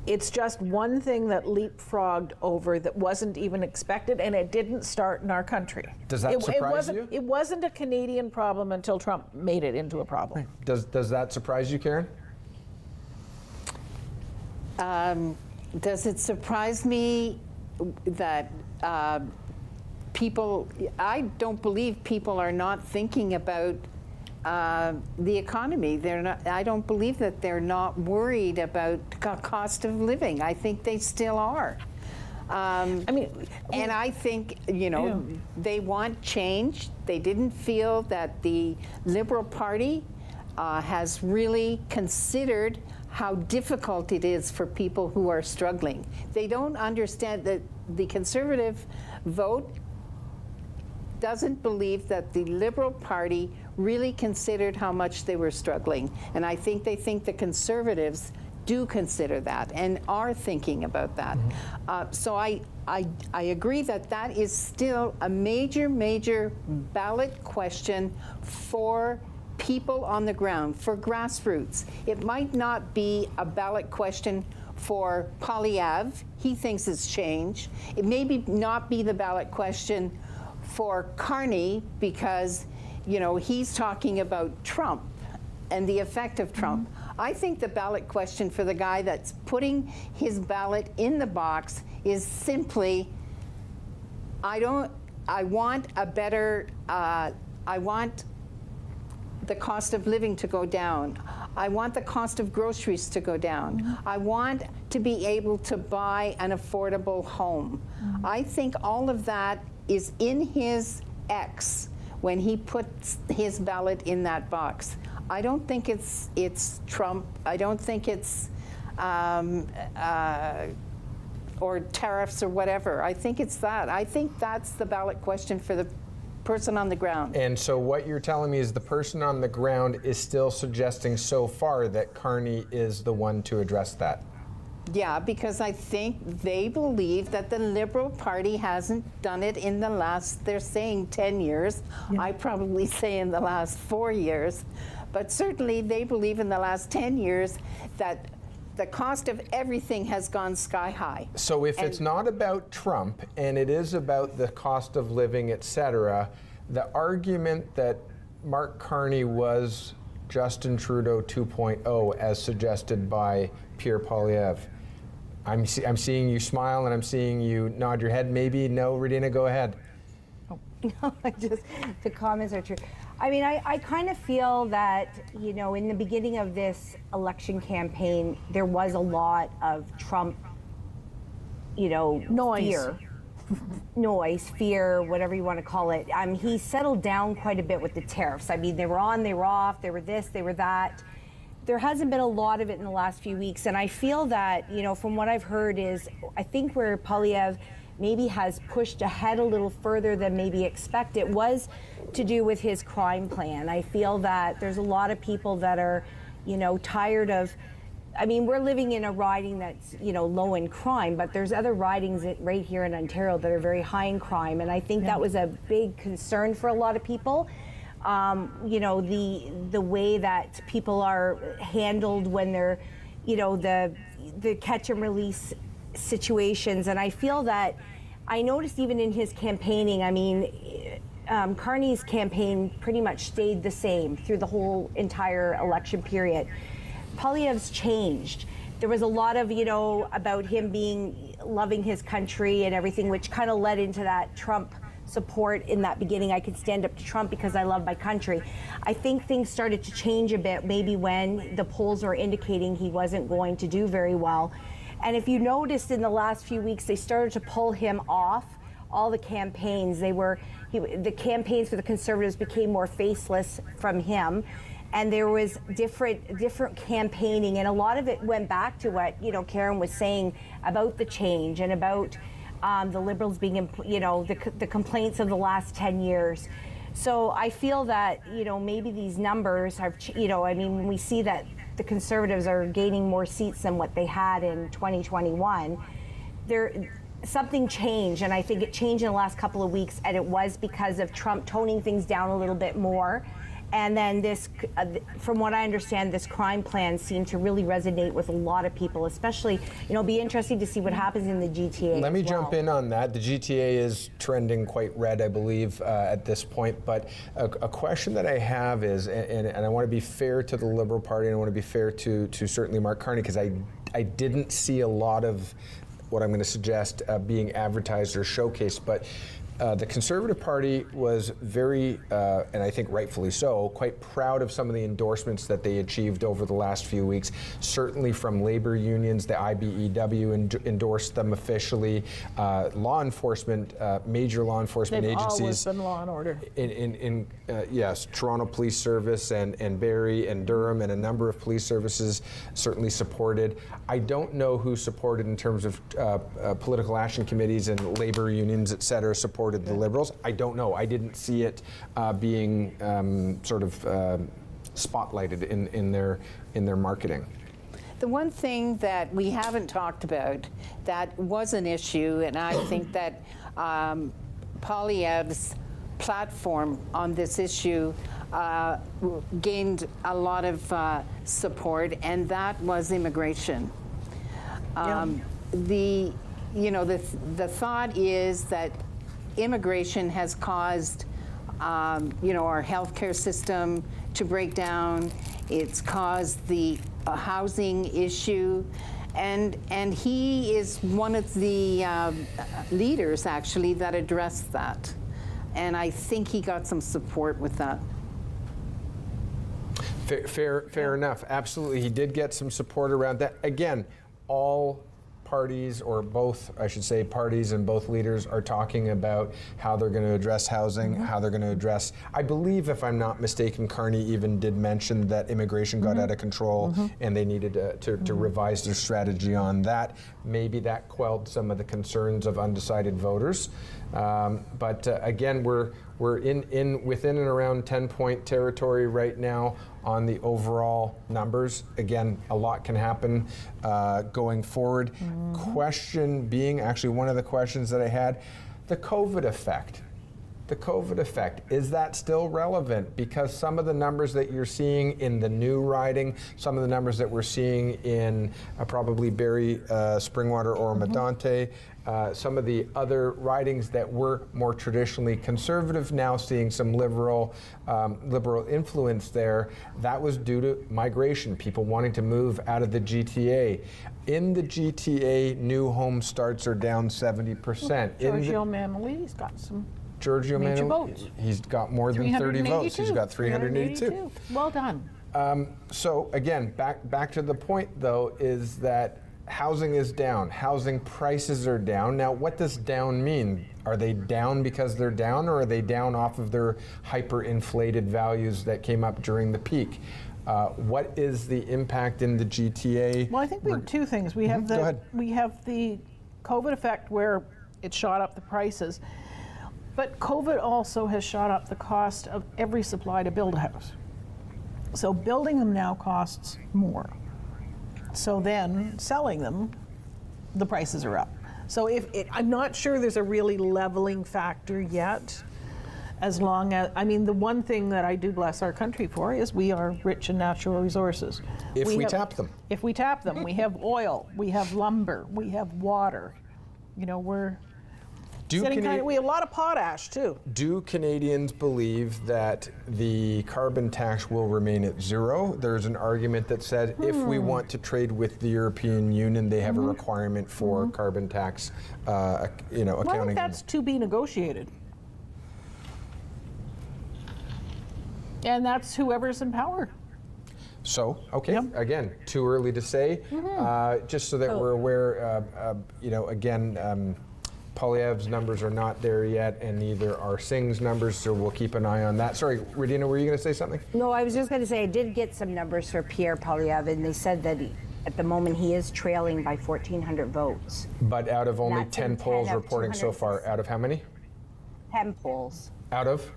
It's just one thing that leapfrogged over that wasn't even expected, and it didn't start in our country. Does that surprise you? It wasn't a Canadian problem until Trump made it into a problem. Does that surprise you, Karen? Does it surprise me that I don't believe people are not thinking about the economy. I don't believe that they're not worried about cost of living. I think they still are. And I think, they want change. They didn't feel that the Liberal Party has really considered how difficult it is for people who are struggling. They don't understand that the Conservative vote doesn't believe that the Liberal Party really considered how much they were struggling. And I think they think the Conservatives do consider that and are thinking about that. So I agree that that is still a major, major ballot question for people on the ground, for grassroots. It might not be a ballot question for Poilievre. He thinks it's change. It may not be the ballot question for Carney because, he's talking about Trump and the effect of Trump. I think the ballot question for the guy that's putting his ballot in the box is simply, I want the cost of living to go down. I want the cost of groceries to go down. I want to be able to buy an affordable home. I think all of that is in his X when he puts his ballot in that box. I don't think it's Trump. I don't think it's or tariffs or whatever. I think it's that. I think that's the ballot question for the person on the ground. And so what you're telling me is the person on the ground is still suggesting so far that Carney is the one to address that. Yeah, because I think they believe that the Liberal Party hasn't done it in the last, they're saying 10 years. Yeah. I probably say in the last 4 years. But certainly they believe in the last 10 years that the cost of everything has gone sky high. So if it's not about Trump and it is about the cost of living, et cetera, the argument that Mark Carney was Justin Trudeau 2.0 as suggested by Pierre Poilievre, I'm seeing you smile and I'm seeing you nod your head. Maybe no, Radina, go ahead. Oh, no, the comments are true. I mean, I kind of feel that, in the beginning of this election campaign, there was a lot of Trump, noise, fear, whatever you want to call it. He settled down quite a bit with the tariffs. I mean, they were on, they were off, they were this, they were that. There hasn't been a lot of it in the last few weeks. And I feel that, from what I've heard is, I think where Poilievre maybe has pushed ahead a little further than maybe expected was to do with his crime plan. I feel that there's a lot of people that are, tired of, we're living in a riding that's, low in crime, but there's other ridings right here in Ontario that are very high in crime. And I think that was a big concern for a lot of people. The way that people are handled when they're, the catch and release situations. And I feel that I noticed even in his campaigning, Carney's campaign pretty much stayed the same through the whole entire election period. Poilievre's changed. There was a lot of, about him loving his country and everything, which kind of led into that Trump support in that beginning. I could stand up to Trump because I love my country. I think things started to change a bit, maybe when the polls were indicating he wasn't going to do very well. And if you noticed in the last few weeks, they started to pull him off all the campaigns. The campaigns for the Conservatives became more faceless from him. And there was different campaigning, and a lot of it went back to what Karen was saying about the change and about the Liberals being, the complaints of the last 10 years. So I feel that maybe these numbers have, when we see that the Conservatives are gaining more seats than what they had in 2021, something changed, and I think it changed in the last couple of weeks, and it was because of Trump toning things down a little bit more. And then this, from what I understand, this crime plan seemed to really resonate with a lot of people, especially, it'll be interesting to see what happens in the GTA. Let me jump in on that. The GTA is trending quite red, I believe, at this point. But a question that I have is, and I want to be fair to the Liberal Party, and I want to be fair to certainly Mark Carney, because I I didn't see a lot of what I'm going to suggest being advertised or showcased, but the Conservative Party was very, and I think rightfully so, quite proud of some of the endorsements that they achieved over the last few weeks. Certainly from labor unions, the IBEW endorsed them officially. Law enforcement, major law enforcement They've agencies. always been law and order. Yes, Toronto Police Service and Barrie and Durham and a number of police services certainly supported. I don't know who supported in terms of political action committees and labor unions, et cetera, supported the Liberals. I don't know. I didn't see it being sort of spotlighted in their marketing. The one thing that we haven't talked about that was an issue, and I think that Poilievre's platform on this issue gained a lot of support, and that was immigration. The thought is that immigration has caused our healthcare system to break down. It's caused the housing issue, and he is one of the leaders actually that addressed that, and I think he got some support with that. Fair enough. Absolutely, he did get some support around that. Again, all parties, or both, I should say, parties and both leaders are talking about how they're going to address housing, how they're going to address, I believe, if I'm not mistaken, Carney even did mention that immigration got out of control and they needed to revise their strategy on that. Maybe that quelled some of the concerns of undecided voters. But again, we're within and around 10-point territory right now on the overall numbers. Again, a lot can happen going forward. Question being, actually one of the questions that I had, the COVID effect. The COVID effect, is that still relevant? Because some of the numbers that you're seeing in the new riding, some of the numbers that we're seeing in probably Barrie, Springwater, or Medante, some of the other ridings that were more traditionally conservative, now seeing some liberal influence there. That was due to migration, people wanting to move out of the GTA. In the GTA, new home starts are down 70%. Giorgio Mamali's got some Giorgio major Manuel, votes. he's got more than 30 votes. He's got 382. Well done. So again, back to the point though, is that housing is down. Housing prices are down. Now, what does down mean? Are they down because they're down, or are they down off of their hyperinflated values that came up during the peak? What is the impact in the GTA? Well, I think we have two things. We have we have the COVID effect where it shot up the prices. But COVID also has shot up the cost of every supply to build a house. So building them now costs more. So then selling them, the prices are up. So I'm not sure there's a really leveling factor yet. As long as, I mean, the one thing that I do bless our country for is we are rich in natural resources. If we tap them. If we tap them. We have oil, we have lumber, we have water. You know, we have a lot of potash too. Do Canadians believe that the carbon tax will remain at zero? There's an argument that said if we want to trade with the European Union, they have a requirement for carbon tax, accounting. Well, I think that's to be negotiated. And that's whoever's in power. So, okay, again, too early to say. Just so that we're aware, again, Poilievre's numbers are not there yet, and neither are Singh's numbers, so we'll keep an eye on that. Sorry, Radina, were you going to say something? No, I was just going to say I did get some numbers for Pierre Poilievre, and they said that at the moment he is trailing by 1,400 votes. But out of only That's 10 polls reporting so far, out of how many? 10 polls. Out of?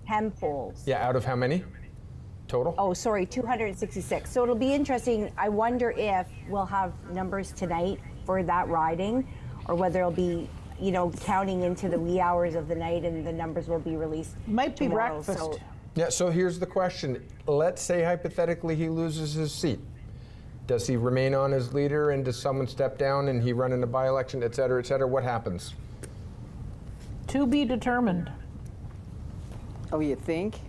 10 polls. Yeah, out of how many? Total? Oh, sorry, 266. So it'll be interesting. I wonder if we'll have numbers tonight for that riding, or whether it'll be, counting into the wee hours of the night and the numbers will be released Might be tomorrow. breakfast. Yeah, so here's the question. Let's say hypothetically he loses his seat. Does he remain on as leader, and does someone step down and he run in a by-election, et cetera, et cetera? What happens? To be determined. Oh, you think?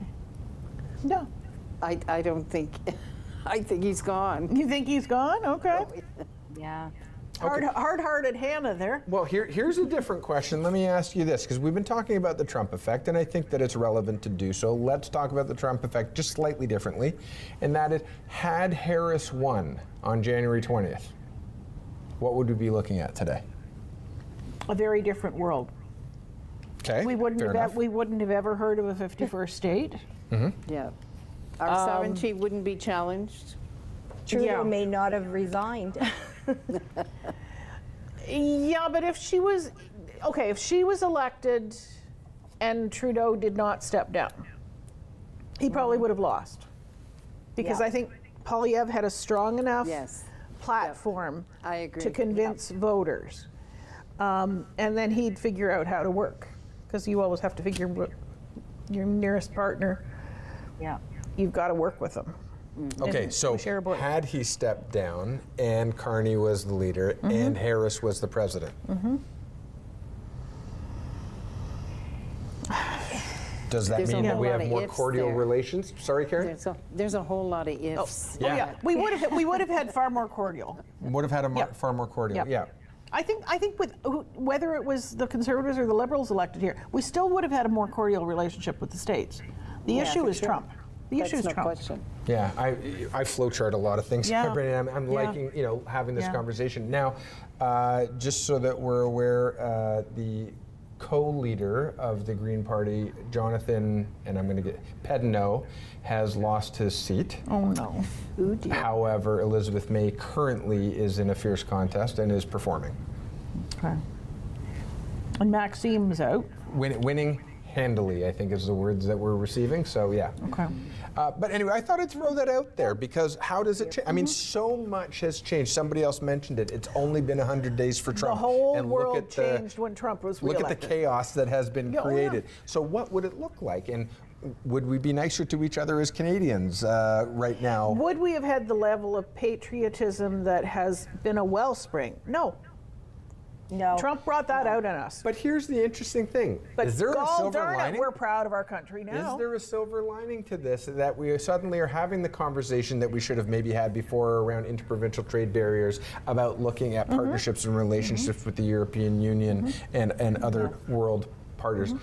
No. I don't think. I think he's gone. You think he's gone? Okay. Yeah. Hard-hearted Hannah there. Well, here's a different question. Let me ask you this, because we've been talking about the Trump effect, and I think that it's relevant to do so. Let's talk about the Trump effect just slightly differently, and that is, had Harris won on January 20th, what would we be looking at today? A very different world. Okay, We wouldn't fair enough. we wouldn't have ever heard of a 51st state. Yeah. Our sovereignty wouldn't be challenged. Trudeau Yeah. may not have resigned. Yeah, but if she was elected and Trudeau did not step down, he probably would have lost. Because Yeah. I think Polyev had a strong enough Yes. platform I agree. to convince voters. And then he'd figure out how to work. Because you always have to figure your nearest partner, Yeah. you've got to work with them. Okay, And so share a board. had he stepped down and Carney was the leader and Harris was the president, does that There's a mean that whole we lot have of more ifs cordial there. relations? Sorry, Karen? There's a whole lot of ifs. Oh yeah, we would have had far more cordial. Would have had a Yeah. far more cordial. Yeah. Yeah. I think with whether it was the Conservatives or the Liberals elected here, we still would have had a more cordial relationship with the states. The Yeah, issue for is sure. Trump. The issue is That's no Trump. question. Yeah, I flowchart a lot of things. Yeah. Brittany, I'm Yeah. liking having this Yeah. conversation now. Just so that we're aware, the co-leader of the Green Party, Jonathan, and I'm going to get Pedno, has lost his seat. Oh no. Ooh, dear. However, Elizabeth May currently is in a fierce contest and is performing, Okay. And Maxime's out. winning handily, I think is the words that we're receiving. So yeah. Okay. But anyway, I thought I'd throw that out there because how does it change? I mean, so much has changed. Somebody else mentioned it. It's only been 100 days for Trump. The whole And look world at the- changed when Trump was Look reelected. at the chaos that has been Yeah, oh, yeah. created. So what would it look like? And would we be nicer to each other as Canadians right now? Would we have had the level of patriotism that has been a wellspring? No. No. Trump brought that out in us. But here's the interesting thing. But is there a gall silver darn it, lining? we're proud of our country now. Is there a silver lining to this that we suddenly are having the conversation that we should have maybe had before around interprovincial trade barriers about looking at partnerships and relationships with the European Union and other world partners,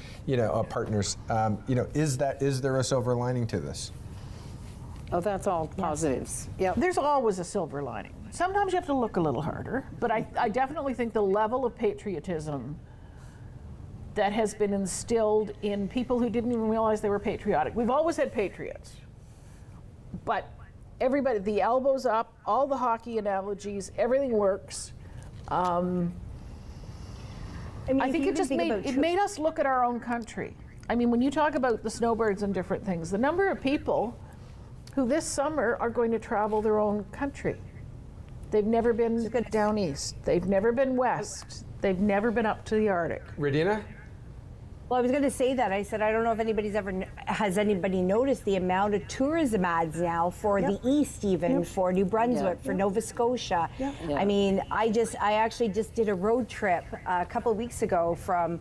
partners. Is there a silver lining to this? Oh, that's all positives. Yep. There's always a silver lining. Sometimes you have to look a little harder, but I definitely think the level of patriotism that has been instilled in people who didn't even realize they were patriotic. We've always had patriots, but everybody, the elbows up, all the hockey analogies, everything works. I think it just made us look at our own country. I mean, when you talk about the snowbirds and different things, the number of people who this summer are going to travel their own country. They've never been down east. They've never been west. They've never been up to the Arctic. Radina? Well, I was going to say that. I said, I don't know if has anybody noticed the amount of tourism ads now for the East, even for New Brunswick, for Nova Scotia. Yeah. I mean, I actually just did a road trip a couple of weeks ago from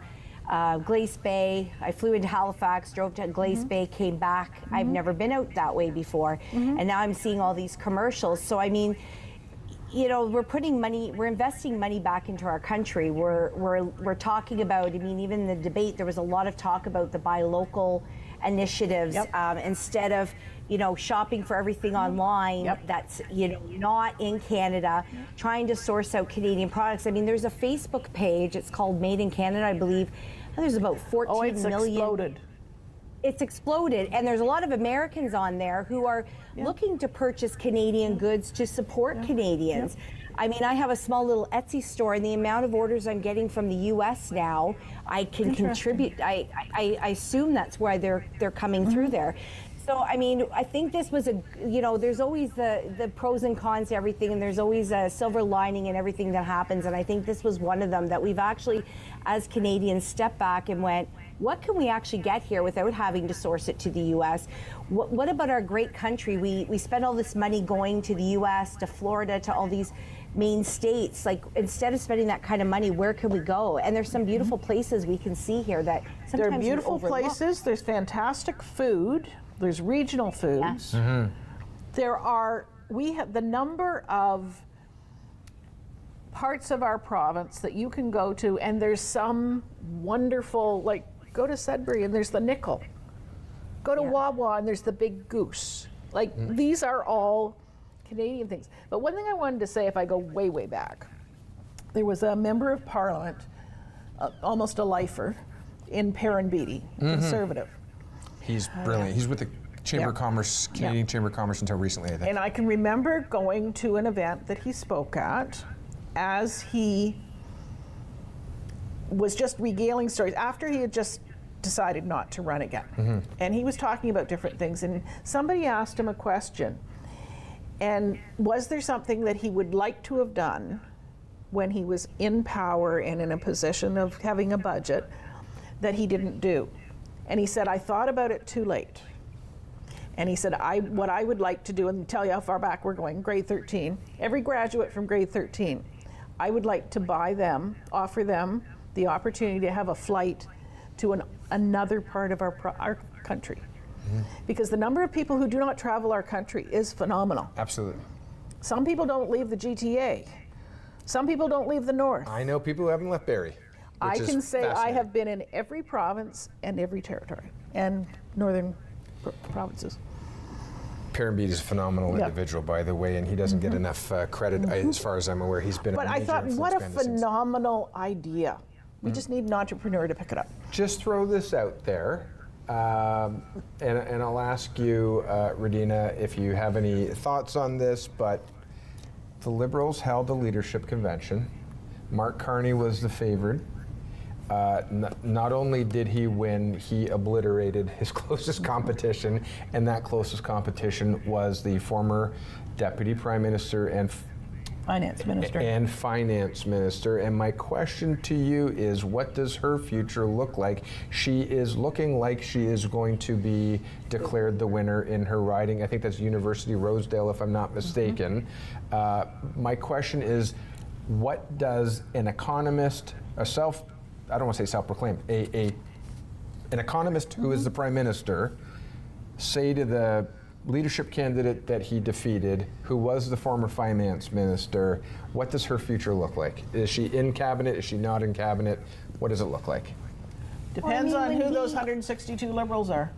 Glace Bay. I flew into Halifax, drove to Glace Bay, came back. I've never been out that way before. And now I'm seeing all these commercials. So, I mean, we're investing money back into our country. We're talking about, I mean, even in the debate, there was a lot of talk about the buy local initiatives instead of, shopping for everything online that's, not in Canada, trying to source out Canadian products. I mean, there's a Facebook page, it's called Made in Canada, I believe. And there's about 14 million. Exploded. It's exploded, and there's a lot of Americans on there who are looking to purchase Canadian goods to support Canadians. I mean, I have a small little Etsy store, and the amount of orders I'm getting from the U.S. now, I can contribute. I assume that's why they're coming through there. So, I mean, I think this was there's always the pros and cons to everything, and there's always a silver lining in everything that happens, and I think this was one of them that we've actually, as Canadians, stepped back and went, what can we actually get here without having to source it to the U.S.? What about our great country? We spend all this money going to the U.S., to Florida, to all these main states. Like, instead of spending that kind of money, where can we go? And there's some beautiful places we can see here that sometimes There are beautiful we overlook. places. There's fantastic food. There's regional foods. Yes. We have the number of, parts of our province that you can go to, and there's some wonderful, like, go to Sudbury and there's the nickel. Go to Wawa and there's the big goose. Like, these are all Canadian things. But one thing I wanted to say, if I go way, way back, there was a member of Parliament, almost a lifer, in Perrin-Beatty, Conservative. He's brilliant. He's with the Chamber of Commerce, Canadian Chamber of Commerce until recently, I think. And I can remember going to an event that he spoke at as he was just regaling stories after he had just decided not to run again. And he was talking about different things, and somebody asked him a question. And was there something that he would like to have done when he was in power and in a position of having a budget that he didn't do? And he said, I thought about it too late. And he said, what I would like to do, and tell you how far back we're going, grade 13, every graduate from grade 13, I would like to buy them, offer them the opportunity to have a flight to another part of our country. Because the number of people who do not travel our country is phenomenal. Absolutely. Some people don't leave the GTA. Some people don't leave the North. I know people who haven't left Barrie. I can say I have been in every province and every territory and northern provinces. Perrin-Beatty is a phenomenal individual, by the way, and he doesn't get enough credit, as far as I'm aware. He's been But a major I thought, what a influence behind the scenes. phenomenal idea. We just need an entrepreneur to pick it up. Just throw this out there, and I'll ask you, Radina, if you have any thoughts on this, but the Liberals held a leadership convention. Mark Carney was the favored. Not only did he win, he obliterated his closest competition, and that closest competition was the former Deputy Prime Minister and Finance Minister. And my question to you is, what does her future look like? She is looking like she is going to be declared the winner in her riding. I think that's University Rosedale, if I'm not mistaken. My question is, what does an economist, I don't want to say self-proclaimed, an economist who is the Prime Minister, say to the leadership candidate that he defeated, who was the former finance minister, what does her future look like? Is she in cabinet? Is she not in cabinet? What does it look like? Depends on who those 162 Liberals are.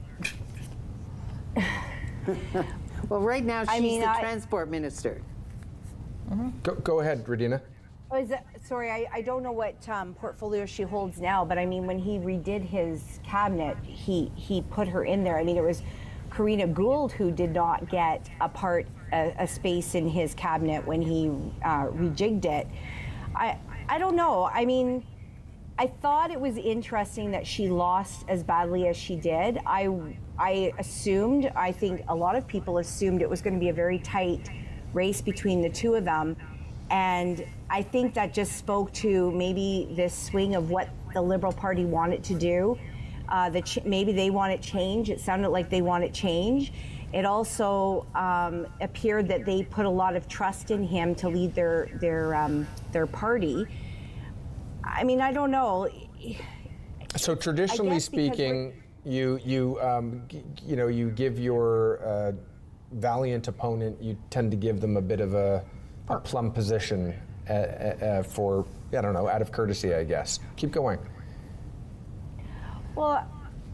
Well, right now she's the transport minister. Go ahead, Radina. Sorry, I don't know what portfolio she holds now, but I mean, when he redid his cabinet, he put her in there. I mean, it was Karina Gould who did not get a space in his cabinet when he rejigged it. I don't know. I mean, I thought it was interesting that she lost as badly as she did. I think a lot of people assumed it was going to be a very tight race between the two of them. And I think that just spoke to maybe this swing of what the Liberal Party wanted to do. Maybe they wanted change. It sounded like they wanted change. It also appeared that they put a lot of trust in him to lead their party. I mean, I don't know. So traditionally speaking, you give your valiant opponent, you tend to give them a bit of a plum position for, I don't know, out of courtesy, I guess. Keep going. Well,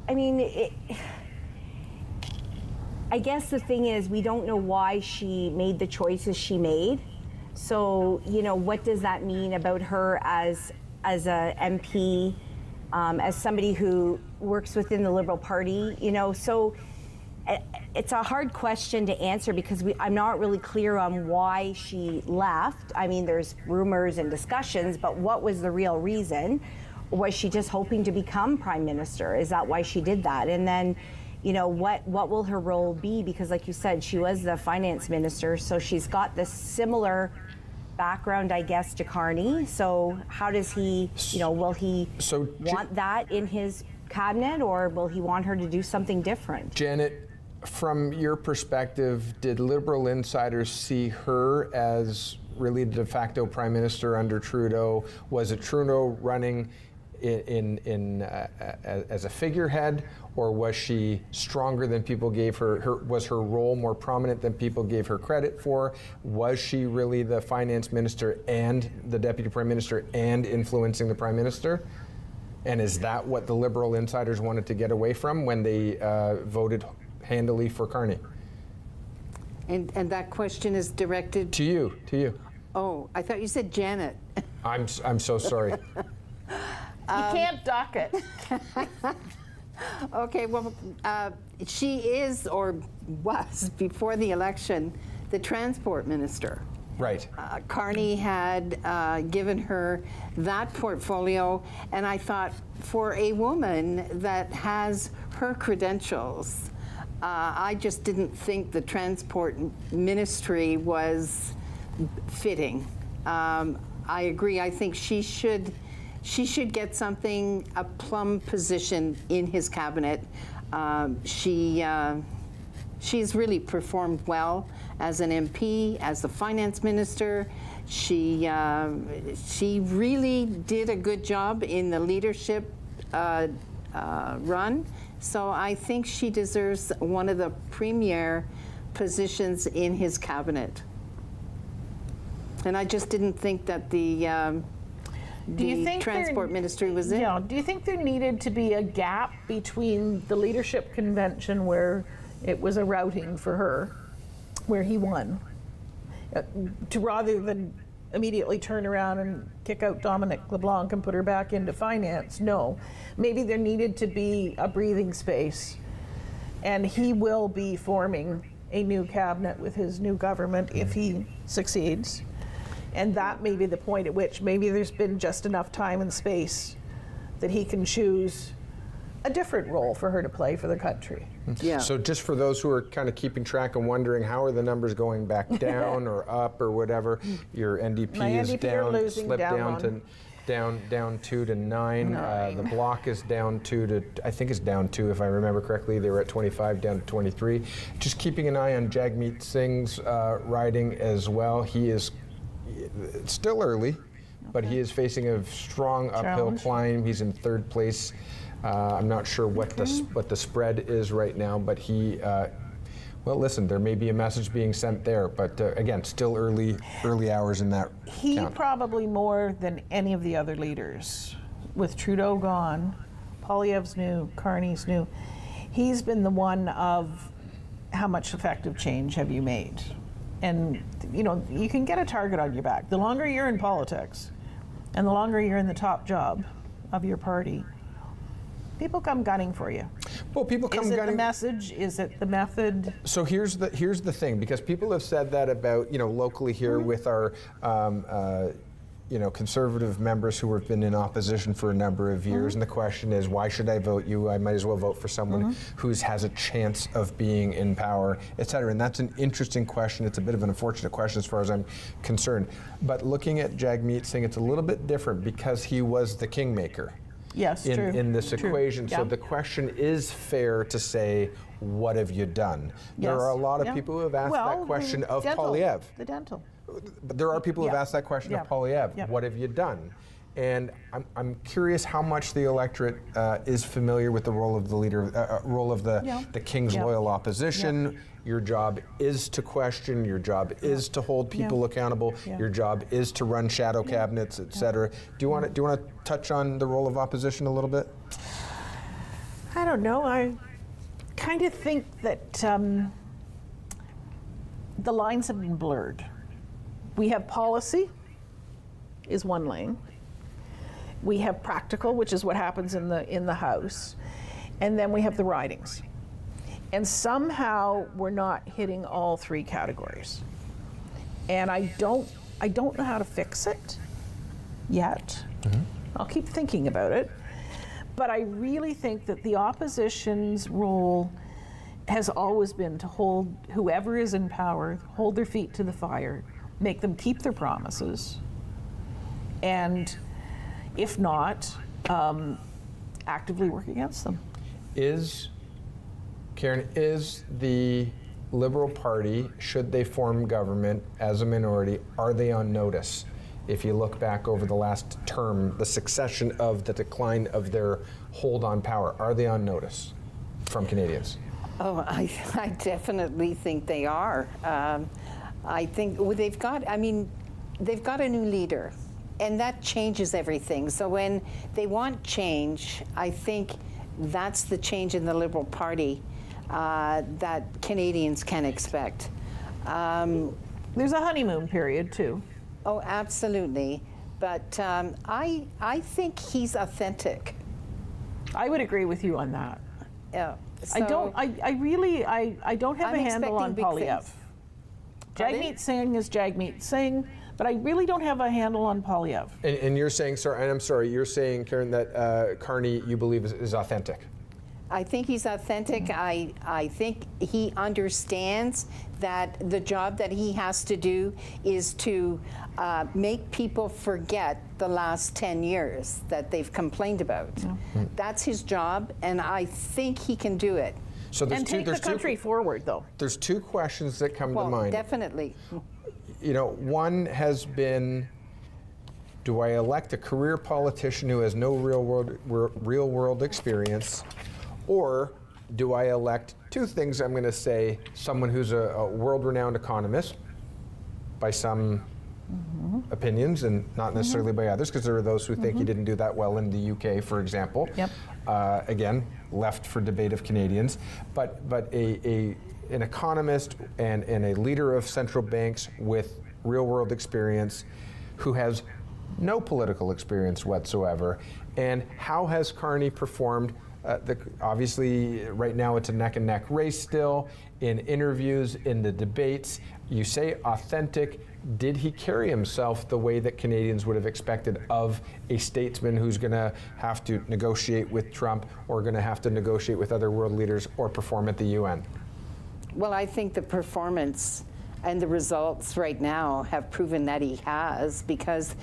I mean, I guess the thing is, we don't know why she made the choices she made. So, what does that mean about her as a MP, as somebody who works within the Liberal Party? So it's a hard question to answer because I'm not really clear on why she left. I mean, there's rumors and discussions, but what was the real reason? Was she just hoping to become Prime Minister? Is that why she did that? And then, what will her role be? Because like you said, she was the finance minister, so she's got this similar background, I guess, to Carney. So how does he, will he want that in his cabinet, or will he want her to do something different? Janet, from your perspective, did Liberal insiders see her as really the de facto Prime Minister under Trudeau? Was it Trudeau running as a figurehead, or was she stronger than people gave her? Was her role more prominent than people gave her credit for? Was she really the finance minister and the deputy prime minister and influencing the prime minister? And is that what the Liberal insiders wanted to get away from when they voted handily for Carney? And that question is directed To you. Oh, I thought you said Janet. I'm so sorry. You can't dock it. Okay, well, she is, or was, before the election, the transport minister. Right. Carney had given her that portfolio, and I thought for a woman that has her credentials, I just didn't think the transport ministry was fitting. I agree. I think she should get something, a plum position in his cabinet. She's really performed well as an MP, as the finance minister. She really did a good job in the leadership run. So I think she deserves one of the premier positions in his cabinet. And I just didn't think that the transport ministry was in. Yeah. Do you think there needed to be a gap between the leadership convention, where it was a routing for her, where he won, to rather than immediately turn around and kick out Dominic LeBlanc and put her back into finance? No. Maybe there needed to be a breathing space. And he will be forming a new cabinet with his new government if he succeeds. And that may be the point at which maybe there's been just enough time and space that he can choose a different role for her to play for the country. Yeah. So just for those who are kind of keeping track and wondering how are the numbers going back down or up or whatever, your NDP My is NDP are down, losing slipped down down on- to down 2 to 9. The block is down 2 to, I think it's down 2 if I remember correctly. They were at 25 down to 23. Just keeping an eye on Jagmeet Singh's riding as well. He is still early, but he is facing a strong uphill Challenge. climb. He's in 3rd place. I'm not sure what the spread is right now, but he. Well, listen, there may be a message being sent there, but again, still early hours in that He count. probably more than any of the other leaders, with Trudeau gone, Poilievre's new, Carney's new, he's been the one of how much effective change have you made? And, you know, you can get a target on your back. The longer you're in politics and the longer you're in the top job of your party, people come gunning for you. Well, people come Is it gunning. the message? Is it the method? So here's the thing, because people have said that about, you know, locally here with our you know, conservative members who have been in opposition for a number of years, and the question is, why should I vote you? I might as well vote for someone who has a chance of being in power, et cetera. And that's an interesting question. It's a bit of an unfortunate question as far as I'm concerned. But looking at Jagmeet Singh, it's a little bit different because he was the kingmaker. Yes, true. In this True. equation. So Yeah. the question is fair to say, what have you done? There Yes. are a lot of Yeah. people who have asked Well, that question of dental, Poilievre. The dental. But there are people who have Yeah. asked that question Yeah. of Poilievre. Yeah. What have you done? And I'm curious how much the electorate is familiar with the role of the leader, role of the king's Yeah. loyal opposition. Yeah. Your job is to question. Your job is to hold people accountable. Yeah. Your job is to run shadow cabinets, et cetera. Do you want to touch on the role of opposition a little bit? I don't know. I kind of think that the lines have been blurred. We have policy, is one lane. We have practical, which is what happens in the House, and then we have the ridings. And somehow we're not hitting all 3 categories. And I don't know how to fix it yet. I'll keep thinking about it. But I really think that the opposition's role has always been to hold whoever is in power, hold their feet to the fire, make them keep their promises, and if not, actively work against them. Karen, is the Liberal Party, should they form government as a minority, are they on notice if you look back over the last term, the succession of the decline of their hold on power? Are they on notice from Canadians? Oh, I definitely think they are. I think they've got a new leader, and that changes everything. So when they want change, I think that's the change in the Liberal Party that Canadians can expect. There's a honeymoon period too. Oh, absolutely. But I think he's authentic. I would agree with you on that. Yeah. I don't have a handle on Polyev. Jagmeet Singh is Jagmeet Singh, but I really don't have a handle on Polyev. And you're saying, sorry, and I'm sorry, you're saying, Karen, that Carney, you believe, is authentic? I think he's authentic. I think he understands that the job that he has to do is to make people forget the last 10 years that they've complained about. That's his job, and I think he can do it. So And take the country forward, though. There's two questions that come to Well, mind. definitely. You know, one has been, do I elect a career politician who has no real world experience, or do I elect two things? I'm going to say someone who's a world-renowned economist by some opinions and not necessarily by others, because there are those who think he didn't do that well in the UK, for example. Yep. Again, left for debate of Canadians, but an economist and a leader of central banks with real-world experience who has no political experience whatsoever. And how has Carney performed? Obviously, right now it's a neck-and-neck race still. In interviews, in the debates, you say authentic. Did he carry himself the way that Canadians would have expected of a statesman who's going to have to negotiate with Trump, or going to have to negotiate with other world leaders, or perform at the UN? Well, I think the performance and the results right now have proven that he has, because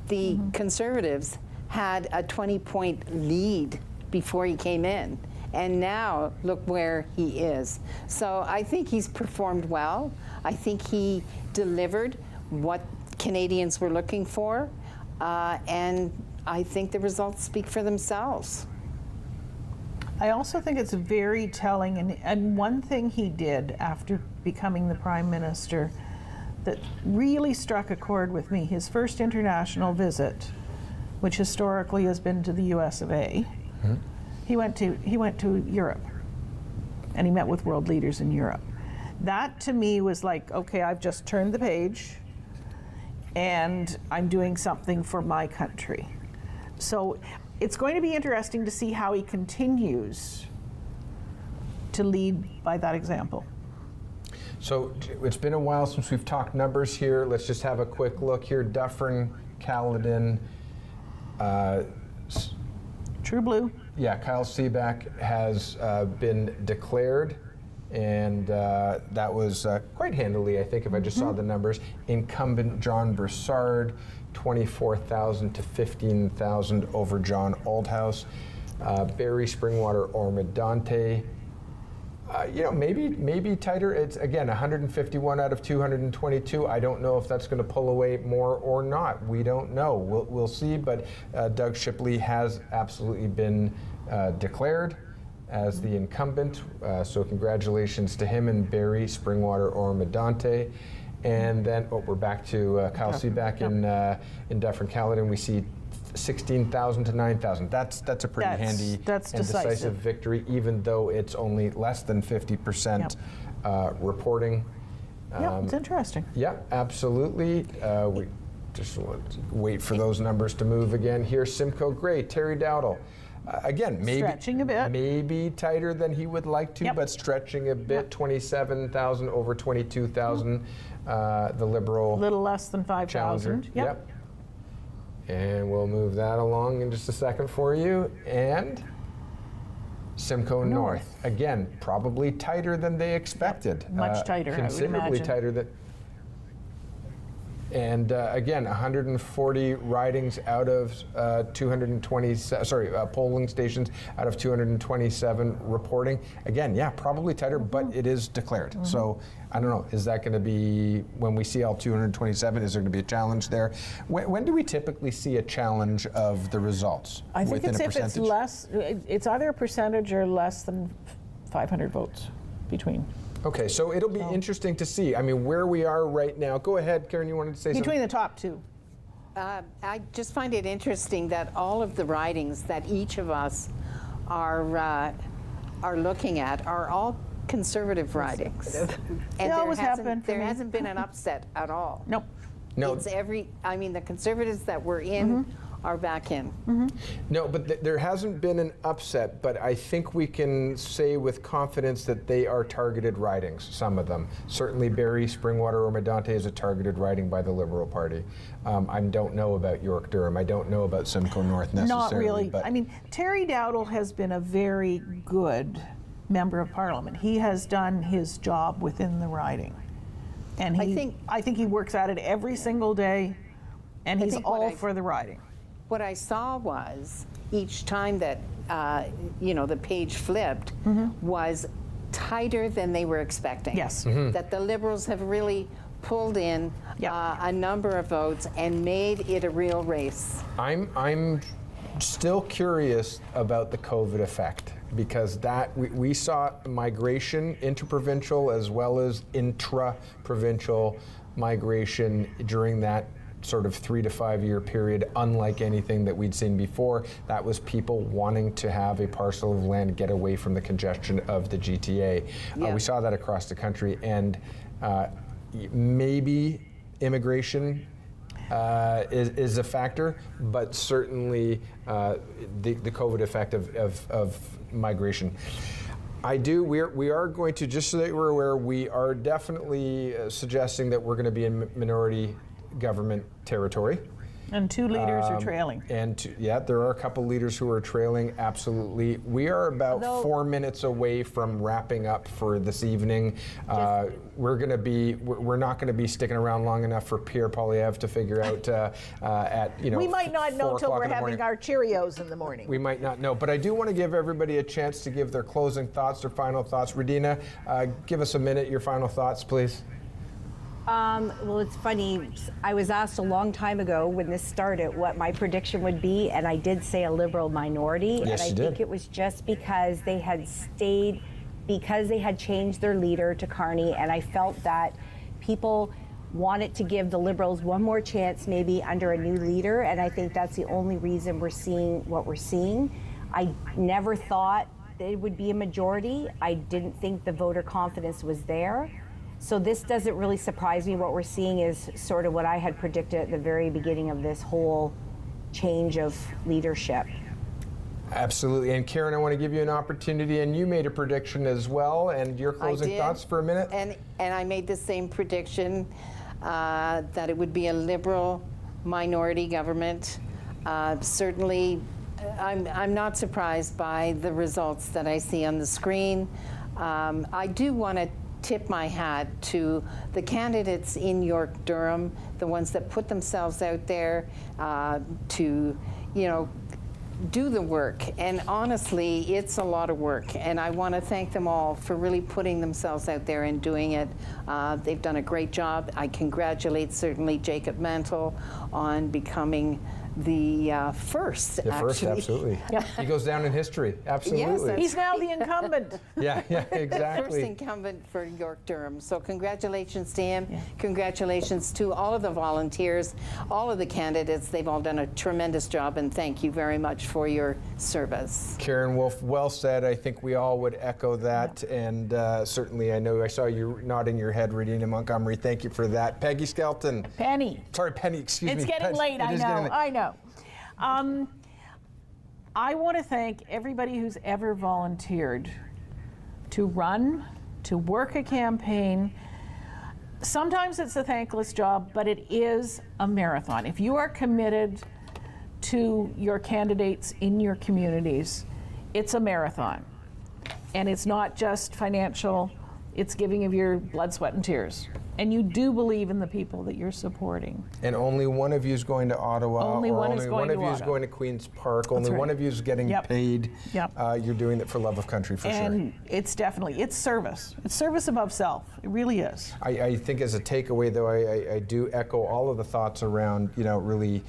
the Conservatives had a 20-point lead before he came in. And now look where he is. So I think he's performed well. I think he delivered what Canadians were looking for. And I think the results speak for themselves. I also think it's very telling, and one thing he did after becoming the Prime Minister that really struck a chord with me, his first international visit, which historically has been to the US of A, he went to Europe, and he met with world leaders in Europe. That to me was like, okay, I've just turned the page, and I'm doing something for my country. So it's going to be interesting to see how he continues to lead by that example. So it's been a while since we've talked numbers here. Let's just have a quick look here. Dufferin, Caledon, True Blue. Yeah, Kyle Seaback has been declared, and that was quite handily, I think, if I just saw the numbers. Incumbent John Broussard, 24,000 to 15,000 over John Oldhouse. Barry Springwater Ormedante, maybe tighter. It's, again, 151 out of 222. I don't know if that's going to pull away more or not. We don't know. We'll see. But Doug Shipley has absolutely been declared as the incumbent. So congratulations to him and Barry Springwater Ormedante. And then, we're back to Kyle Seaback in Dufferin Caledon. We see 16,000 to 9,000. That's a pretty handy and decisive victory, even though it's only less than 50% reporting. Yeah, it's interesting. Yeah, absolutely. We just wait for those numbers to move again. Here, Simcoe Gray, Terry Dowdle. Again, maybe stretching a bit. Maybe tighter than he would like to, but stretching a bit. 27,000 over 22,000. The Liberal, a little less than 5,000. Yep. And we'll move that along in just a second for you. And Simcoe North. Again, probably tighter than they expected. Much tighter, considerably I would imagine. tighter than. And again, 140 ridings out of 220, polling stations out of 227 reporting. Again, yeah, probably tighter, but it is declared. So I don't know, is that going to be, when we see all 227, is there going to be a challenge there? When do we typically see a challenge of the results? I think within it's a if it's percentage? less, it's either a percentage or less than 500 votes between. Okay, so it'll be interesting to see. I mean, where we are right now. Go ahead, Karen, you wanted to say Between something? the top two. I just find it interesting that all of the ridings that each of us are looking at are all conservative ridings. And They always have been for there me. hasn't been an upset at all. Nope. No. It's the conservatives that were in are back in. No, but there hasn't been an upset, but I think we can say with confidence that they are targeted ridings, some of them. Certainly Barrie, Springwater, or Medonte is a targeted riding by the Liberal Party. I don't know about York Durham. I don't know about Simcoe North necessarily. Not really. But I mean, Terry Dowdall has been a very good member of Parliament. He has done his job within the riding. And I think he works at it every single day, and he's all for the riding. What I saw was each time that the page flipped was tighter than they were expecting. Yes. That the Liberals have really pulled in a number of votes and made it a real race. I'm still curious about the COVID effect, because that we saw migration, interprovincial as well as intra-provincial migration during that sort of 3 to 5 year period, unlike anything that we'd seen before. That was people wanting to have a parcel of land, get away from the congestion of the GTA. Yeah. We saw that across the country, and maybe immigration is a factor, but certainly the COVID effect of migration. We are going to, just so that we're aware, we are definitely suggesting that we're going to be in minority government territory. And two leaders are trailing. And there are a couple leaders who are trailing, absolutely. We are about 4 minutes away from wrapping up for this evening. We're not going to be sticking around long enough for Pierre Poilievre to figure out We might not know 4 till o'clock we're in the having morning. our Cheerios in the morning. We might not know, but I do want to give everybody a chance to give their closing thoughts, their final thoughts. Radina, give us a minute, your final thoughts, please. Well, it's funny. I was asked a long time ago when this started what my prediction would be, and I did say a Liberal minority. Yes, and you did. I think it was just because they had changed their leader to Carney, and I felt that people wanted to give the Liberals one more chance, maybe under a new leader, and I think that's the only reason we're seeing what we're seeing. I never thought that it would be a majority. I didn't think the voter confidence was there. So this doesn't really surprise me. What we're seeing is sort of what I had predicted at the very beginning of this whole change of leadership. Absolutely. And Karen, I want to give you an opportunity, and you made a prediction as well, and your closing thoughts for a minute? And I made the same prediction that it would be a Liberal minority government. Certainly, I'm not surprised by the results that I see on the screen. I do want to tip my hat to the candidates in York Durham, the ones that put themselves out there to, do the work. And honestly, it's a lot of work. And I want to thank them all for really putting themselves out there and doing it. They've done a great job. I congratulate certainly Jacob Mantle on becoming the first, The first, actually. absolutely. He goes down in history, absolutely. Yes, He's now the incumbent. Yeah, First exactly. incumbent for York Durham. So congratulations to him. Congratulations to all of the volunteers, all of the candidates. They've all done a tremendous job, and thank you very much for your service. Karen Wolf, well said. I think we all would echo that, and certainly I know I saw you nodding your head, Radina Montgomery. Thank you for that. Peggy Skelton. Penny. Sorry, Penny, excuse me. It's getting late, I know. I want to thank everybody who's ever volunteered to run, to work a campaign. Sometimes it's a thankless job, but it is a marathon. If you are committed to your candidates in your communities, it's a marathon. And it's not just financial, it's giving of your blood, sweat, and tears. and you do believe in the people that you're supporting. And only one of you is going to Ottawa, Only or one only is going one of to you is Ottawa. going to Queen's Park, only right. one of you is getting Yep. paid. Yep. You're doing it for love of country, for sure. And it's definitely, it's service. It's service above self. It really is. I think as a takeaway, though, I do echo all of the thoughts around, really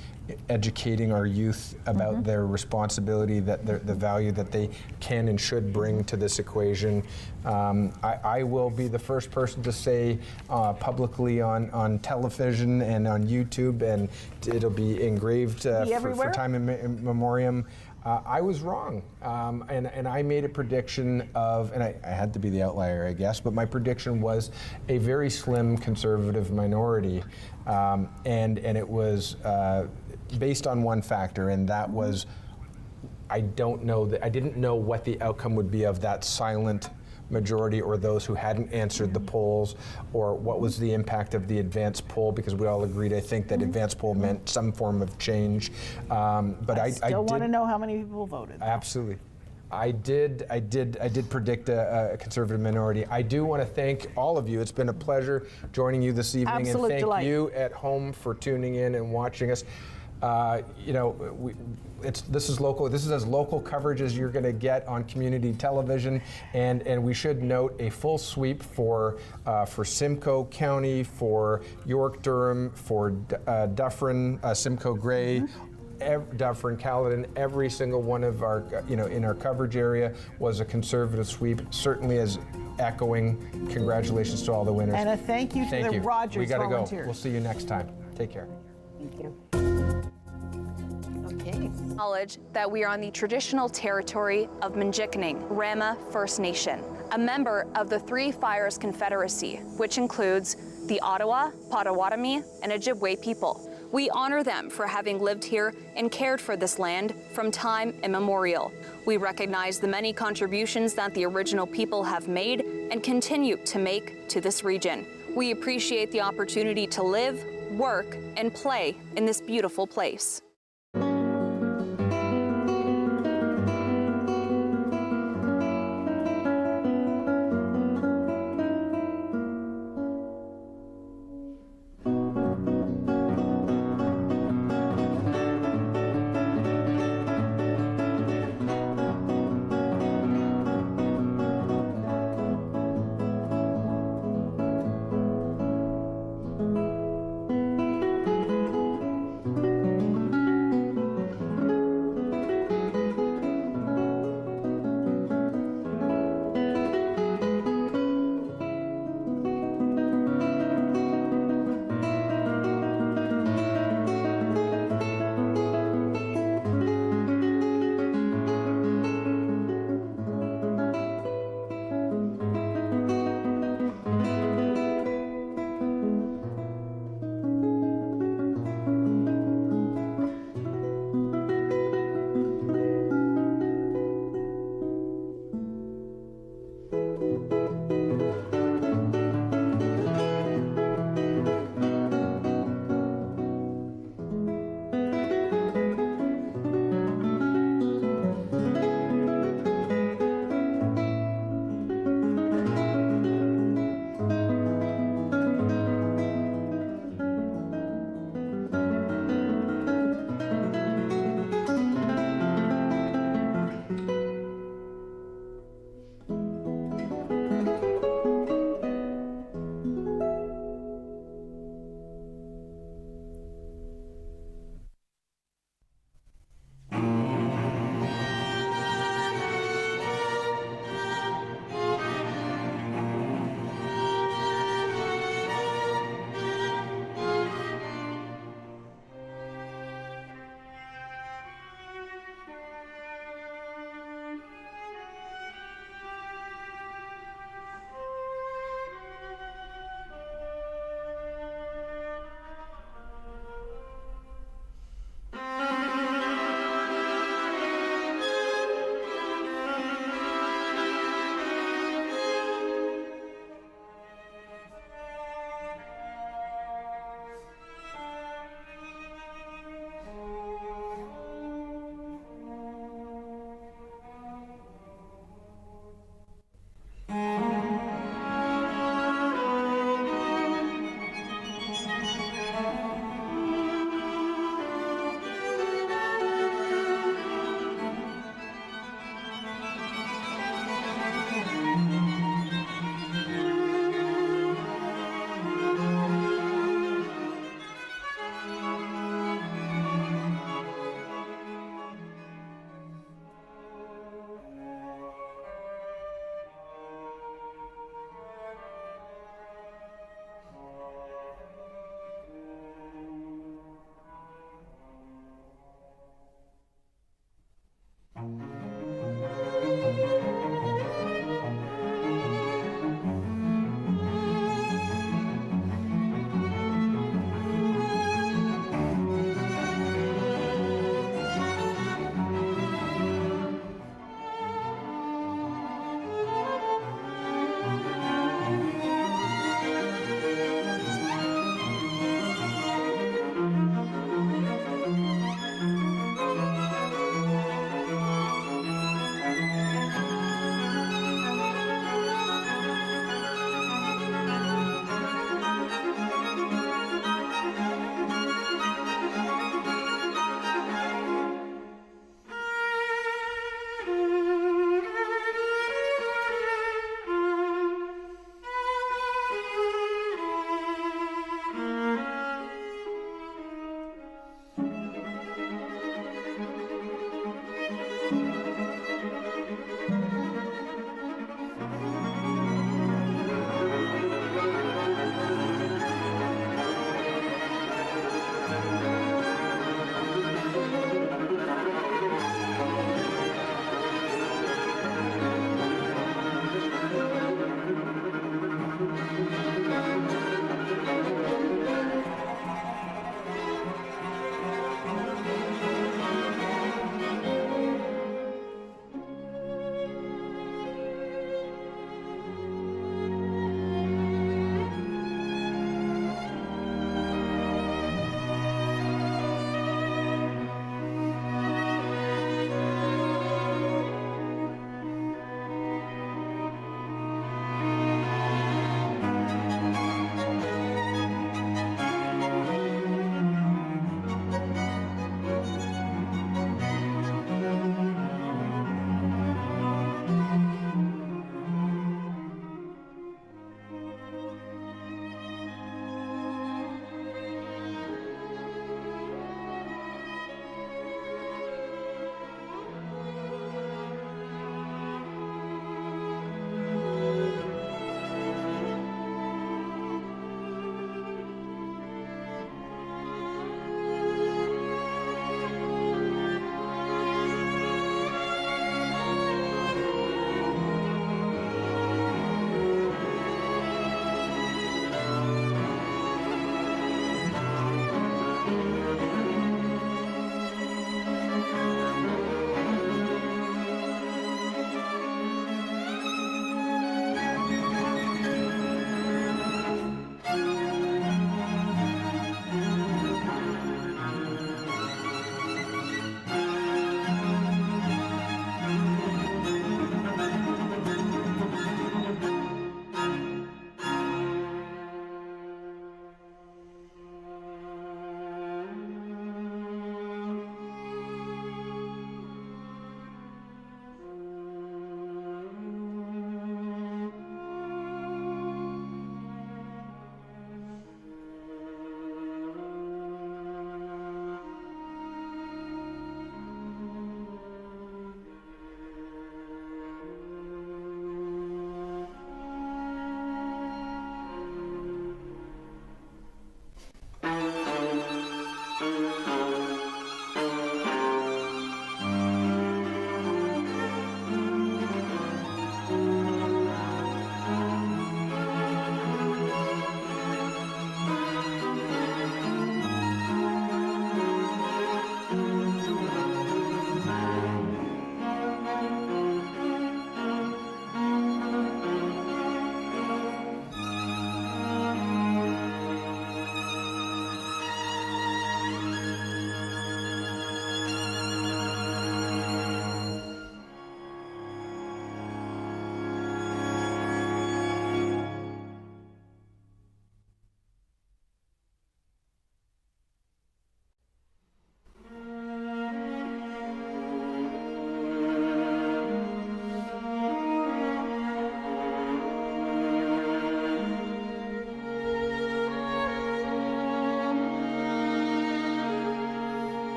educating our youth about their responsibility, that the value that they can and should bring to this equation. I will be the first person to say publicly on television and on YouTube, and it'll be engraved for time in memoriam. I was wrong, and I made a prediction of, and I had to be the outlier, I guess, but my prediction was a very slim conservative minority, and it was based on one factor, and that was I didn't know what the outcome would be of that silent majority, or those who hadn't answered the polls, or what was the impact of the advanced poll, because we all agreed, I think, that advanced poll meant some form of change. But I still want to did, know how many people voted. absolutely. I did predict a conservative minority. I do want to thank all of you. It's been a pleasure joining you this evening, Absolute and thank delight. you at home for tuning in and watching us. This is local. This is as local coverage as you're going to get on community television, and we should note a full sweep for Simcoe County, for York Durham, for Dufferin, Simcoe Grey. Dufferin, Caledon, every single one of our, in our coverage area was a conservative sweep, certainly as echoing congratulations to all the winners. And a thank you to the Rogers We gotta volunteers. go. We'll see you next time. Take care. Thank you. Okay. Acknowledge that we are on the traditional territory of Minjikning, Rama First Nation, a member of the Three Fires Confederacy, which includes the Ottawa, Potawatomi, and Ojibwe people. We honor them for having lived here and cared for this land from time immemorial. We recognize the many contributions that the original people have made and continue to make to this region. We appreciate the opportunity to live, work, and play in this beautiful place.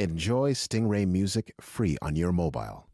Enjoy Stingray music free on your mobile.